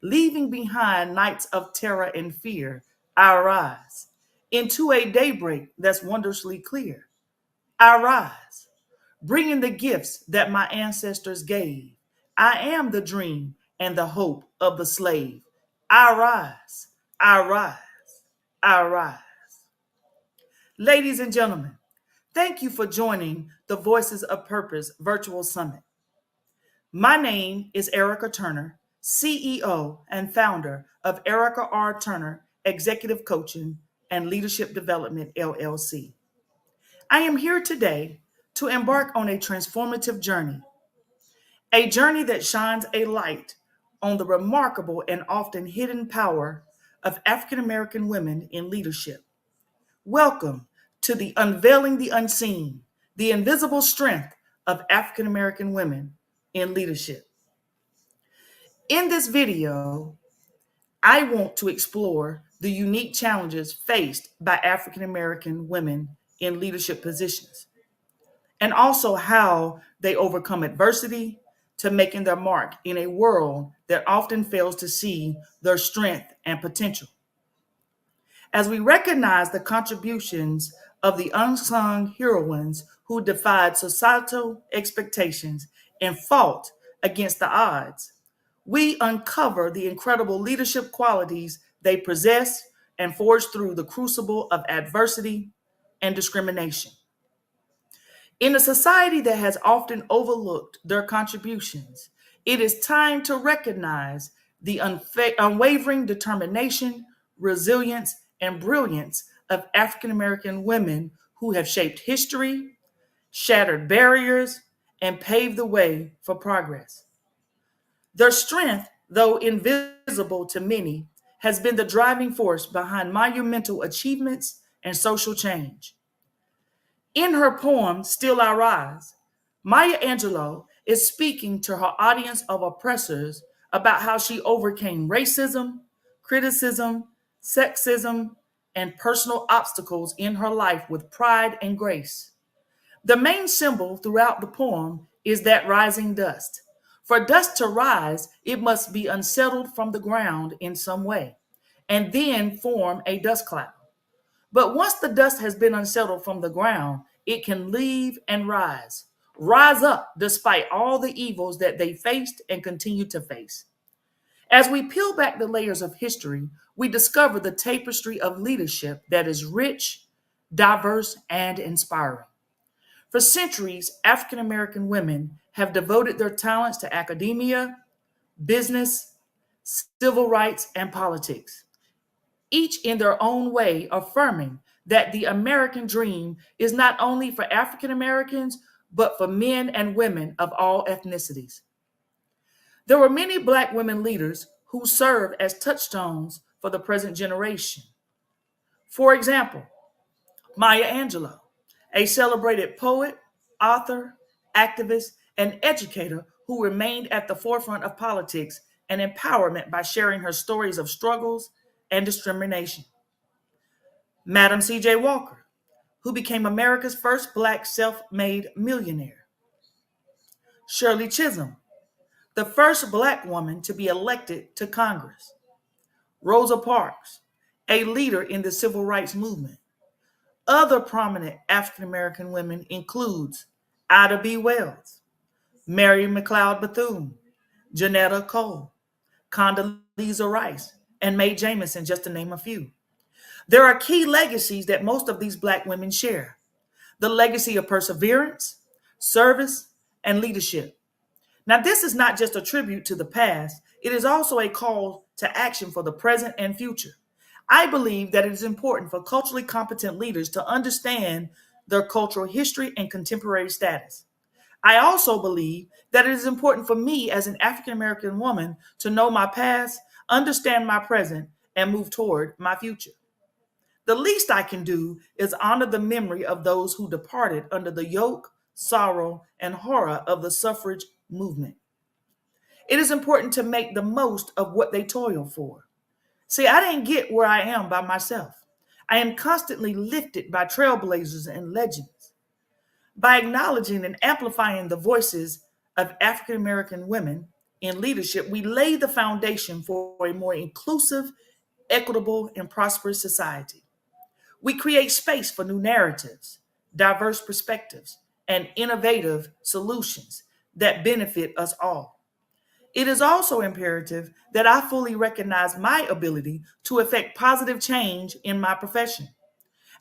Leaving behind nights of terror and fear, I rise into a daybreak that's wondrously clear. I rise, bringing the gifts that my ancestors gave. I am the dream and the hope of the slave. I rise, I rise, I rise. Ladies and gentlemen, thank you for joining the Voices of Purpose Virtual Summit. My name is Erica Turner, CEO and founder of Erica R. Turner Executive Coaching and Leadership Development, LLC. I am here today to embark on a transformative journey, a journey that shines a light on the remarkable and often hidden power of African American women in leadership. Welcome to the Unveiling the Unseen, the Invisible Strength of African American Women in Leadership. In this video, I want to explore the unique challenges faced by African American women in leadership positions, and also how they overcome adversity to making their mark in a world that often fails to see their strength and potential. As we recognize the contributions of the unsung heroines who defied societal expectations and fought against the odds, we uncover the incredible leadership qualities they possess and forge through the crucible of adversity and discrimination. In a society that has often overlooked their contributions, it is time to recognize the unwavering determination, resilience, and brilliance of African American women who have shaped history, shattered barriers, and paved the way for progress. Their strength, though invisible to many, has been the driving force behind monumental achievements and social change. In her poem, Still I Rise, Maya Angelou is speaking to her audience of oppressors about how she overcame racism, criticism, sexism, and personal obstacles in her life with pride and grace. The main symbol throughout the poem is that rising dust. For dust to rise, it must be unsettled from the ground in some way, and then form a dust cloud. But once the dust has been unsettled from the ground, it can leave and rise up despite all the evils that they faced and continue to face. As we peel back the layers of history, we discover the tapestry of leadership that is rich, diverse, and inspiring. For centuries, African American women have devoted their talents to academia, business, civil rights, and politics, each in their own way affirming that the American dream is not only for African Americans, but for men and women of all ethnicities. There were many Black women leaders who served as touchstones for the present generation. For example, Maya Angelou, a celebrated poet, author, activist, and educator who remained at the forefront of politics and empowerment by sharing her stories of struggles and discrimination. Madam C.J. Walker, who became America's first Black self-made millionaire. Shirley Chisholm, the first Black woman to be elected to Congress. Rosa Parks, a leader in the civil rights movement. Other prominent African American women includes Ida B. Wells, Mary McLeod Bethune, Janetta Cole, Condoleezza Rice, and Mae Jemison, just to name a few. There are key legacies that most of these Black women share: the legacy of perseverance, service, and leadership. Now, this is not just a tribute to the past, it is also a call to action for the present and future. I believe that it is important for culturally competent leaders to understand their cultural history and contemporary status. I also believe that it is important for me as an African American woman to know my past, understand my present, and move toward my future. The least I can do is honor the memory of those who departed under the yoke, sorrow, and horror of the suffrage movement. It is important to make the most of what they toiled for. See, I didn't get where I am by myself. I am constantly lifted by trailblazers and legends. By acknowledging and amplifying the voices of African American women in leadership, we lay the foundation for a more inclusive, equitable, and prosperous society. We create space for new narratives, diverse perspectives, and innovative solutions that benefit us all. It is also imperative that I fully recognize my ability to effect positive change in my profession.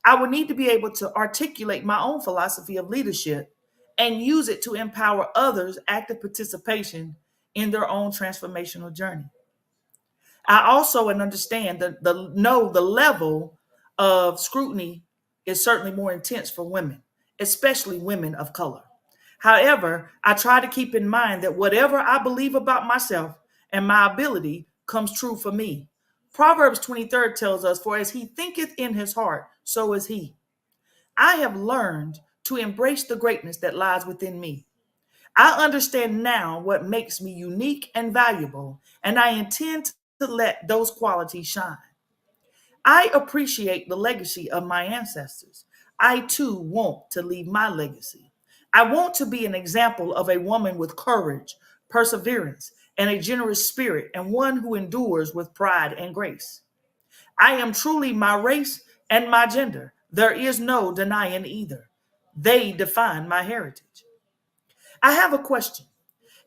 I would need to be able to articulate my own philosophy of leadership and use it to empower others' active participation in their own transformational journey. I also understand the level of scrutiny is certainly more intense for women, especially women of color. However, I try to keep in mind that whatever I believe about myself and my ability comes true for me. Proverbs 23 tells us, "For as he thinketh in his heart, so is he." I have learned to embrace the greatness that lies within me. I understand now what makes me unique and valuable, and I intend to let those qualities shine. I appreciate the legacy of my ancestors. I too want to leave my legacy. I want to be an example of a woman with courage, perseverance, and a generous spirit, and one who endures with pride and grace. I am truly my race and my gender. There is no denying either. They define my heritage. I have a question.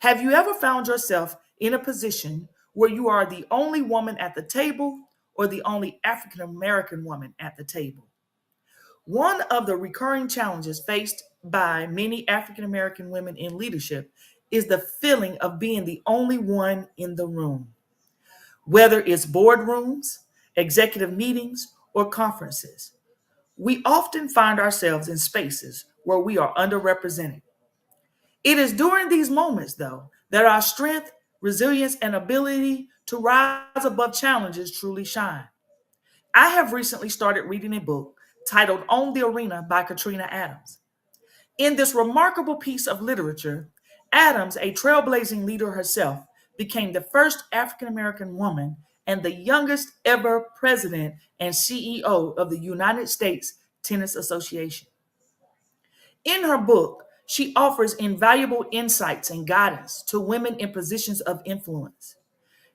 Have you ever found yourself in a position where you are the only woman at the table or the only African American woman at the table? One of the recurring challenges faced by many African American women in leadership is the feeling of being the only one in the room. Whether it's boardrooms, executive meetings, or conferences, we often find ourselves in spaces where we are underrepresented. It is during these moments, though, that our strength, resilience, and ability to rise above challenges truly shine. I have recently started reading a book titled "On the Arena" by Katrina Adams. In this remarkable piece of literature, Adams, a trailblazing leader herself, became the first African American woman and the youngest ever president and CEO of the United States Tennis Association. In her book, she offers invaluable insights and guidance to women in positions of influence.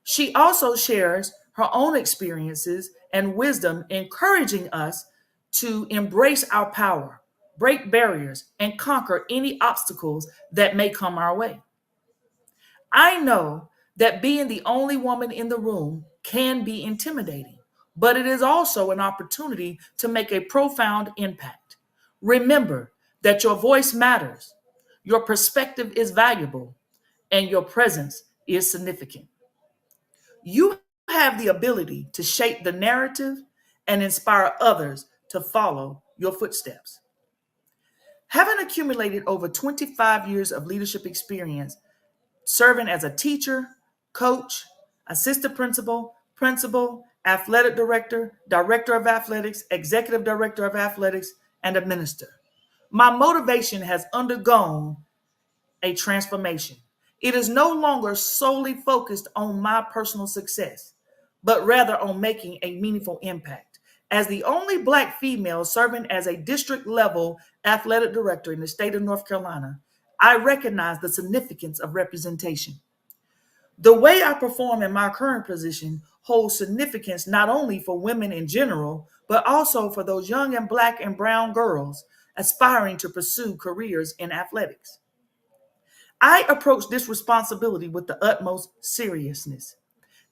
She also shares her own experiences and wisdom, encouraging us to embrace our power, break barriers, and conquer any obstacles that may come our way. I know that being the only woman in the room can be intimidating, but it is also an opportunity to make a profound impact. Remember that your voice matters, your perspective is valuable, and your presence is significant. You have the ability to shape the narrative and inspire others to follow your footsteps. Having accumulated over 25 years of leadership experience, serving as a teacher, coach, assistant principal, principal, athletic director, director of athletics, executive director of athletics, and a minister, my motivation has undergone a transformation. It is no longer solely focused on my personal success, but rather on making a meaningful impact. As the only Black female serving as a district level athletic director in the state of North Carolina, I recognize the significance of representation. The way I perform in my current position holds significance not only for women in general, but also for those young and Black and brown girls aspiring to pursue careers in athletics. I approach this responsibility with the utmost seriousness.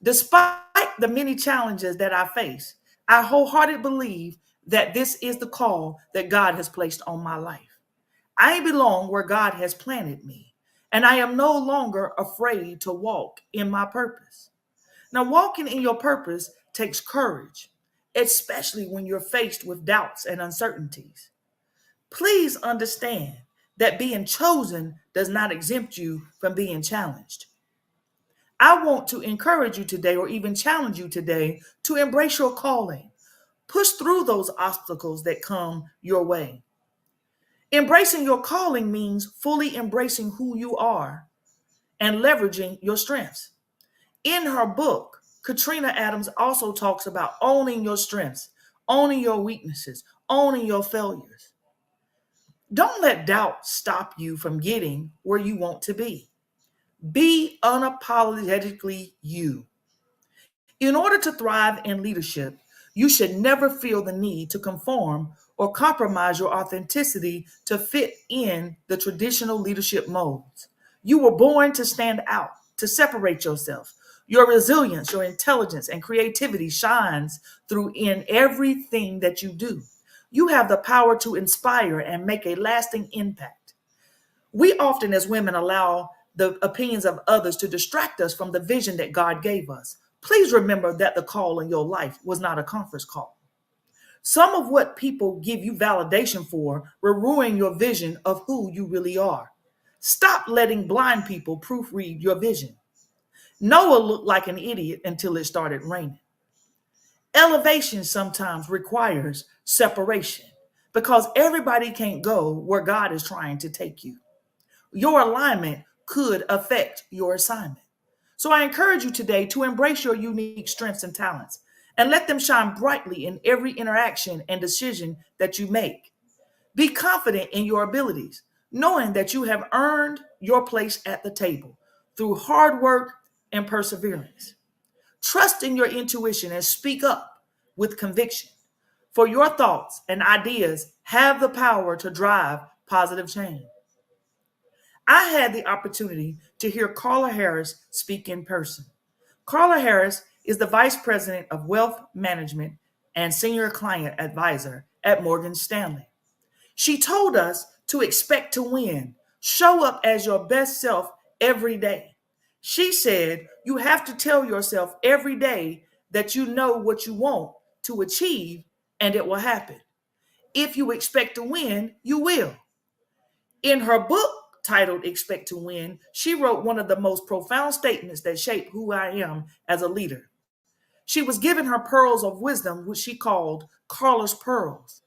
Despite the many challenges that I face, I wholeheartedly believe that this is the call that God has placed on my life. I belong where God has planted me, and I am no longer afraid to walk in my purpose. Now, walking in your purpose takes courage, especially when you're faced with doubts and uncertainties. Please understand that being chosen does not exempt you from being challenged. I want to encourage you today, or even challenge you today, to embrace your calling. Push through those obstacles that come your way. Embracing your calling means fully embracing who you are and leveraging your strengths. In her book, Katrina Adams also talks about owning your strengths, owning your weaknesses, owning your failures. Don't let doubt stop you from getting where you want to be. Be unapologetically you. In order to thrive in leadership, you should never feel the need to conform or compromise your authenticity to fit in the traditional leadership molds. You were born to stand out, to separate yourself. Your resilience, your intelligence, and creativity shines through in everything that you do. You have the power to inspire and make a lasting impact. We often, as women, allow the opinions of others to distract us from the vision that God gave us. Please remember that the call in your life was not a conference call. Some of what people give you validation for will ruin your vision of who you really are. Stop letting blind people proofread your vision. Noah looked like an idiot until it started raining. Elevation sometimes requires separation because everybody can't go where God is trying to take you. Your alignment could affect your assignment. So I encourage you today to embrace your unique strengths and talents and let them shine brightly in every interaction and decision that you make. Be confident in your abilities, knowing that you have earned your place at the table through hard work and perseverance. Trust in your intuition and speak up with conviction, for your thoughts and ideas have the power to drive positive change. I had the opportunity to hear Carla Harris speak in person. Carla Harris is the Vice President of Wealth Management and Senior Client Advisor at Morgan Stanley. She told us to expect to win, show up as your best self every day. She said you have to tell yourself every day that you know what you want to achieve and it will happen. If you expect to win, you will. In her book titled Expect to Win, she wrote one of the most profound statements that shaped who I am as a leader. She was given her pearls of wisdom, which she called Carla's Pearls.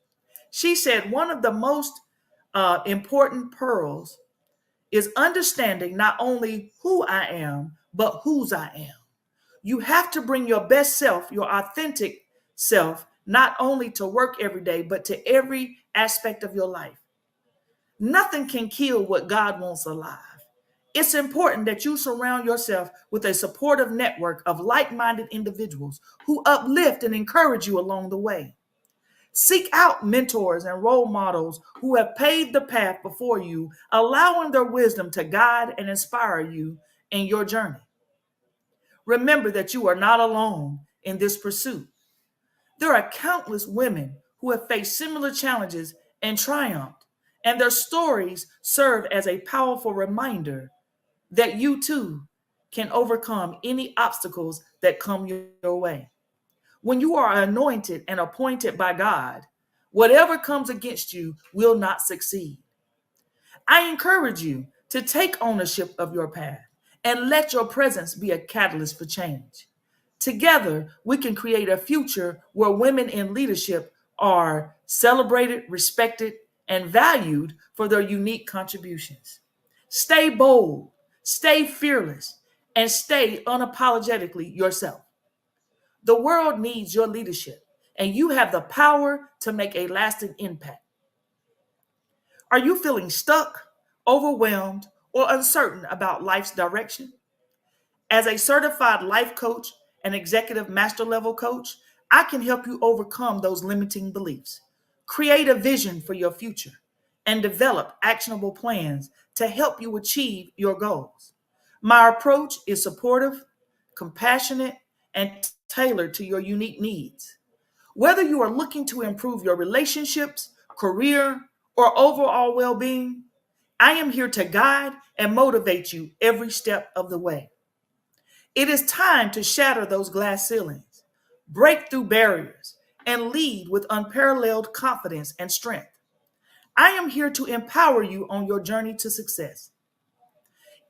She said one of the most important pearls is understanding not only who I am, but whose I am. You have to bring your best self, your authentic self, not only to work every day, but to every aspect of your life. Nothing can kill what God wants alive. It's important that you surround yourself with a supportive network of like-minded individuals who uplift and encourage you along the way. Seek out mentors and role models who have paved the path before you, allowing their wisdom to guide and inspire you in your journey. Remember that you are not alone in this pursuit. There are countless women who have faced similar challenges and triumphed, and their stories serve as a powerful reminder that you too can overcome any obstacles that come your way. When you are anointed and appointed by God, whatever comes against you will not succeed. I encourage you to take ownership of your path and let your presence be a catalyst for change. Together, we can create a future where women in leadership are celebrated, respected, and valued for their unique contributions. Stay bold, stay fearless, and stay unapologetically yourself. The world needs your leadership, and you have the power to make a lasting impact. Are you feeling stuck, overwhelmed, or uncertain about life's direction? As a certified life coach and executive master level coach, I can help you overcome those limiting beliefs, create a vision for your future, and develop actionable plans to help you achieve your goals. My approach is supportive, compassionate, and tailored to your unique needs. Whether you are looking to improve your relationships, career, or overall well-being, I am here to guide and motivate you every step of the way. It is time to shatter those glass ceilings, break through barriers, and lead with unparalleled confidence and strength. I am here to empower you on your journey to success.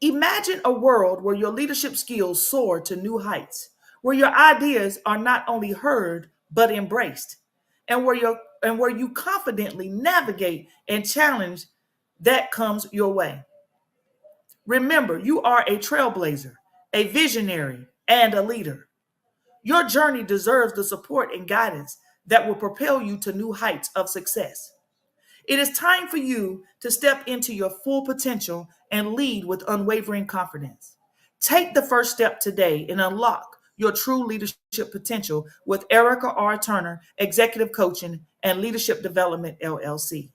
Imagine a world where your leadership skills soar to new heights, where your ideas are not only heard, but embraced, and where you confidently navigate and challenge that comes your way. Remember, you are a trailblazer, a visionary, and a leader. Your journey deserves the support and guidance that will propel you to new heights of success. It is time for you to step into your full potential and lead with unwavering confidence. Take the first step today and unlock your true leadership potential with Erica R. Turner, Executive Coaching and Leadership Development, LLC.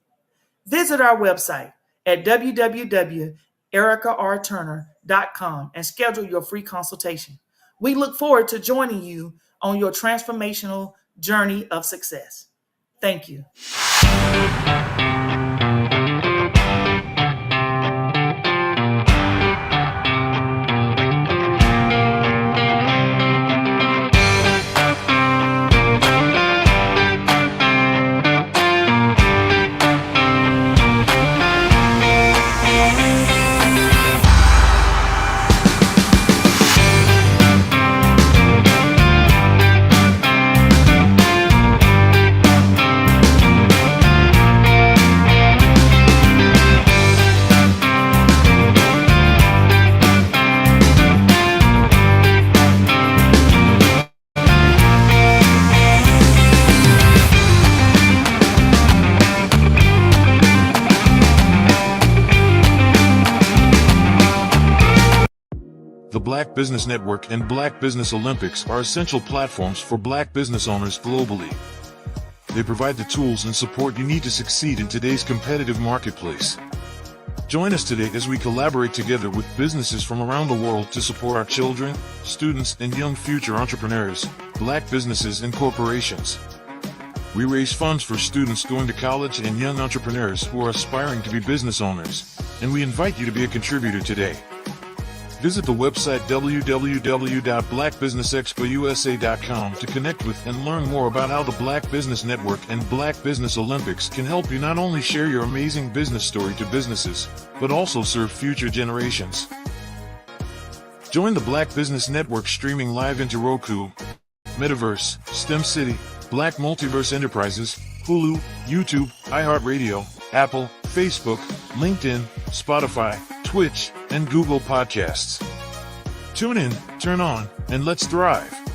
Visit our website at www.ericarturner.com and schedule your free consultation. We look forward to joining you on your transformational journey of success. Thank you. The Black Business Network and Black Business Olympics are essential platforms for Black business owners globally. They provide the tools and support you need to succeed in today's competitive marketplace. Join us today as we collaborate together with businesses from around the world to support our children, students, and young future entrepreneurs, Black businesses and corporations. We raise funds for students going to college and young entrepreneurs who are aspiring to be business owners, and we invite you to be a contributor today. Visit the website www.blackbusinessexpousa.com to connect with and learn more about how the Black Business Network and Black Business Olympics can help you not only share your amazing business story to businesses, but also serve future generations. Join the Black Business Network streaming live into Roku, Metaverse, STEM City, Black Multiverse Enterprises, Hulu, YouTube, iHeartRadio, Apple, Facebook, LinkedIn, Spotify, Twitch, and Google Podcasts. Tune in, turn on, and let's thrive.